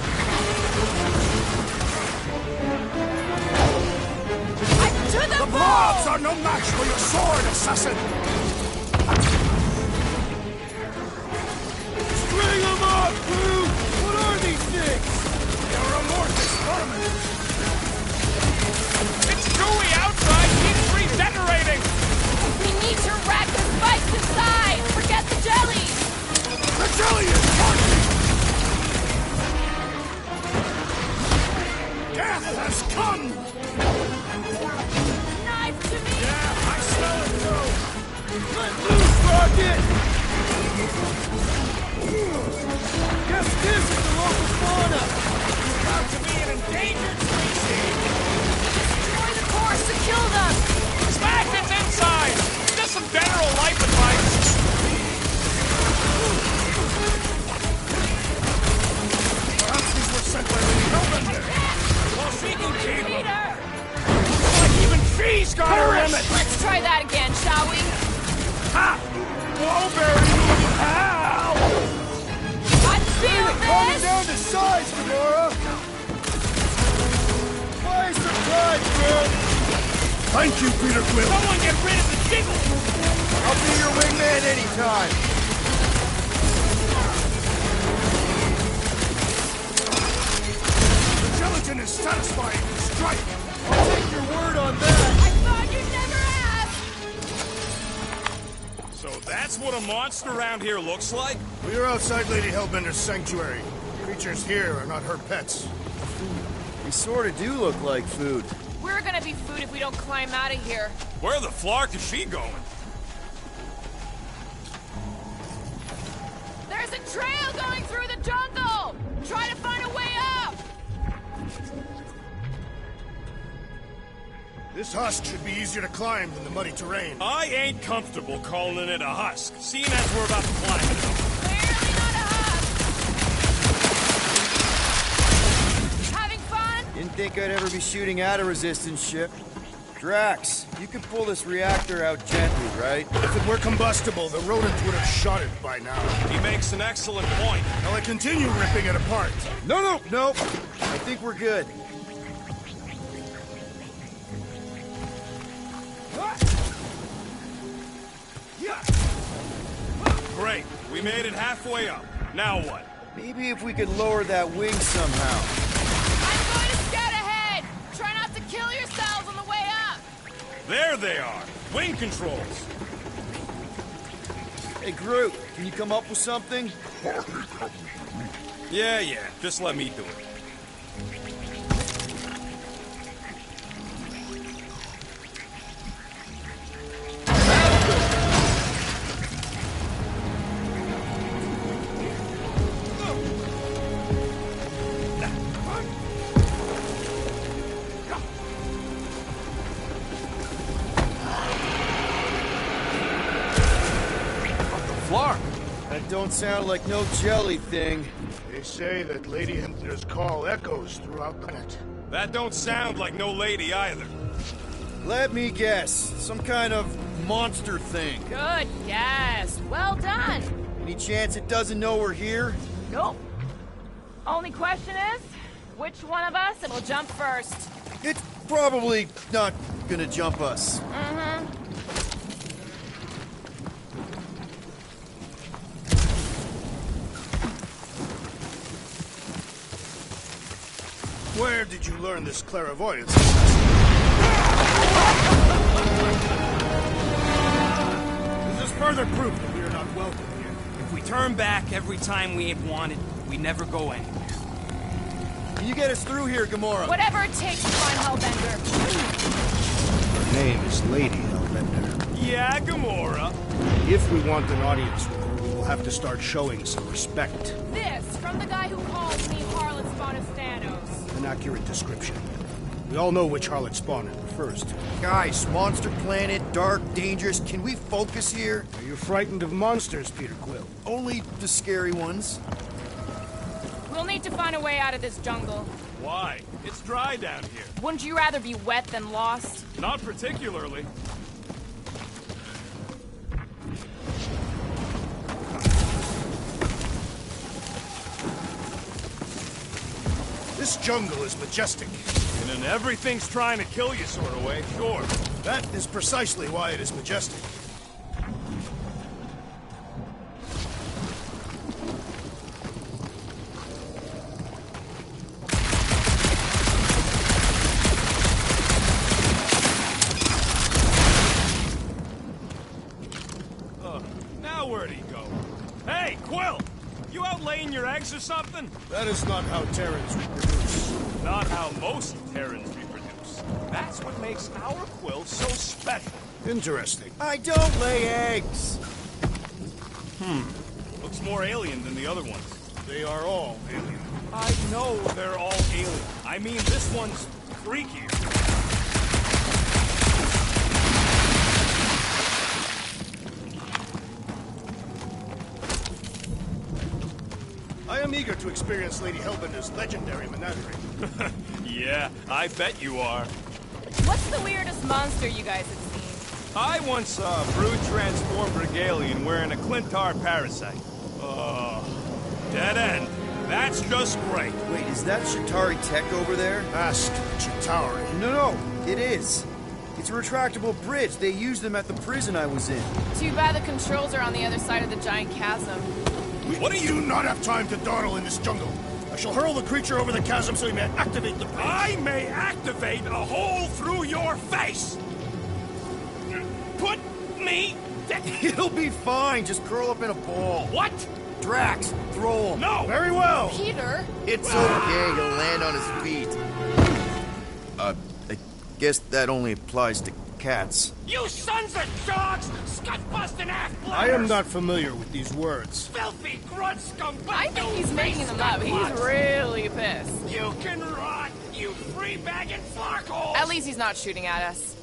To the The blobs are no match for your sword, assassin! String them up, crew! What are these things? They're amorphous vermin! Death has come! Knife to me! Yeah, I smell it too! Let loose, Rocket! Guess this is the local fauna! About to be an endangered species! Destroy the course to kill them! Smack its inside! Just some general life advice! Perhaps these were sent by Lady Hellbender! Well, she can keep them! Peter! Like even she's got her limit! Let's try that again, shall we? Ha! Wallberry! Ow! I feel Coming this! down to size, Gamora! Why surprise, man? Thank you, Peter Quill! Someone get rid of the jiggle! I'll be your wingman anytime! The gelatin is satisfying! Strike! I'll take your word on that! I thought you'd never ask! So that's what a monster around here looks like? We are outside Lady Hellbender's sanctuary. Creatures here are not her pets. We sort of do look like food. We're gonna be food if we don't climb out of here. Where the flark is she going? There's a trail going through the jungle! Try to find a way up! This husk should be easier to climb than the muddy terrain. I ain't comfortable calling it a husk, seeing as we're about to climb it. Clearly not a husk! Having fun? Didn't think I'd ever be shooting at a resistance ship. Drax, you can pull this reactor out gently, right? If it were combustible, the rodents would have shot it by now. He makes an excellent point. Shall I continue ripping it apart? No. I think we're good. Great, we made it halfway up. Now what? Maybe if we could lower that wing somehow. I'm going to scout ahead! Try not to kill yourselves on the way up! There they are, wing controls. Hey, Groot, can you come up with something? Yeah, just let me do it. That don't sound like no jelly thing. They say that Lady Hellbender's call echoes throughout the planet. That don't sound like no lady either. Let me guess. Some kind of monster thing. Good guess. Well done. Any chance it doesn't know we're here? Nope. Only question is, which one of us will jump first? It's probably not gonna jump us. Mm-hmm. Where did you learn this clairvoyance? This is further proof that we are not welcome here. If we turn back every time we ain't wanted, we never go anywhere. Can you get us through here, Gamora? Whatever it takes to find Hellbender. Her name is Lady Hellbender. Yeah, Gamora. If we want an audience with her, we will have to start showing some respect. This, from the guy who called me Harlot Spawn of Thanos. An accurate description. We all know which harlot spawn it refers to. Guys, monster planet, dark, dangerous. Can we focus here? Are you frightened of monsters, Peter Quill? Only the scary ones. We'll need to find a way out of this jungle. Why? It's dry down here. Wouldn't you rather be wet than lost? Not particularly. This jungle is majestic. In an everything's trying to kill you sort of way, sure. That is precisely why it is majestic. Now where'd he go? Hey, Quill! You out laying your eggs or something? That is not how Terrans reproduce. Not how most most Terrans reproduce. That's what makes our quill so special. Interesting. I don't lay eggs! Looks more alien than the other ones. They are all alien. I know they're all alien. I mean, this one's freakier. I am eager to experience Lady Hellbender's legendary menagerie. Yeah, I bet you are. What's the weirdest monster you guys have seen? I once saw a brood transformed Regalian wearing a Clintar parasite. Dead end. That's just great. Wait, is that Chitauri tech over there? Ask Chitauri. No, it is. It's a retractable bridge. They used them at the prison I was in. Too bad the controls are on the other side of the giant chasm. What do you not have time to dawdle in this jungle? I shall hurl the creature over the chasm so he may activate the bridge. I may activate a hole through your face! Put me down! It'll be fine. Just curl up in a ball. What? Drax, throw him. No! Very well! Peter? It's okay. He'll land on his feet. I guess that only applies to cats. You sons of dogs! Scut-busting ass-bladders! I am not familiar with these words. Filthy grunt scum! I think he's making them up. He's really pissed. You can rot, you free-bagging flarkhole! At least he's not shooting at us.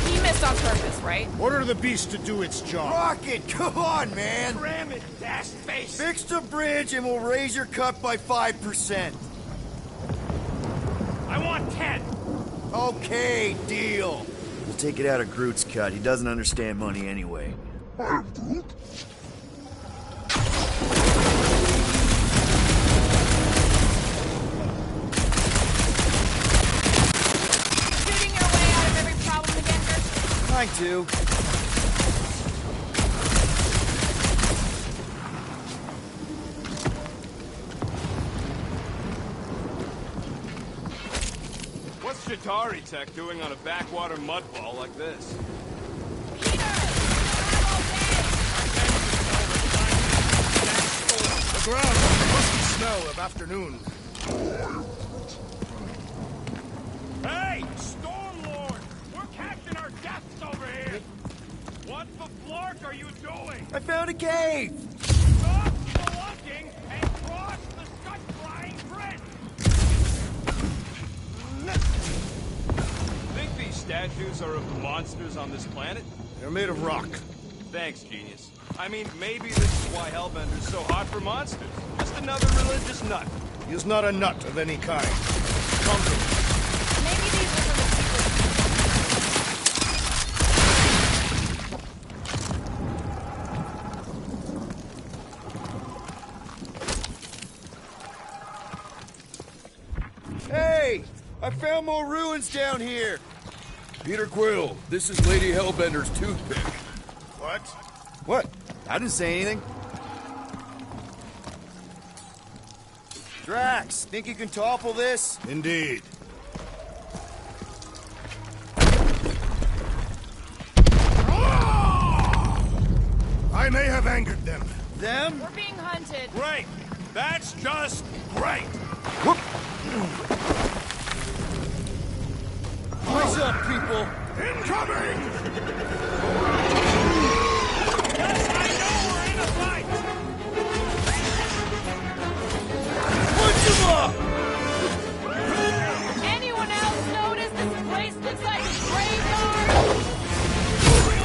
He missed on purpose, right? Order the beast to do its job. Rocket, come on, man! Ram it, dash face! Fix the bridge and we'll raise your cut by 5%. I want 10! Okay, deal. We'll take it out of Groot's cut. He doesn't understand money anyway. Shooting your way out of every problem again, Gersh? Trying to. What's Chitauri tech doing on a backwater mudball like this? The ground has the musty smell of afternoon. Hey, Stormlord! We're catching our deaths over here! What the flark are you doing? I found a cave! Stop spelunking and cross the scut-flying bridge! Think these statues are of the monsters on this planet? They're made of rock. Thanks, genius. I mean, maybe this is why Hellbender's so hot for monsters. Just another religious nut. He is not a nut of any kind. Conquer. Maybe these are for the Hey! I found more ruins down here! Peter Quill, this is Lady Hellbender's toothpick. What? What? I didn't say anything. Drax, think you can topple this? Indeed. I may have angered them. Them? We're being hunted. Great! That's just great! Whoop! What's up, people? Incoming! Yes, I know we're in a fight! Punch him up! Anyone else notice this place looks like a graveyard?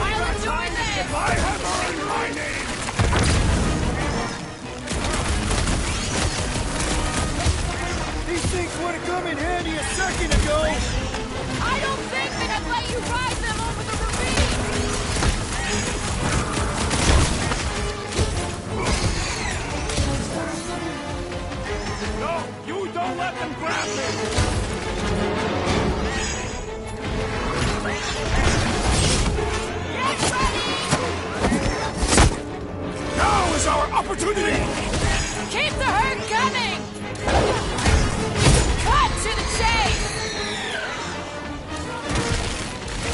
I'll enjoy this! My hammer and my name! These things would have come in handy a second ago! I don't think that I'd let you ride them over the ravine! No, you don't let them grab me! Get ready! Now is our opportunity! Keep the herd coming! Cut to the chase!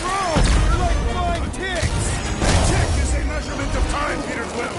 Bro, you're like 5 ticks! A tick is a measurement of time, Peter Quill.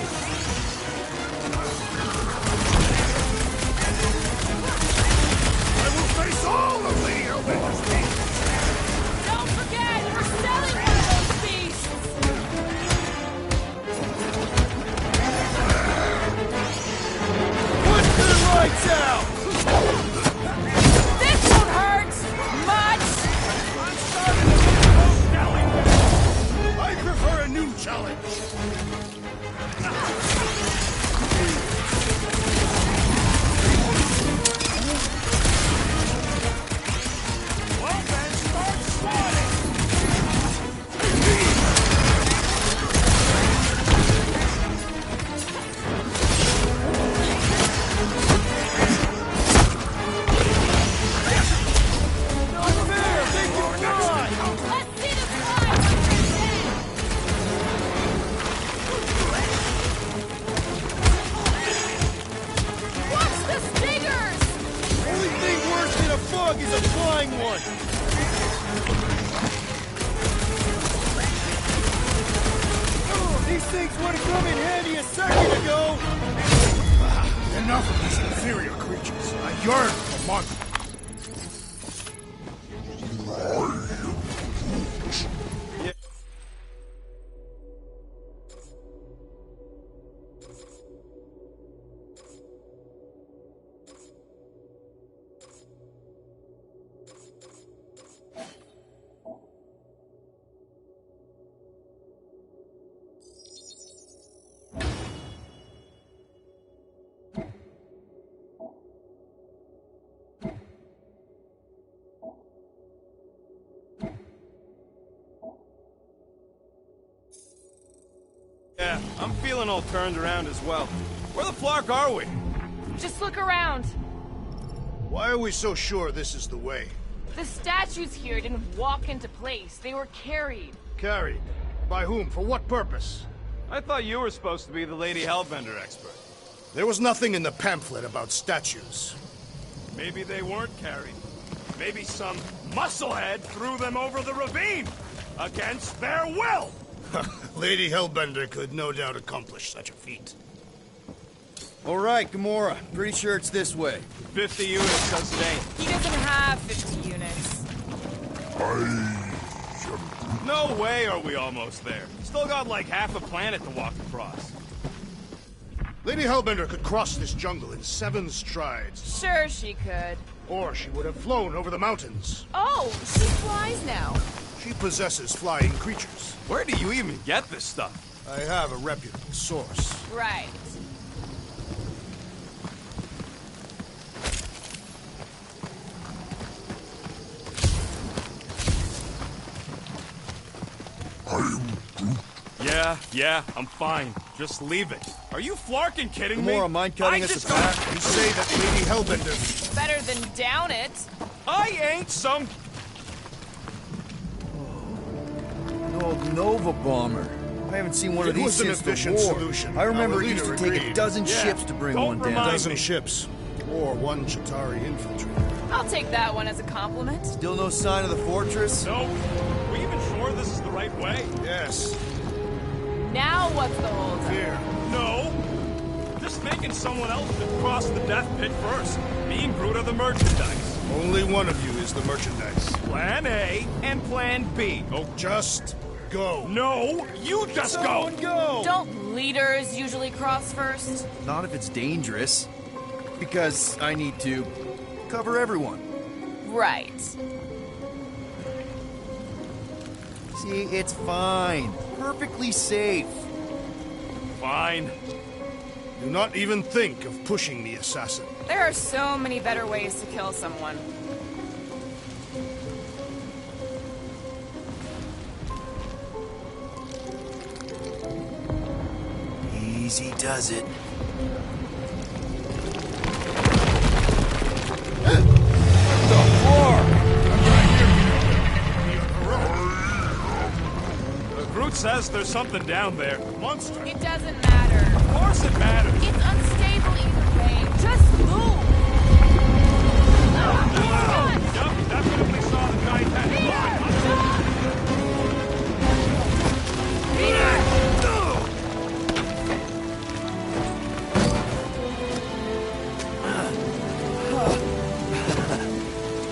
dog is a flying one! Oh, these things would have come in handy a second ago! Enough of these inferior creatures. I yearn for monsters. Yeah, I'm feeling all turned around as well. Where the flark are we? Just look around. Why are we so sure this is the way? The statues here didn't walk into place. They were carried. Carried? By whom? For what purpose? I thought you were supposed to be the Lady Hellbender expert. There was nothing in the pamphlet about statues. Maybe they weren't carried. Maybe some musclehead threw them over the ravine! Against their will! Lady Hellbender could no doubt accomplish such a feat. All right, Gamora. Pretty sure it's this way. 50 units sustained. He doesn't have 50 units. No way are we almost there. Still got like half a planet to walk across. Lady Hellbender could cross this jungle in 7 strides. Sure she could. Or she would have flown over the mountains. Oh, she flies now. She possesses flying creatures. Where do you even get this stuff? I have a reputable source. Right. Yeah, I'm fine. Just leave it. Are you flarking kidding me? Gamora, mind cutting us a path? You say that Lady Hellbender... Better than down it. I ain't some... An old Nova bomber. I haven't seen one of these since the war. It was an efficient solution. I remember Our it used to leader take a agreed. dozen ships to bring one down. A dozen ships. Or 1 Chitauri infiltrator. I'll take that one as a compliment. Still no sign of the fortress? No. Are we even sure this is the right way? Yes. Now what's the holdup? Here. No. Just making someone else should cross the death pit first. Me and Groot are the merchandise. Only one of you is the merchandise. Plan A and Plan B. Oh, just go. No, you just Someone go! Don't leaders usually cross first? Not if it's dangerous. Because I need to cover everyone. Right. See, it's fine. Perfectly safe. Fine. Do not even think of pushing the assassin. There are so many better ways to kill someone. Easy does it. Groot says there's something down there. Monster! It doesn't matter. Of course it matters. It's unstable either way. Just move. Yup, definitely saw the giant head.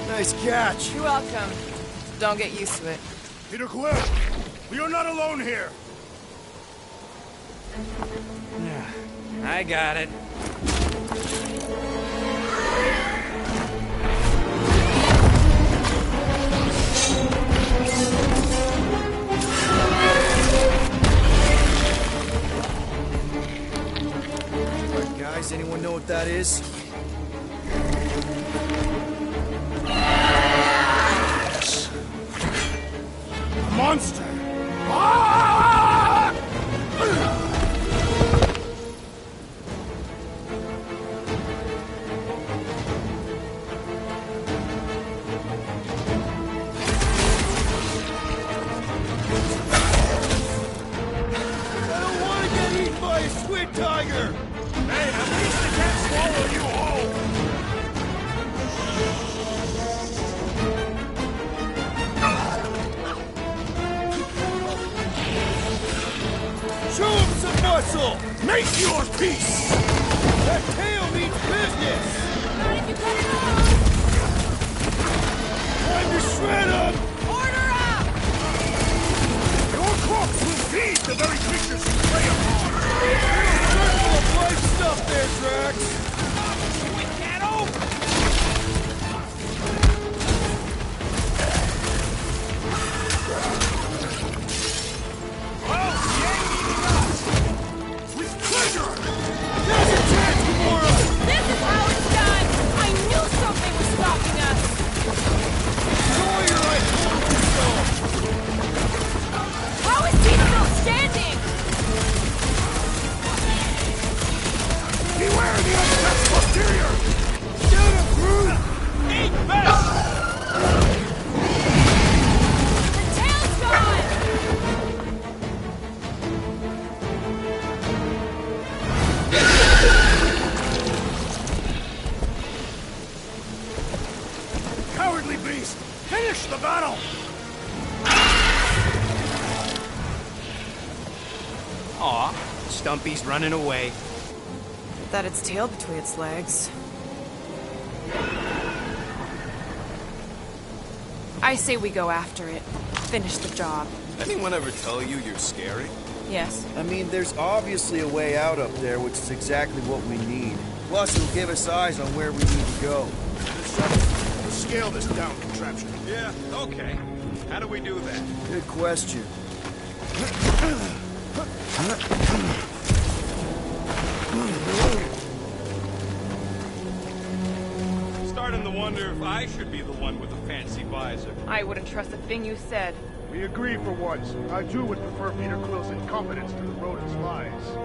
Nice catch. You're welcome. Don't get used to it. Peter Quill! We are not alone here! I got it. Right, guys, anyone know what that is? Monster! Ah! I don't want to get eaten by a squid tiger! Hey, at least I can't swallow you whole. asshole! Make your peace! That tail means business! Not if you cut it off! Time to shred him! Order up! Your corpse will feed the very creatures you prey upon! Circle of life stuff there, Drax! We can't open! Well, he ain't eating us! With pleasure! There's a chance, Gamora! This is how it's done! I knew something was stopping us! Sawyer, I told you so! How is he still standing? Beware the untouched posterior! Get him, Groot! Eat this! The tail's gone! Cowardly beast! Finish the battle! Aw, Stumpy's running away. That its tail between its legs. I say we go after it. Finish the job. Anyone ever tell you you're scary? Yes. I mean, there's obviously a way out up there, which is exactly what we need. Plus, it'll give us eyes on where we need to go. We'll scale this down contraption. Yeah, okay. How do we do that? Good question. Starting to wonder if I should be the one with the fancy visor. I wouldn't trust a thing you said. We agree for once. I too would prefer Peter Quill's incompetence to the rodent's lies.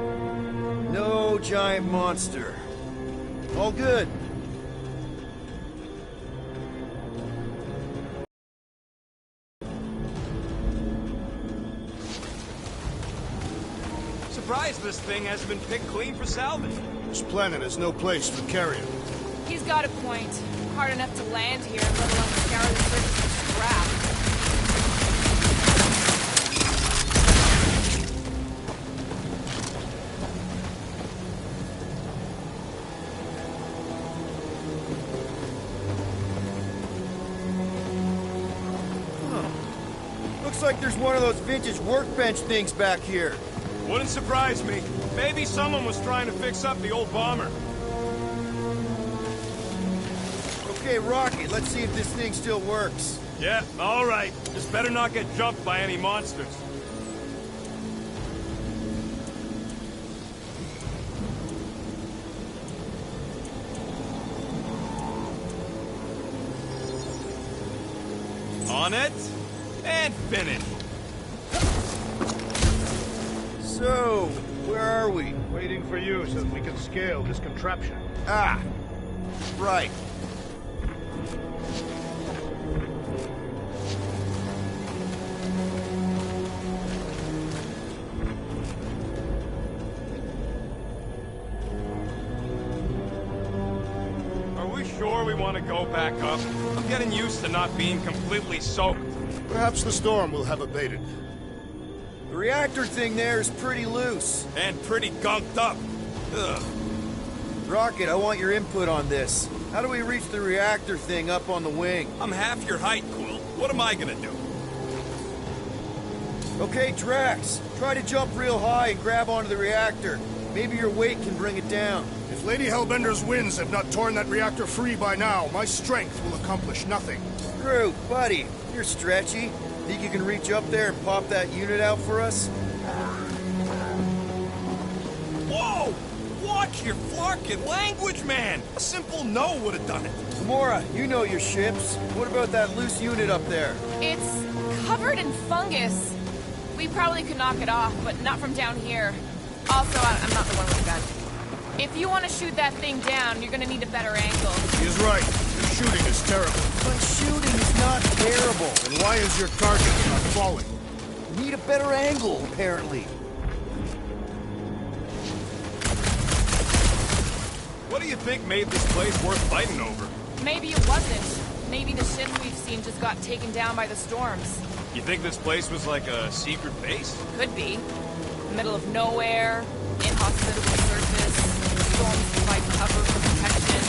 No giant monster. All good. Surprised this thing hasn't been picked clean for salvage. This planet has no place for carrion. He's got a point. Hard enough to land here, let alone scour the surface for scrap. Looks like there's one of those vintage workbench things back here. Wouldn't surprise me. Maybe someone was trying to fix up the old bomber. Okay, Rocket, let's see if this thing still works. Yeah, all right. Just better not get jumped by any monsters. On it, and finish. So, where are we? Waiting for you so that we can scale this contraption. Ah, right. Are we sure we want to go back up? I'm getting used to not being completely soaked. Perhaps the storm will have abated. The reactor thing there is pretty loose. And pretty gunked up. Ugh. Rocket, I want your input on this. How do we reach the reactor thing up on the wing? I'm half your height, Quill. What am I gonna do? Okay, Drax, try to jump real high and grab onto the reactor. Maybe your weight can bring it down. If Lady Hellbender's winds have not torn that reactor free by now, my strength will accomplish nothing. Groot, buddy, you're stretchy. Think you can reach up there and pop that unit out for us? Whoa! Watch your flarkin' language, man! A simple no would have done it. Gamora, you know your ships. What about that loose unit up there? It's covered in fungus. We probably could knock it off, but not from down here. Also, I'm not the one with the gun. If you want to shoot that thing down, you're gonna need a better angle. He is right. Your shooting is terrible. My shooting is not terrible. Then why is your target not falling? Need a better angle, apparently. What do you think made this place worth fighting over? Maybe it wasn't. Maybe the ships we've seen just got taken down by the storms. You think this place was like a secret base? Could be. Middle of nowhere, Inhospitable surface, storms provide cover for protection.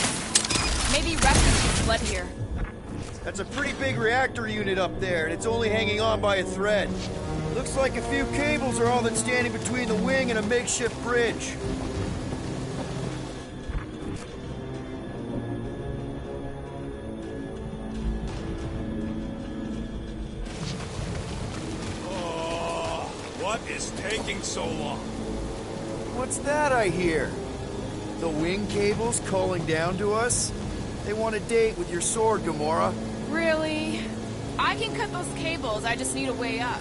Maybe refugees fled here. That's a pretty big reactor unit up there, and it's only hanging on by a thread. Looks like a few cables are all that's standing between the wing and a makeshift bridge. What is taking so long? What's that I hear? The wing cables calling down to us? They want a date with your sword, Gamora. Really? I can cut those cables, I just need a way up.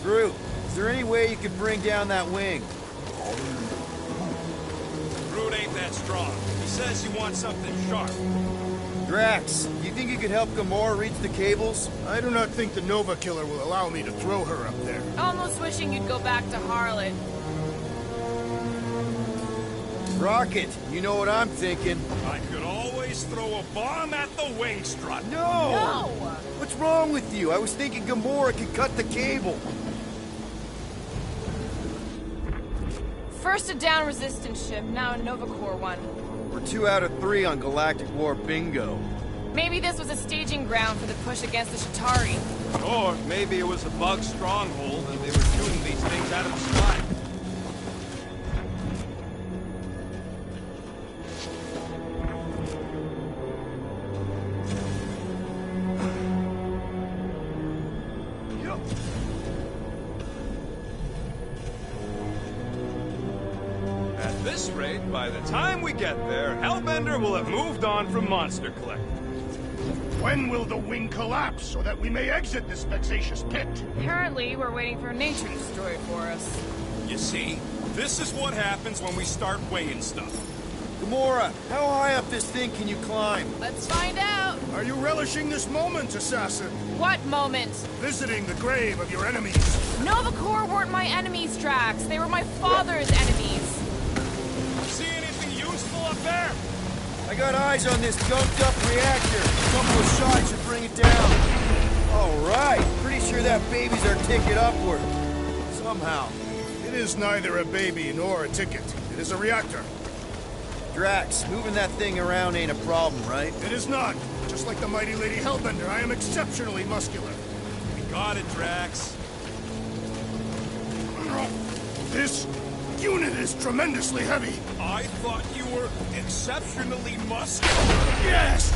Groot, is there any way you could bring down that wing? Groot ain't that strong. He says you want something sharp. Drax, you think you could help Gamora reach the cables? I do not think the Nova Killer will allow me to throw her up there. Almost wishing you'd go back to Harlot. Rocket, you know what I'm thinking. I could always throw a bomb at the wing strut. No! What's wrong with you? I was thinking Gamora could cut the cable. First a down resistance ship, now a Nova Corps one. We're 2 out of 3 on Galactic War bingo. Maybe this was a staging ground for the push against the Chitauri. Or maybe it was a bug stronghold and they were shooting these things out of the sky. At this rate, by the time we get there, Hellbender will have moved on from Monster Collector. When will the wing collapse so that we may exit this vexatious pit? Apparently, we're waiting for nature to destroy it for us. You see, this is what happens when we start weighing stuff. Gamora, how high up this thing can you climb? Let's find out. Are you relishing this moment, assassin? What moment? Visiting the grave of your enemies. Nova Corps weren't my enemies, Drax. They were my father's enemies. See anything useful up there? I got eyes on this gunked-up reactor. A couple of shots should bring it down. All right. Pretty sure that baby's our ticket upward. Somehow. It is neither a baby nor a ticket. It is a reactor. Drax, moving that thing around ain't a problem, right? It is not. Just like the mighty Lady Hellbender, I am exceptionally muscular. We got it, Drax. This unit is tremendously heavy. I thought you were exceptionally muscular. Yes!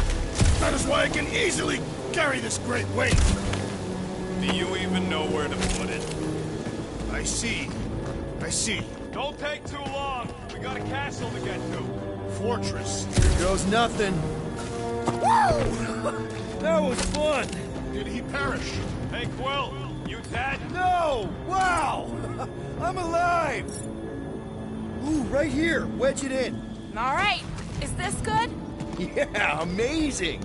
That is why I can easily carry this great weight. Do you even know where to put it? I see. I see. Don't take too long. We got a castle to get to. Fortress. Here goes nothing. Woo! That was fun. Did he perish? Hey, Quill, you dead? No! Wow! I'm alive! Ooh, right here. Wedge it in. All right. Is this good? Yeah, amazing!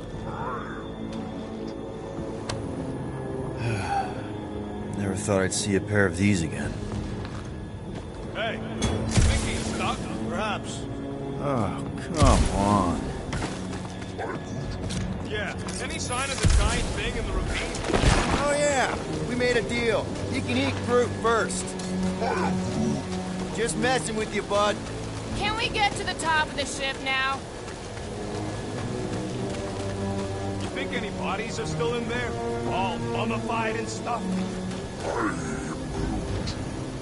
Never thought I'd see a pair of these again. Hey, think he's stuck? Perhaps. Oh, come on. Yeah, any sign of the giant thing in the ravine? Oh yeah, we made a deal. You can eat fruit first. Just messing with you, bud. Can we get to the top of the ship now? You think any bodies are still in there? All mummified and stuff?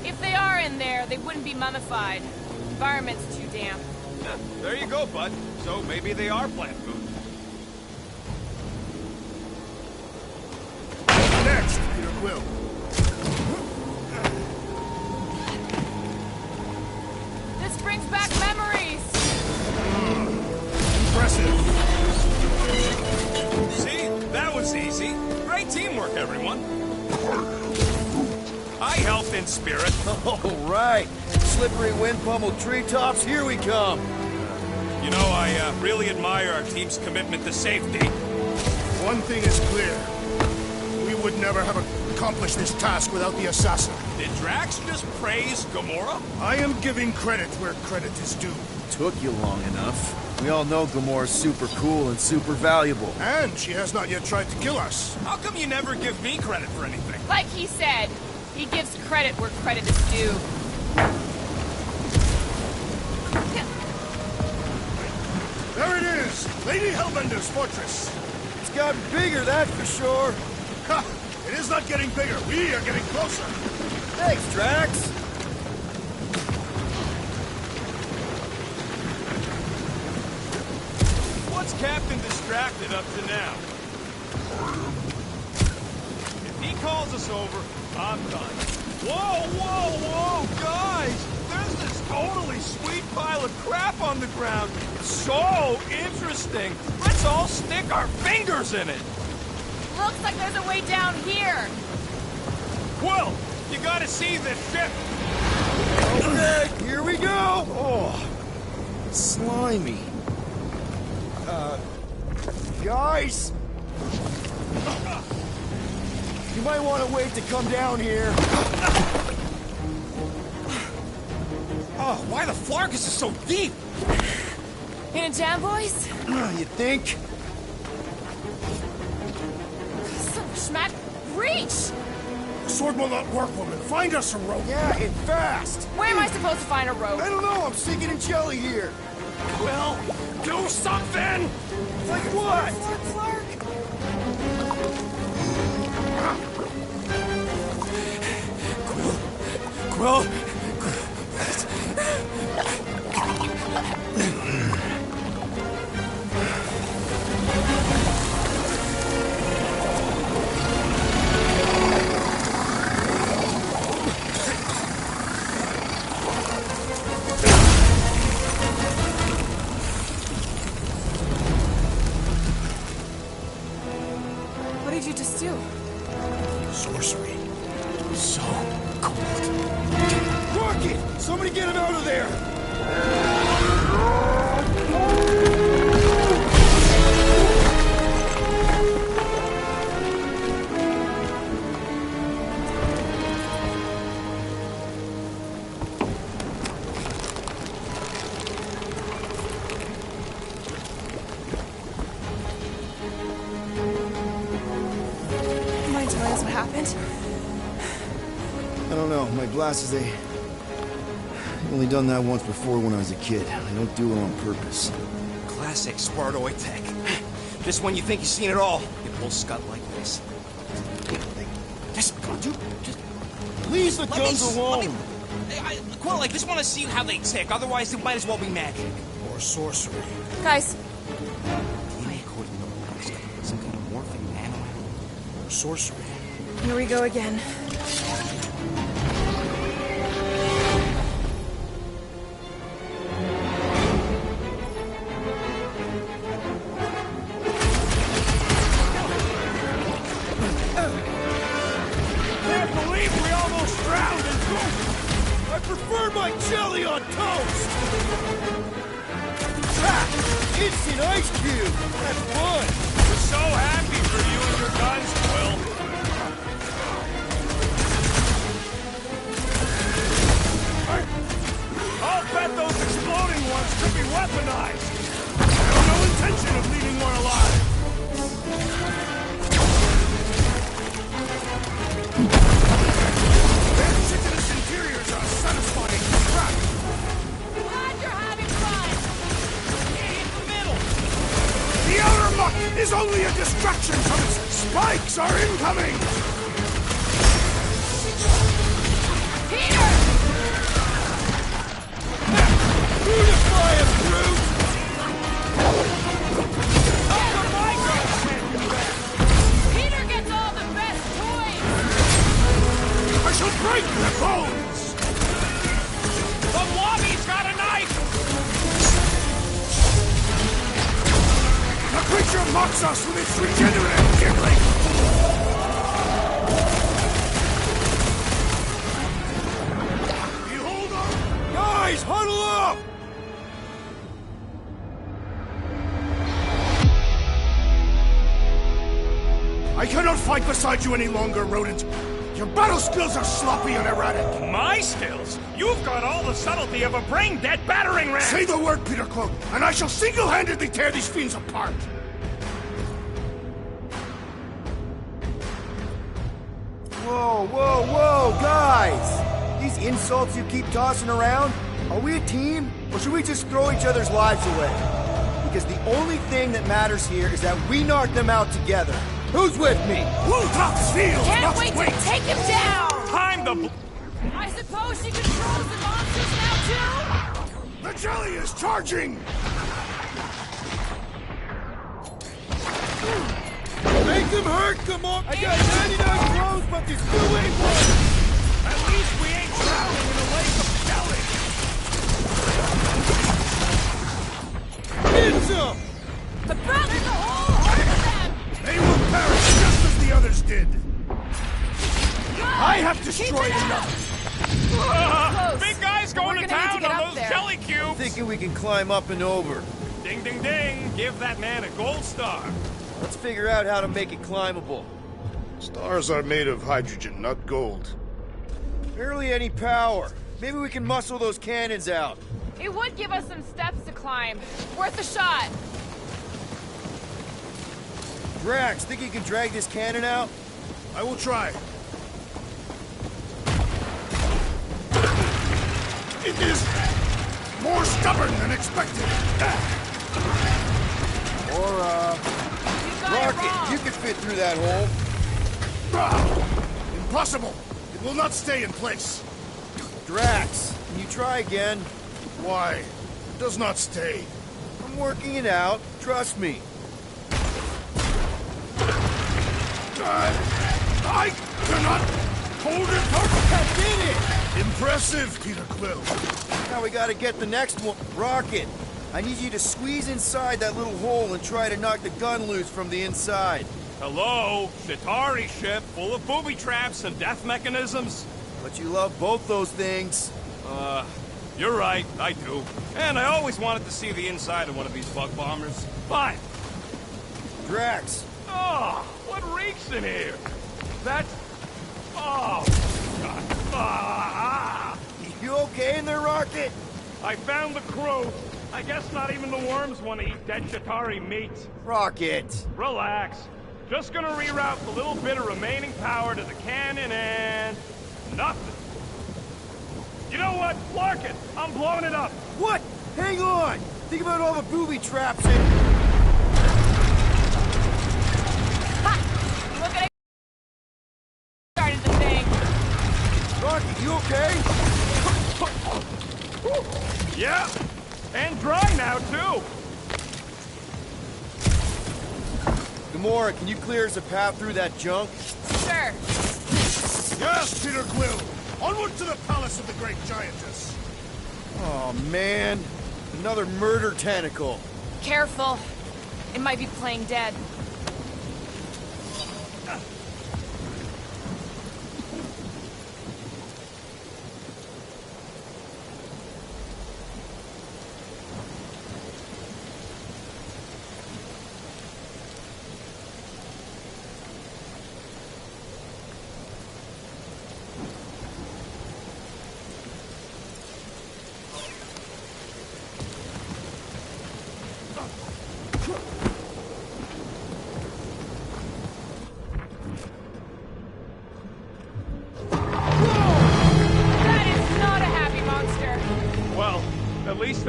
If they are in there, they wouldn't be mummified. Environment's too damp. Yeah, there you go, bud. So maybe they are plant food. Next, Peter Quill. This brings back memories. Impressive. See? That was easy. Great teamwork, everyone. I helped in spirit. All right. Slippery wind-pummeled treetops, here we come. You know, I really admire our team's commitment to safety. One thing is clear. We would never have accomplished this task without the assassin. Did Drax just praise Gamora? I am giving credit where credit is due. Took you long enough. We all know Gamora's super cool and super valuable. And she has not yet tried to kill us. How come you never give me credit for anything? Like he said, he gives credit where credit is due. Hellbenders! Lady Hellbender's fortress! It's gotten bigger, that's for sure. Ha! It is not getting bigger. We are getting closer. Thanks, Drax. What's Captain Distracted up to now? If he calls us over, I'm done. Whoa, whoa, whoa, guys! There's this totally sweet pile of crap on the ground. So interesting. Let's all stick our fingers in it. Looks like there's a way down here. Quill, you gotta see this ship. Okay, here we go. Oh, slimy. Guys? You might want to wait to come down here. Oh, why the Flargus is so deep? In a jam, boys? You think? So, Schmack, reach! Sword will not work, woman. Find us a rope. Yeah, and fast. Where am I supposed to find a rope? I don't know. I'm sinking in jelly here. Well, do something! Like what? Flark. Quill! What did you just do? Sorcery. So cold. Rocket! Somebody get him out of there! Mind telling us what happened? I don't know. My glasses, I've only done that once before when I was a kid. I don't do it on purpose. Classic Spartoid tech. Just when you think you've seen it all, you pull scut like this. Just, come on, dude. Just Leave the guns alone! Quill, I just want to see how they tick. Otherwise, it might as well be magic. Or sorcery. Guys, DNA code in the blast. Some kind of morphing nano. Or sorcery. here we go again. Can't believe we almost drowned in goop! I prefer my jelly on toast! Ha! Instant ice cube! That's fun! We're so happy for you and your guns, Quill. I'll bet those exploding ones could be weaponized. I have no intention of leaving one alive. Their chitinous interiors are satisfying crap. Glad you're having fun! Hit the middle. The outer muck is only a distraction from its spikes are incoming! Peter! Unify him, brute! Peter gets all the best toys! I shall break their bones! The lobby's got a knife! The creature mocks us with its regenerative giggling! Behold our... Guys, huddle up! I cannot fight beside you any longer, rodent. Your battle skills are sloppy and erratic. My skills? You've got all the subtlety of a brain-dead battering ram! Say the word, Peter Quill, and I shall single-handedly tear these fiends apart. Whoa, whoa, whoa, guys! These insults you keep tossing around, are we a team? Or should we just throw each other's lives away? because the only thing that matters here is that we knock them out together. Who's with me? Wilcox Field! Can't wait to take him down! Time to... I suppose she controls the monsters now, too? The jelly is charging! Make them hurt, come on! I got 99 throws, but there's still ain't one! At least we ain't drowning in a lake of jelly! Get some! The there's a whole horde of them! They will perish just as the others did! I have destroyed enough! Big guy's going to town on those jelly cubes! Thinking we can climb up and over. Ding, ding, ding! Give that man a gold star! Let's figure out how to make it climbable. Stars are made of hydrogen, not gold. Barely any power. Maybe we can muscle those cannons out. It would give us some steps to climb. Worth a shot. Drax, think you can drag this cannon out? I will try. It is more stubborn than expected. Rocket, you can fit through that hole. Impossible! It will not stay in place. Drax, can you try again? Why? It does not stay. I'm working it out. Trust me. I cannot hold it. I did it! Impressive, Peter Quill. Now we gotta get the next one. Rocket, I need you to squeeze inside that little hole and try to knock the gun loose from the inside. Hello? Chitauri ship full of booby traps and death mechanisms? But you love both those things. You're right, I do. And I always wanted to see the inside of one of these bug bombers. Fine. Drax. Oh, what reeks in here? That's... Oh, God. You okay in there, Rocket? I found the crew. I guess not even the worms want to eat dead Chitauri meat. Rocket. Relax. Just gonna reroute the little bit of remaining power to the cannon and... nothing. You know what? Lark it! I'm blowing it up! What? Hang on! Think about all the booby traps and... Ha! Look at it! Started the thing. Rocket, you okay? Yeah! And dry now, too! Gamora, can you clear us a path through that junk? Sure. Yes, Peter Quill! Onward to the palace of the great giantess! Oh, man. Another murder tentacle. Careful. It might be playing dead.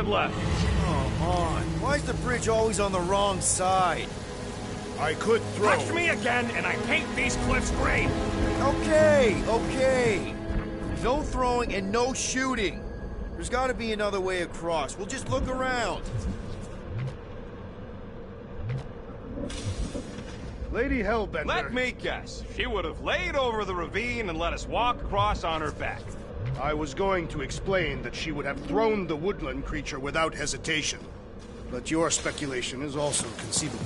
Left. Come on. Why is the bridge always on the wrong side? I could throw. Touch me again, and I paint these cliffs green. Okay, okay. No throwing and no shooting. There's got to be another way across. We'll just look around. Lady Hellbender. Let me guess. She would have laid over the ravine and let us walk across on her back. I was going to explain that she would have thrown the woodland creature without hesitation. But your speculation is also conceivable.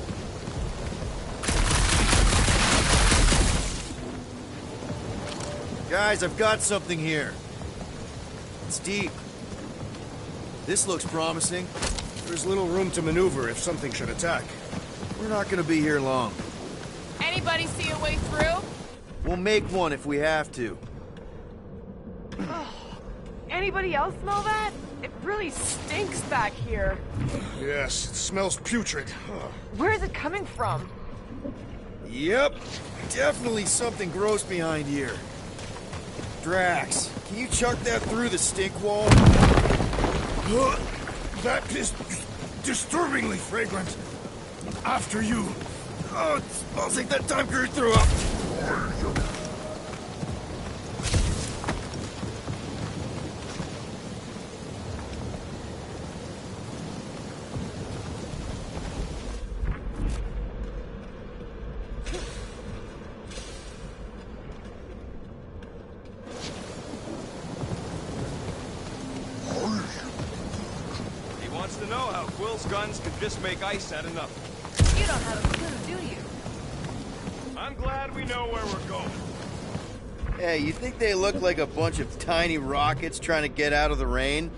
Guys, I've got something here. It's deep. This looks promising. There's little room to maneuver if something should attack. We're not gonna be here long. Anybody see a way through? We'll make one if we have to. Anybody else smell that? It really stinks back here. Yes, it smells putrid. Where is it coming from? Yep, definitely something gross behind here. Drax, can you chuck that through the stink wall? That is disturbingly fragrant. After you. Oh, it smells like that time Groot threw up. He wants to know how Quill's guns can just make ice out of nothing. You don't have a clue, do you? I'm glad we know where we're going. Hey, you think they look like a bunch of tiny rockets trying to get out of the rain?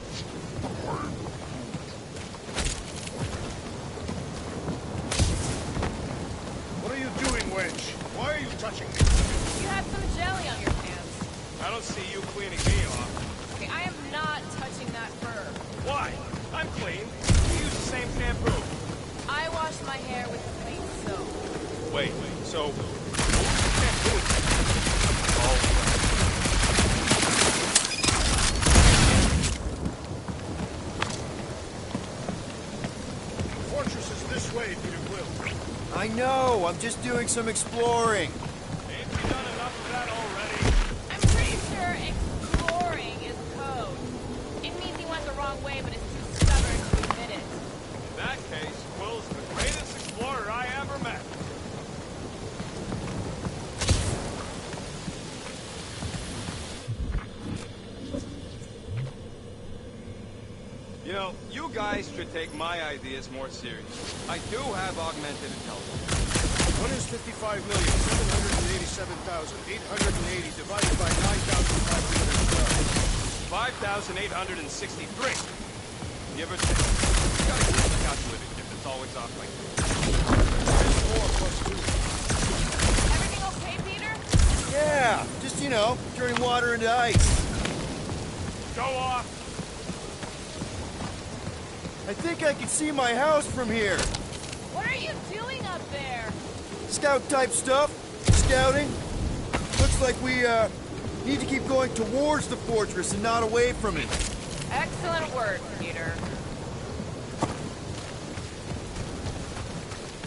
What are you doing, Wedge? Why are you touching me? You have some jelly on your hands. I don't see you cleaning me off. Okay, I am not touching that fur. Why? I'm clean. We use the same shampoo. I wash my hair with clean soap. Wait, so... The fortress is this way, Peter Quill. I know, I'm just doing some exploring. Ain't we done enough of that already? I'm pretty sure exploring is code. It means he went the wrong way, but is too stubborn to admit it. In that case, Quill's the greatest explorer I ever met. You know, you guys should take my ideas more seriously. I do have augmented intelligence. 155,787,880 divided by 9,512. 5,863. Give or take. You gotta use the calculator kit that's always off like this. 4 plus 2. Everything okay, Peter? Yeah, just, you know, turning water into ice. Go off! I think I can see my house from here. What are you doing up there? Scout-type stuff. Scouting. Looks like we, need to keep going towards the fortress and not away from it. Excellent work, Peter.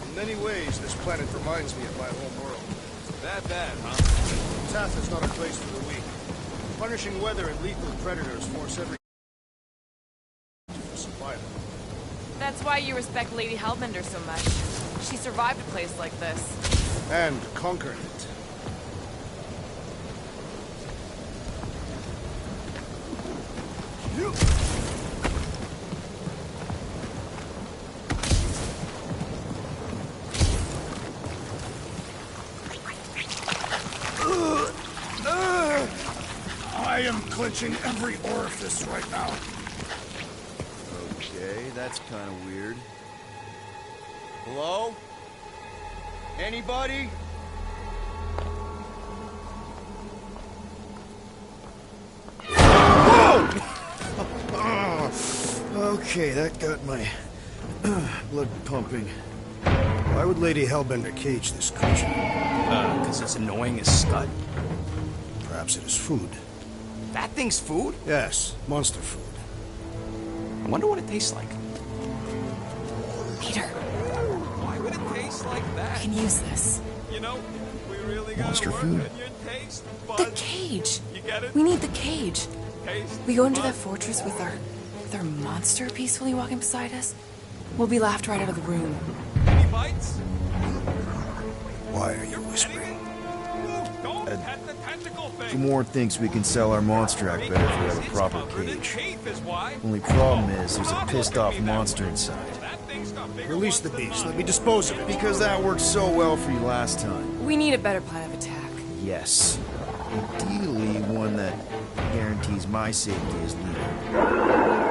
In many ways, this planet reminds me of my home world. That bad, huh? Tath is not a place for the weak. Punishing weather and lethal predators force every for survival. That's why you respect Lady Hellbender so much. She survived a place like this. And conquered it. You... I am clenching every orifice right now. Okay, that's kind of weird. Hello? Anybody? Whoa! Okay, that got my blood pumping. Why would Lady Hellbender cage this creature? Because it's annoying as scud. Perhaps it is food. That thing's food? Yes, monster food. I wonder what it tastes like. Peter, Why would it taste like I that? can use this. You know, we really gotta Monster work food. on your taste The buds. cage. You get it? We need the cage. Taste We go into that buds. fortress with our monster peacefully walking beside us. We'll be laughed right out of the room. Any bites? Why are you whispering? Don't pet the tentacle thing. Gamorrean thinks we can sell our monster act better if we have a It's proper covered in cage. teeth is why. Only problem is there's a pissed off monster inside. That thing's got bigger Release the beast. Let me dispose of it. Because that worked so well for you last time. We need a better plan of attack. Yes. Ideally, one that guarantees my safety as leader.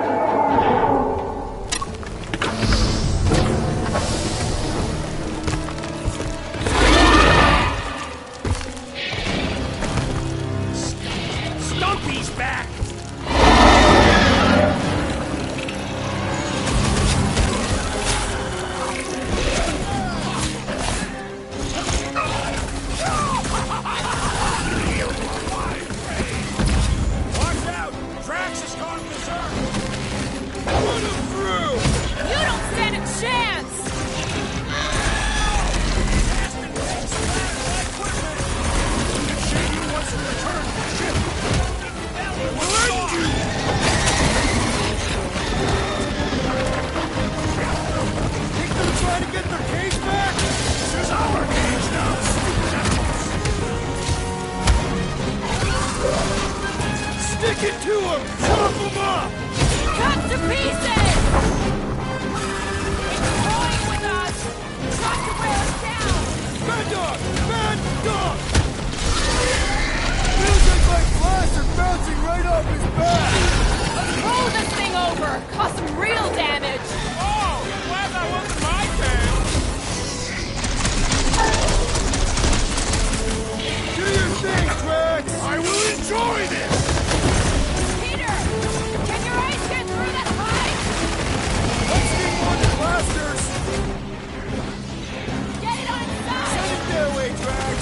Stumpy's back! Watch out! Drax is caught in the circle! Dog! Mad Dog! Feels like my flash are bouncing right off his back! Pull this thing over! Cause some real damage! Oh! Glad that wasn't my turn! Do your thing, Drax! I will enjoy this! Peter! Can your eyes get through that hide? Let's get more than blasters! Get it on its side! Send it their way, Drax!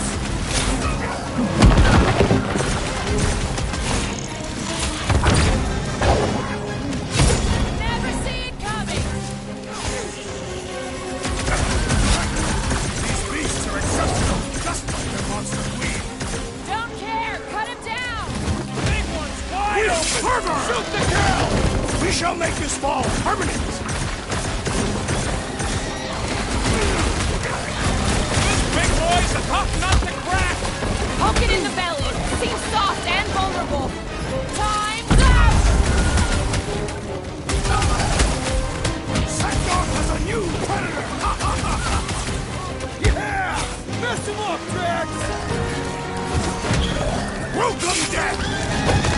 Never see it coming! These beasts are exceptional, just like their monster queen. Don't care! Cut him down! Big one's wide We'll open! serve her! Shoot the cow! We shall make this fall permanent! This big boy's a tough nut to crack! Poke it in the belly! Seems soft and vulnerable! Time's up! Sektor has a new predator! Yeah! Mess him up, Drax! Welcome, death!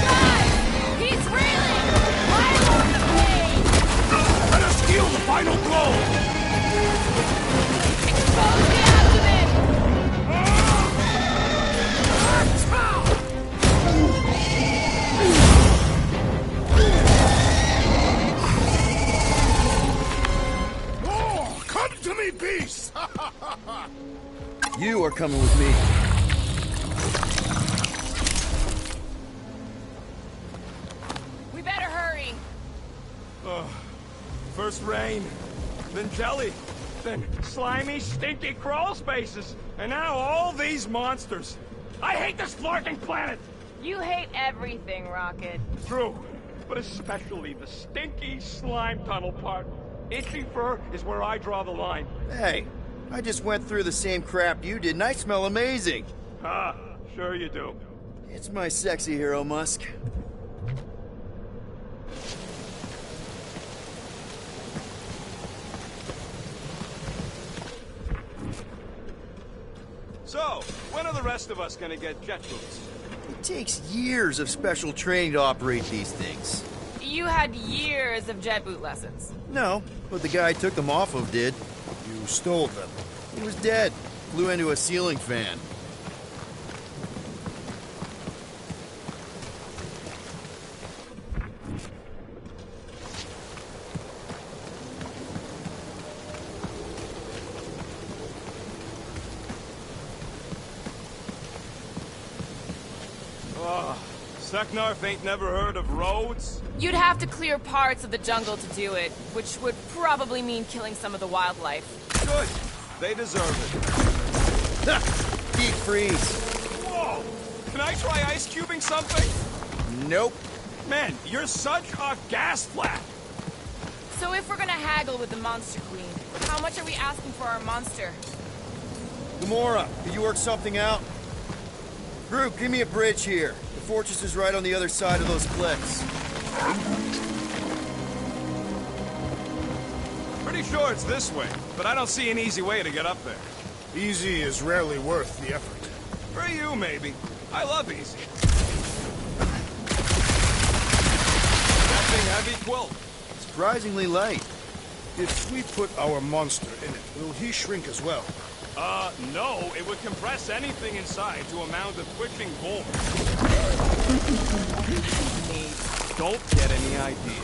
Guys! He's reeling! I'm on the blade! Let us steal the final blow! Expose the abdomen! Oh, come to me, beast! You are coming with me. We better hurry! First rain, then jelly, then slimy, stinky crawl spaces, and now all these monsters. I hate this flarking planet! You hate everything, Rocket. True, but especially the stinky slime tunnel part. Itchy fur is where I draw the line. Hey, I just went through the same crap you did, and I smell amazing. Ah, sure you do. It's my sexy hero, Musk. So, when are the rest of us gonna get jet boots? It takes years of special training to operate these things. You had years of jet boot lessons. No, but the guy I took them off of did. You stole them. He was dead. Flew into a ceiling fan. Seknarf ain't never heard of roads? You'd have to clear parts of the jungle to do it, which would probably mean killing some of the wildlife. Good. They deserve it. Deep freeze. Whoa! Can I try ice cubing something? Nope. Man, you're such a gas flap! So if we're gonna haggle with the Monster Queen, how much are we asking for our monster? Gamora, could you work something out? Group, give me a bridge here. The fortress is right on the other side of those cliffs. Pretty sure it's this way, but I don't see an easy way to get up there. Easy is rarely worth the effort. For you, maybe. I love easy. That thing heavy, Quill? Surprisingly light. If we put our monster in it, will he shrink as well? No. It would compress anything inside to a mound of twitching bones. Don't get any idea.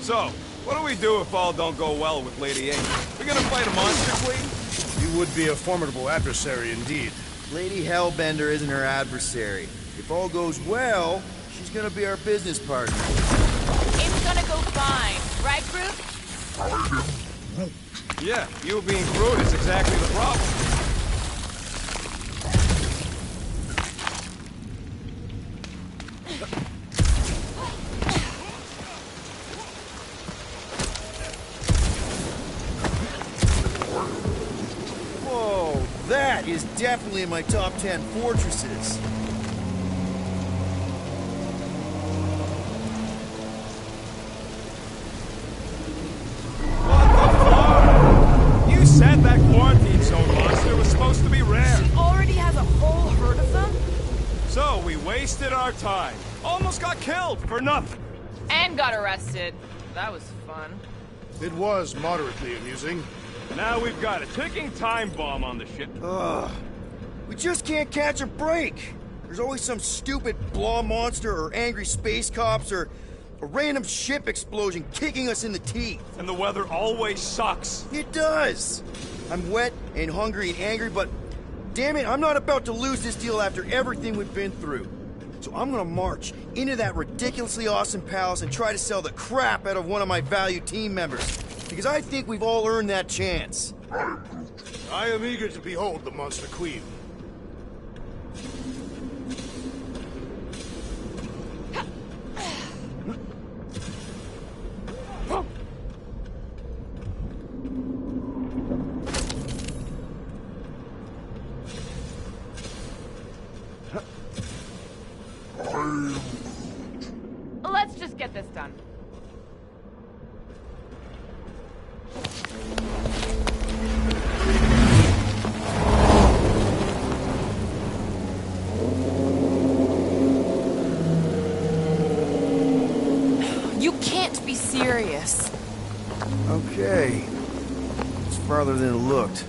So, What do we do if all don't go well with Lady A? We gonna fight a monster queen? You would be a formidable adversary indeed. Lady Hellbender isn't her adversary. If all goes well, she's gonna be our business partner. It's gonna go fine, right, Groot? Yeah, you being Groot is exactly the problem. Whoa, that is definitely in my top 10 fortresses. You said that quarantine zone monster was supposed to be rare. She already has a whole herd of them? So we wasted our time. Almost got killed for nothing. And got arrested. That was fun. It was moderately amusing. Now we've got a ticking time bomb on the ship. Ugh. We just can't catch a break. There's always some stupid blah monster or angry space cops or a random ship explosion kicking us in the teeth. And the weather always sucks. It does. I'm wet and hungry and angry, but damn it, I'm not about to lose this deal after everything we've been through. So I'm gonna march into that ridiculously awesome palace and try to sell the crap out of one of my valued team members. Because I think we've all earned that chance. I am eager to behold the Monster Queen. Let's just get this done. You can't be serious. Okay. It's farther than it looked.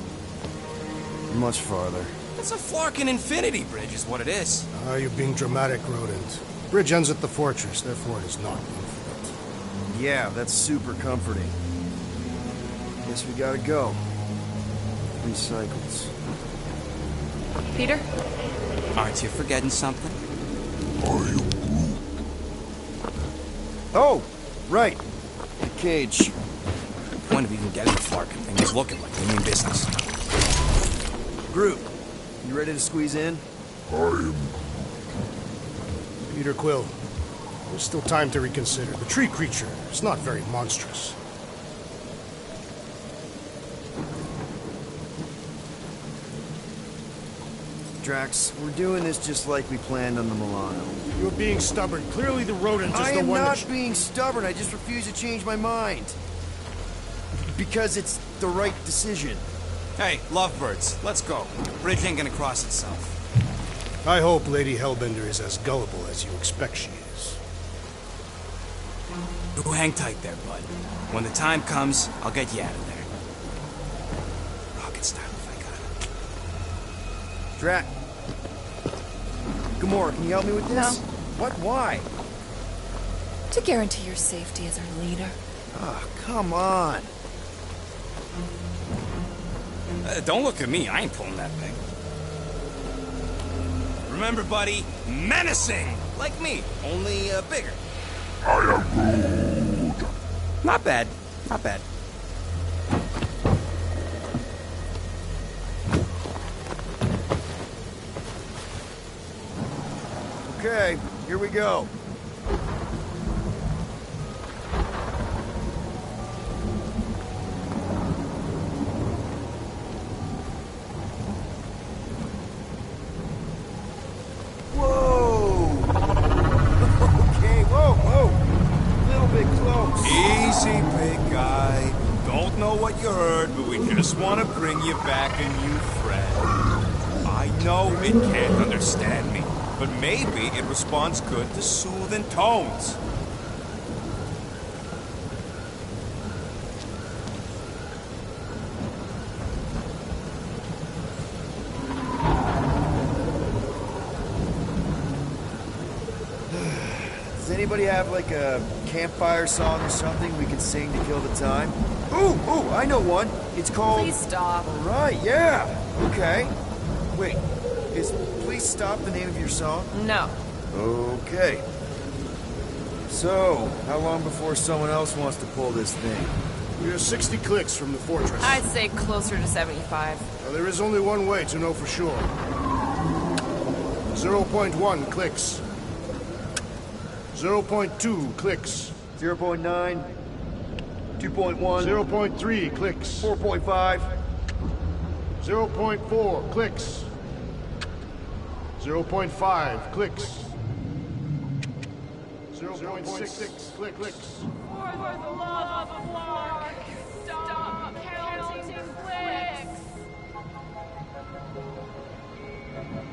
Much farther. It's a Flarkin Infinity Bridge is what it is. Ah, you're being dramatic, Rodent. Bridge ends at the fortress, therefore it is not infinite. Yeah, that's super comforting. Guess we gotta go. 3 cycles. Peter? Aren't you forgetting something? Oh, right. The cage. When did we even get in the Flarkin thing? It's looking like we mean business. Groot, you ready to squeeze in? Peter Quill, there's still time to reconsider. The tree creature is not very monstrous. Drax, we're doing this just like we planned on the Milano. You're being stubborn. Clearly the rodent is I the am one not that... being stubborn. I just refuse to change my mind. Because it's the right decision. Hey, lovebirds, let's go. Bridge ain't gonna cross itself. I hope Lady Hellbender is as gullible as you expect she is. You hang tight there, bud. When the time comes, I'll get you out of there. Rocket style if I got it. Drax. Gamora, can you help me with this? No. What? Why? To guarantee your safety as our leader. Ah, come on. Don't look at me, I ain't pulling that thing. Remember, buddy, menacing! Like me, only bigger. I am Groot. Not bad, not bad. Okay, here we go. Easy, big guy. Don't know what you heard, but we just want to bring you back a new friend. I know it can't understand me, but maybe it responds good to soothing tones. Does anybody have like a campfire song or something we can sing to kill the time? Ooh, I know one. It's called... Please stop. All right, yeah. Okay. Wait, is Please Stop the name of your song? No. Okay. So, how long before someone else wants to pull this thing? We are 60 clicks from the fortress. I'd say closer to 75. Well, there is only one way to know for sure. 0.1 clicks. 0.2 clicks. 0.9. 2.1. 0.3 clicks. 4.5. 0.4 clicks. 0.5 clicks. 0.6 clicks. For the love of Lark, stop counting clicks.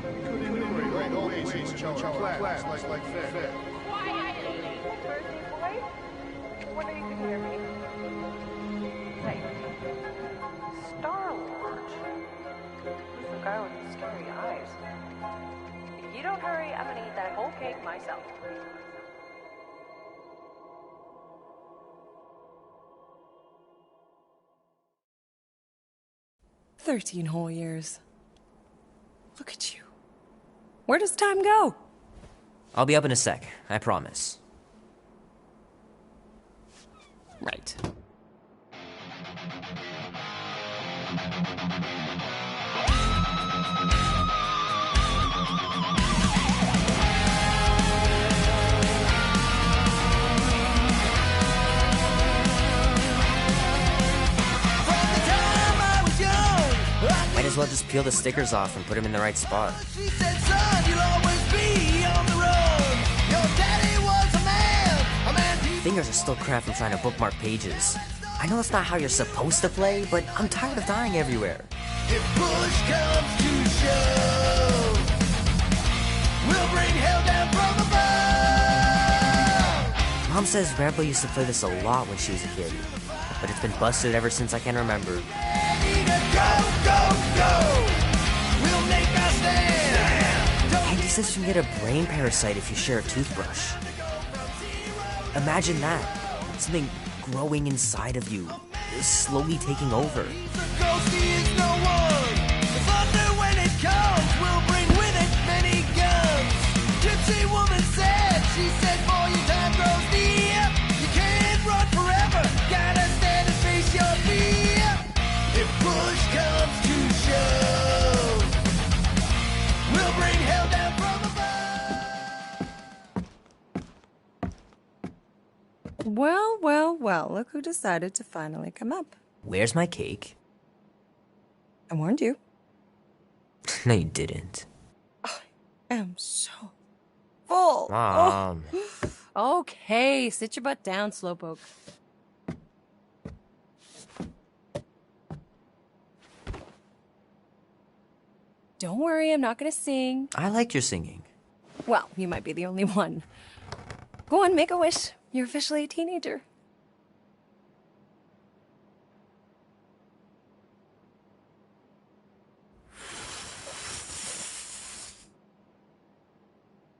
We could enumerate all the ways to change class like fair. Thursday, boy? When are you gonna hear me? Hey. Star-Lord. Who's the guy with the scary eyes? If you don't hurry, I'm gonna eat that whole cake myself. "13 whole years. Look at you. Where does time go?" I'll be up in a sec, I promise. Right. Might as well just peel the stickers off and put them in the right spot. She said, son, you'll always be on the road. Your daddy was a man who... Fingers are still cramped from trying to bookmark pages. I know it's not how you're supposed to play, but I'm tired of dying everywhere. If push comes to shove, we'll bring hell down from above. Mom says Grandpa used to play this a lot when she was a kid, but it's been busted ever since I can remember. We'll make our stand. Andy says you can get a brain parasite if you share a toothbrush. Imagine that. Something growing inside of you, slowly taking over. Ghosty is no one. The thunder when it comes will bring with it many guns. Gypsy woman said, she said, boy, your time grows near. You can't run forever. Gotta stand and face your fear. If push comes to shove, we'll bring hell down from above. Well, look who decided to finally come up. Where's my cake? I warned you. No, you didn't. I am so full. Mom. Oh. Okay, sit your butt down, Slowpoke. Don't worry, I'm not gonna sing. I liked your singing. Well, you might be the only one. Go on, make a wish. You're officially a teenager.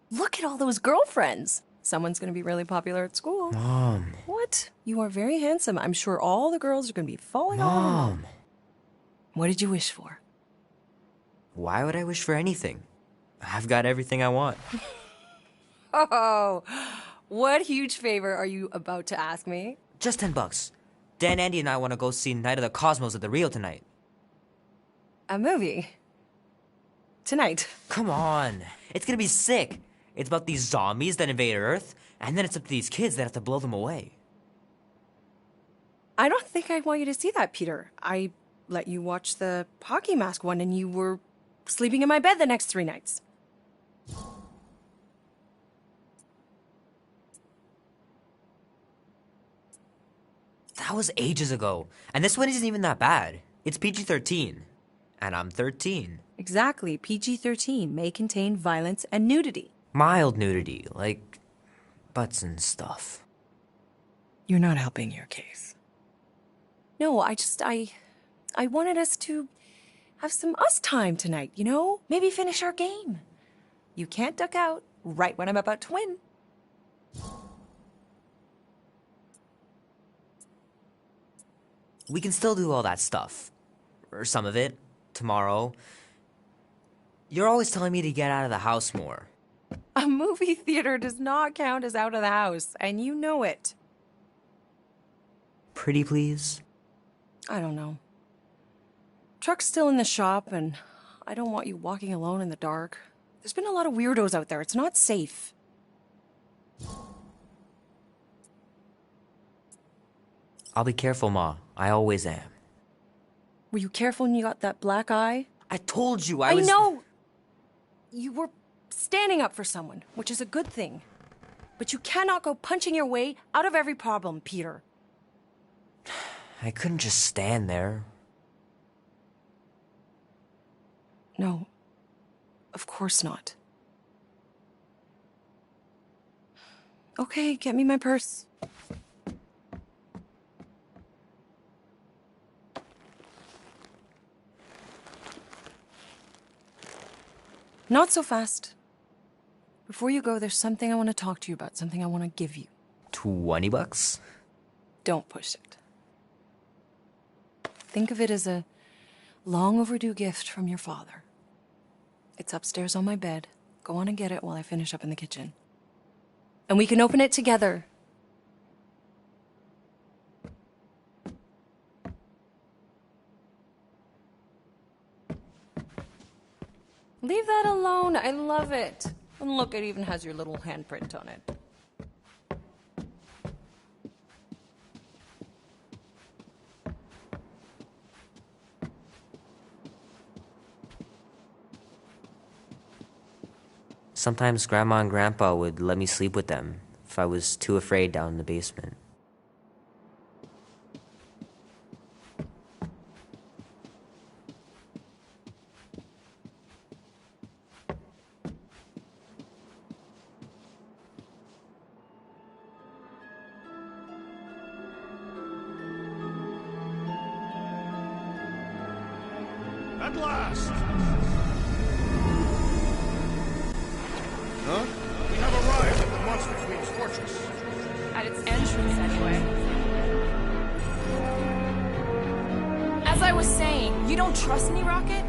Look at all those girlfriends. Someone's gonna be really popular at school. Mom. What? You are very handsome. I'm sure all the girls are gonna be falling all over you. Mom. What did you wish for? Why would I wish for anything? I've got everything I want. Oh, what huge favor are you about to ask me? Just $10. Dan, Andy, and I want to go see Night of the Cosmos at the Rio tonight. A movie? Tonight? Come on. It's gonna be sick. It's about these zombies that invade Earth, and then it's up to these kids that have to blow them away. I don't think I want you to see that, Peter. I let you watch the hockey mask one and you were sleeping in my bed the next 3 nights. That was ages ago. And this one isn't even that bad. It's PG-13. And I'm 13. Exactly. PG-13 may contain violence and nudity. Mild nudity, like butts and stuff. You're not helping your case. No, I wanted us to have some us time tonight, you know? Maybe finish our game. You can't duck out right when I'm about to win. We can still do all that stuff. Or some of it. Tomorrow. You're always telling me to get out of the house more. A movie theater does not count as out of the house, and you know it. Pretty please? I don't know. Truck's still in the shop, and I don't want you walking alone in the dark. There's been a lot of weirdos out there. It's not safe. I'll be careful, Ma. I always am. Were you careful when you got that black eye? I told you I was... I know! You were standing up for someone, which is a good thing. But you cannot go punching your way out of every problem, Peter. I couldn't just stand there. No. Of course not. Okay, get me my purse. Not so fast. Before you go, there's something I want to talk to you about, something I want to give you. $20? Don't push it. Think of it as a long overdue gift from your father. It's upstairs on my bed. Go on and get it while I finish up in the kitchen. And we can open it together. Leave that alone. I love it. And look, it even has your little handprint on it. Sometimes Grandma and Grandpa would let me sleep with them if I was too afraid down in the basement. At last! Huh? We have arrived at the Monster Queen's fortress. At its entrance, anyway. As I was saying, you don't trust me, Rocket?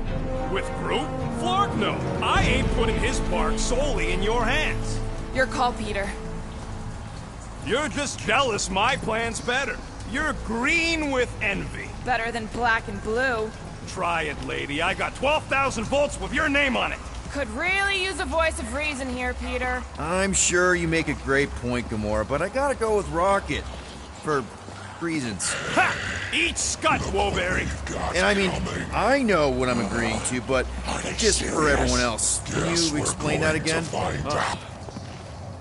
With Groot? Flark, no. I ain't putting his bark solely in your hands. Your call, Peter. You're just jealous my plan's better. You're green with envy. Better than black and blue. Try it, lady. I got 12,000 volts with your name on it. Could really use a voice of reason here, Peter. I'm sure you make a great point, Gamora, but I gotta go with Rocket. For reasons. Ha! Eat Scott, Woberry. And I mean, I know what I'm agreeing to, but just for everyone else, can you explain that again?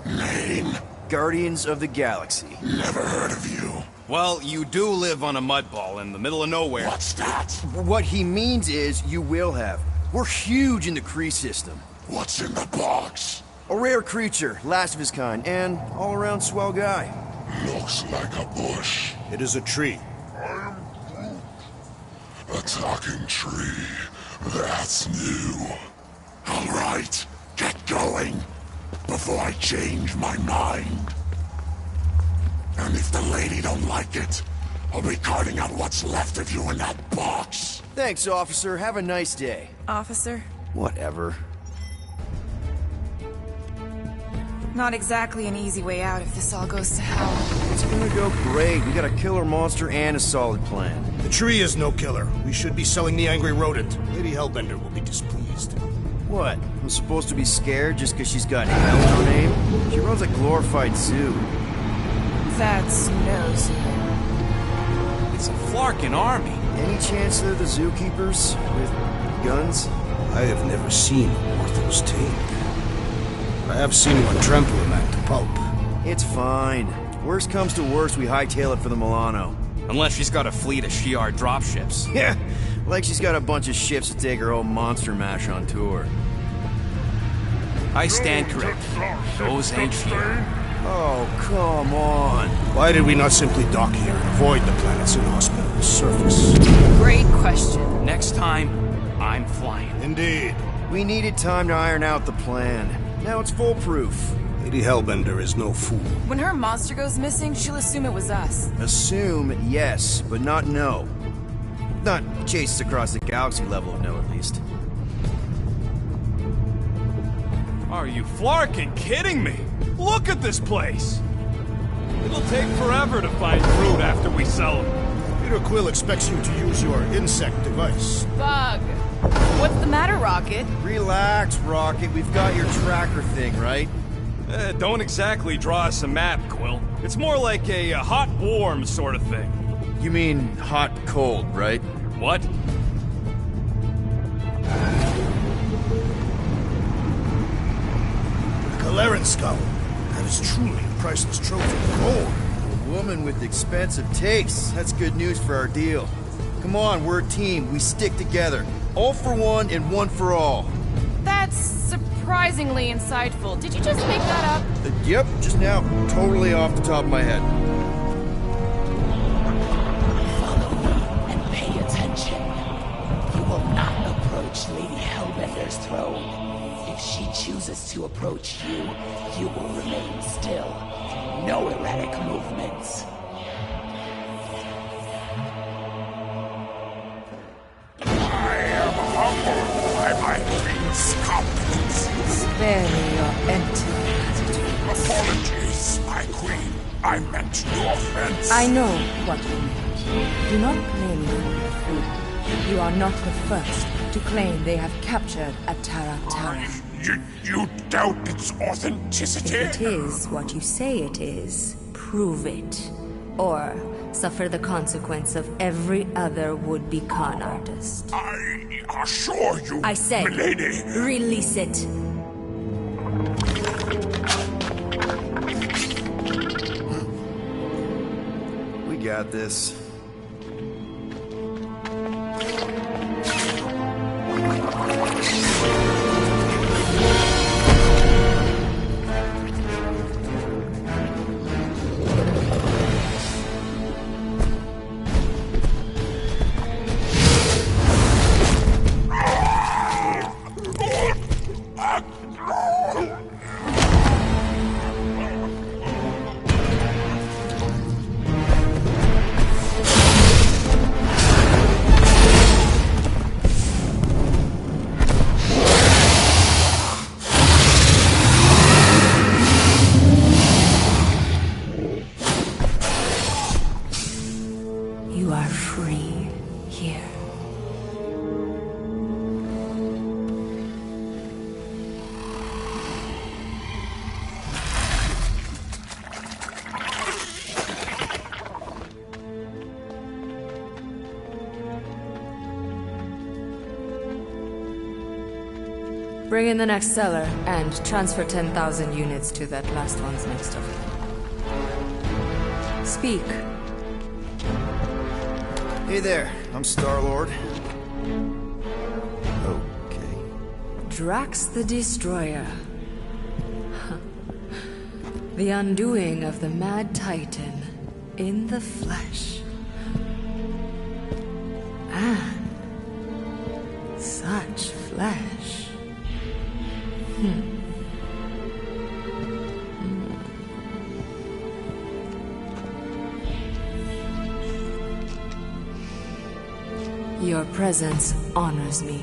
Name? Guardians of the Galaxy. Never heard of you. Well, you do live on a mud ball in the middle of nowhere. What's that? What he means is you will have. We're huge in the Kree system. What's in the box? A rare creature, last of his kind, and all-around swell guy. Looks like a bush. It is a tree. A talking tree. That's new. All right, get going. Before I change my mind. And if the lady don't like it, I'll be carting out what's left of you in that box. Thanks, officer. Have a nice day. Officer? Whatever. Not exactly an easy way out if this all goes to hell. It's gonna go great. We got a killer monster and a solid plan. The tree is no killer. We should be selling the angry rodent. Lady Hellbender will be displeased. What? I'm supposed to be scared just because she's got hell in her name? She runs a glorified zoo. That's no zoo. It's a Flarkin army. Any chance they're the zookeepers with guns? I have never seen Ortho's tape. I have seen one trample a man to pulp. It's fine. Worst comes to worst, we hightail it for the Milano. Unless she's got a fleet of Shi'ar dropships. Yeah, like she's got a bunch of ships to take her whole monster mash on tour. I stand corrected. Those ain't Shi'ar. Oh, come on. Why did we not simply dock here and avoid the planet's inhospitable surface? Great question. Next time, I'm flying. Indeed. We needed time to iron out the plan. Now it's foolproof. Lady Hellbender is no fool. When her monster goes missing, she'll assume it was us. Assume, yes, but not know. Not chased across the galaxy level of no, at least. Are you flarkin' kidding me? Look at this place! It'll take forever to find fruit after we sell them. Peter Quill expects you to use your insect device. Bug! What's the matter, Rocket? Relax, Rocket. We've got your tracker thing, right? Don't exactly draw us a map, Quill. It's more like a hot-warm sort of thing. You mean hot-cold, right? What? The Kaleran skull. That is truly a priceless trophy. Oh, a woman with expensive tastes. That's good news for our deal. Come on, we're a team. We stick together. All for one and one for all. That's surprisingly insightful. Did you just make that up? Yep, just now. Totally off the top of my head. Follow me and pay attention. You will not approach Lady Hellbender's throne. If she chooses to approach you, you will remain still. No erratic movements. I am humbled by my queen's competencies. Spare me your empty attitude. Apologies, my queen. I meant no offense. I know what you meant. Do not claim you are free. You are not the first to claim they have captured Atara Tara. You doubt its authenticity? If it is what you say it is, prove it. Or suffer the consequence of every other would-be con artist. I assure you, I said, milady. Release it. We got this. You are free here. Bring in the next seller and transfer 10,000 units to that last one's next of kin. Speak. Hey there, I'm Star-Lord. Okay. Drax the Destroyer. The undoing of the Mad Titan in the flesh. And such flesh. Your presence honors me.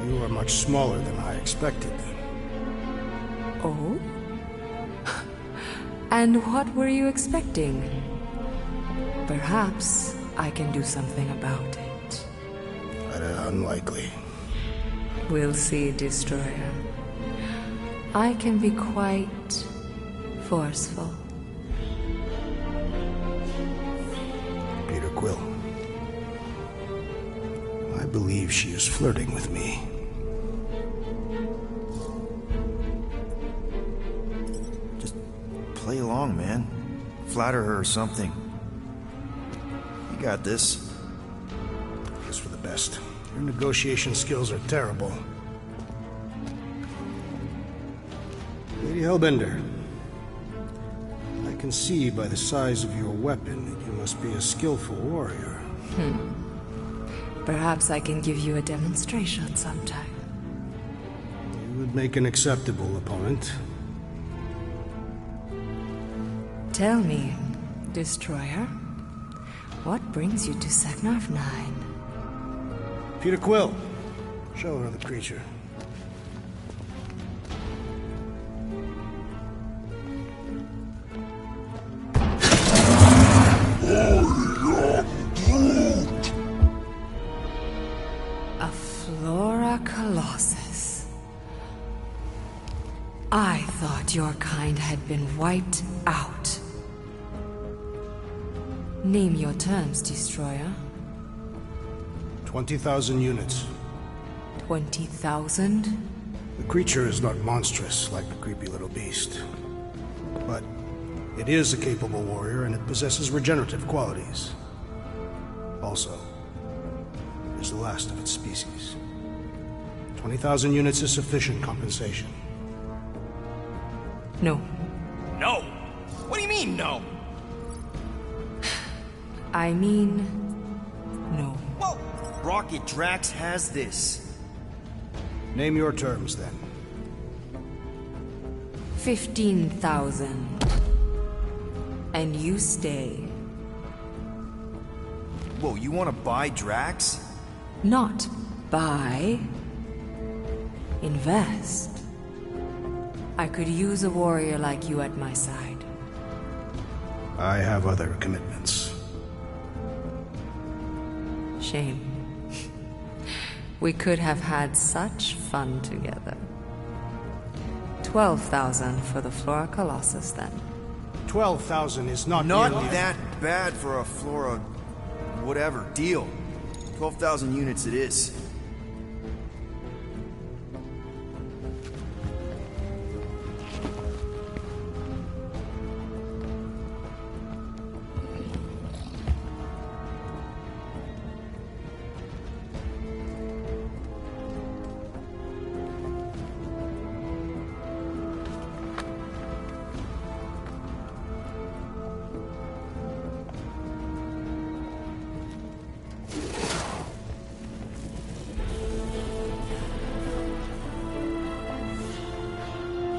You are much smaller than I expected. Oh? And what were you expecting? Perhaps I can do something about it. But unlikely. We'll see, Destroyer. I can be quite forceful. Peter Quill. I believe she is flirting with me. Just play along, man. Flatter her or something. You got this. It's for the best. Your negotiation skills are terrible. Lady Hellbender, I can see by the size of your weapon that you must be a skillful warrior. Perhaps I can give you a demonstration sometime. You would make an acceptable opponent. Tell me, Destroyer, what brings you to Seknarf 9? Peter Quill, show her the creature. A Flora Colossus. I thought your kind had been wiped out. Name your terms, Destroyer. 20,000 units. 20,000? The creature is not monstrous like the creepy little beast. But it is a capable warrior and it possesses regenerative qualities. Also, it is the last of its species. 20,000 units is sufficient compensation. No. No? What do you mean, no? I mean, no. Whoa! Rocket Drax has this. Name your terms, then. 15,000. And you stay. Whoa, you want to buy Drax? Not buy. Invest. I could use a warrior like you at my side. I have other commitments. Shame. We could have had such fun together. 12,000 for the Flora Colossus, then. 12,000 is not Not nearly that bad for a Flora... whatever, deal. 12,000 units it is.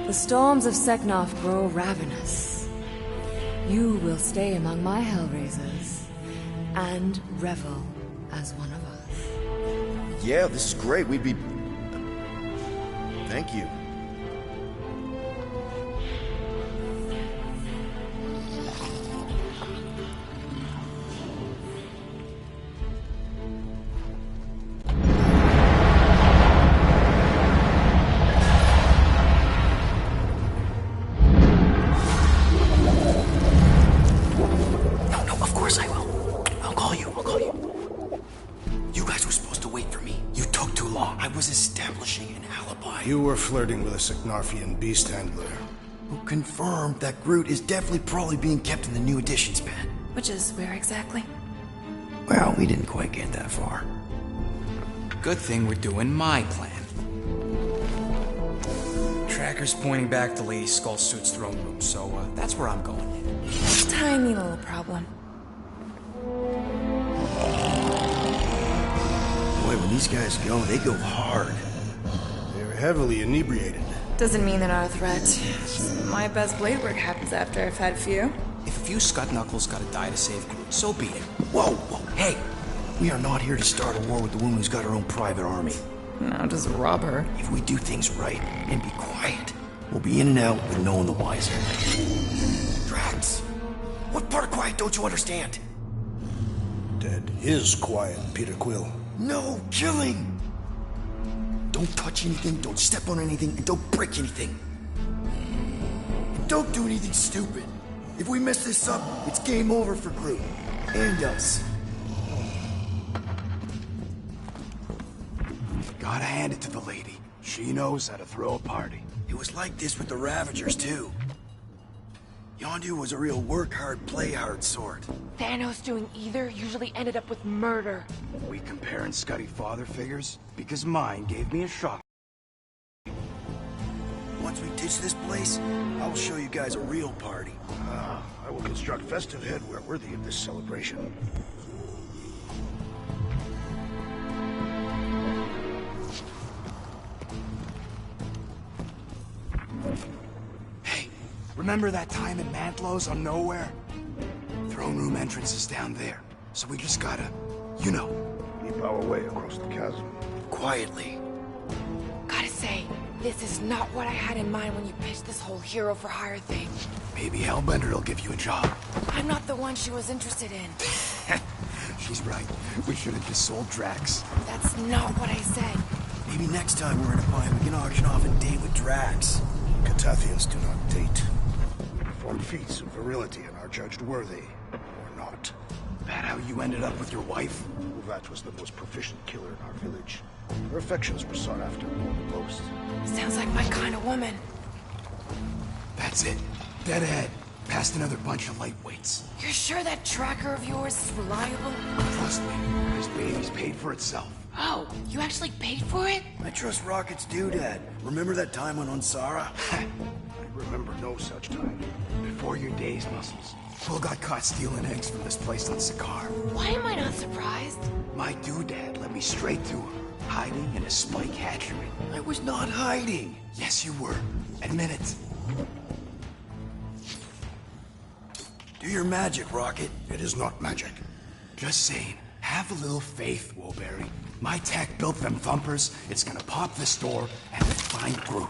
The storms of Seknarf grow ravenous. You will stay among my Hellraisers and revel as one of us. Yeah, this is great. We'd be... Thank you. You were flirting with a Seknarfian beast handler. Who confirmed that Groot is definitely probably being kept in the new editions pen. Which is where exactly? Well, we didn't quite get that far. Good thing we're doing my plan. Tracker's pointing back to Lady Skullsuit's throne room, so that's where I'm going. Tiny little problem. Boy, when these guys go, they go hard. They're heavily inebriated. Doesn't mean they're not a threat. My best blade work happens after I've had a few. If a few Scud Knuckles gotta die to save Groot, so be it. Whoa, whoa, hey! We are not here to start a war with the woman who's got her own private army. No, just rob her. If we do things right and be quiet, we'll be in and out with no one the wiser. Drax, what part of quiet don't you understand? Dead is quiet, Peter Quill. No killing! Don't touch anything, don't step on anything, and don't break anything. And don't do anything stupid. If we mess this up, it's game over for Groot. And us. Gotta hand it to the lady. She knows how to throw a party. It was like this with the Ravagers, too. Yondu was a real work-hard, play-hard sort. Thanos doing either usually ended up with murder. We comparing Scuddy father figures? Because mine gave me a shock. Once we ditch this place, I will show you guys a real party. I will construct festive headwear worthy of this celebration. Hey, we're Remember that time in Mantlos on Nowhere? Throne room entrance is down there, so we just gotta, you know. Keep our way across the chasm. Quietly. Gotta say, this is not what I had in mind when you pitched this whole hero for hire thing. Maybe Hellbender'll give you a job. I'm not the one she was interested in. She's right. We should have just sold Drax. That's not what I said. Maybe next time we're in a bind, we can auction off a date with Drax. Catathians do not date. We perform feats of virility and are judged worthy, or not. That how you ended up with your wife? Uvat was the most proficient killer in our village. Her affections were sought after more than most. Sounds like my kind of woman. That's it. Dead ahead. Past another bunch of lightweights. You're sure that tracker of yours is reliable? Trust me, this baby's paid for itself. Oh, you actually paid for it? I trust Rocket's doodad. Remember that time on Unsara? I remember no such time. Before your days, Muscles. Quill got caught stealing eggs from this place on Sakaar. Why am I not surprised? My doodad led me straight to her, hiding in a spike hatchery. I was not hiding. Yes, you were. Admit it. Do your magic, Rocket. It is not magic. Just saying. Have a little faith, Woolberry. My tech built them thumpers. It's gonna pop this door and find Groot.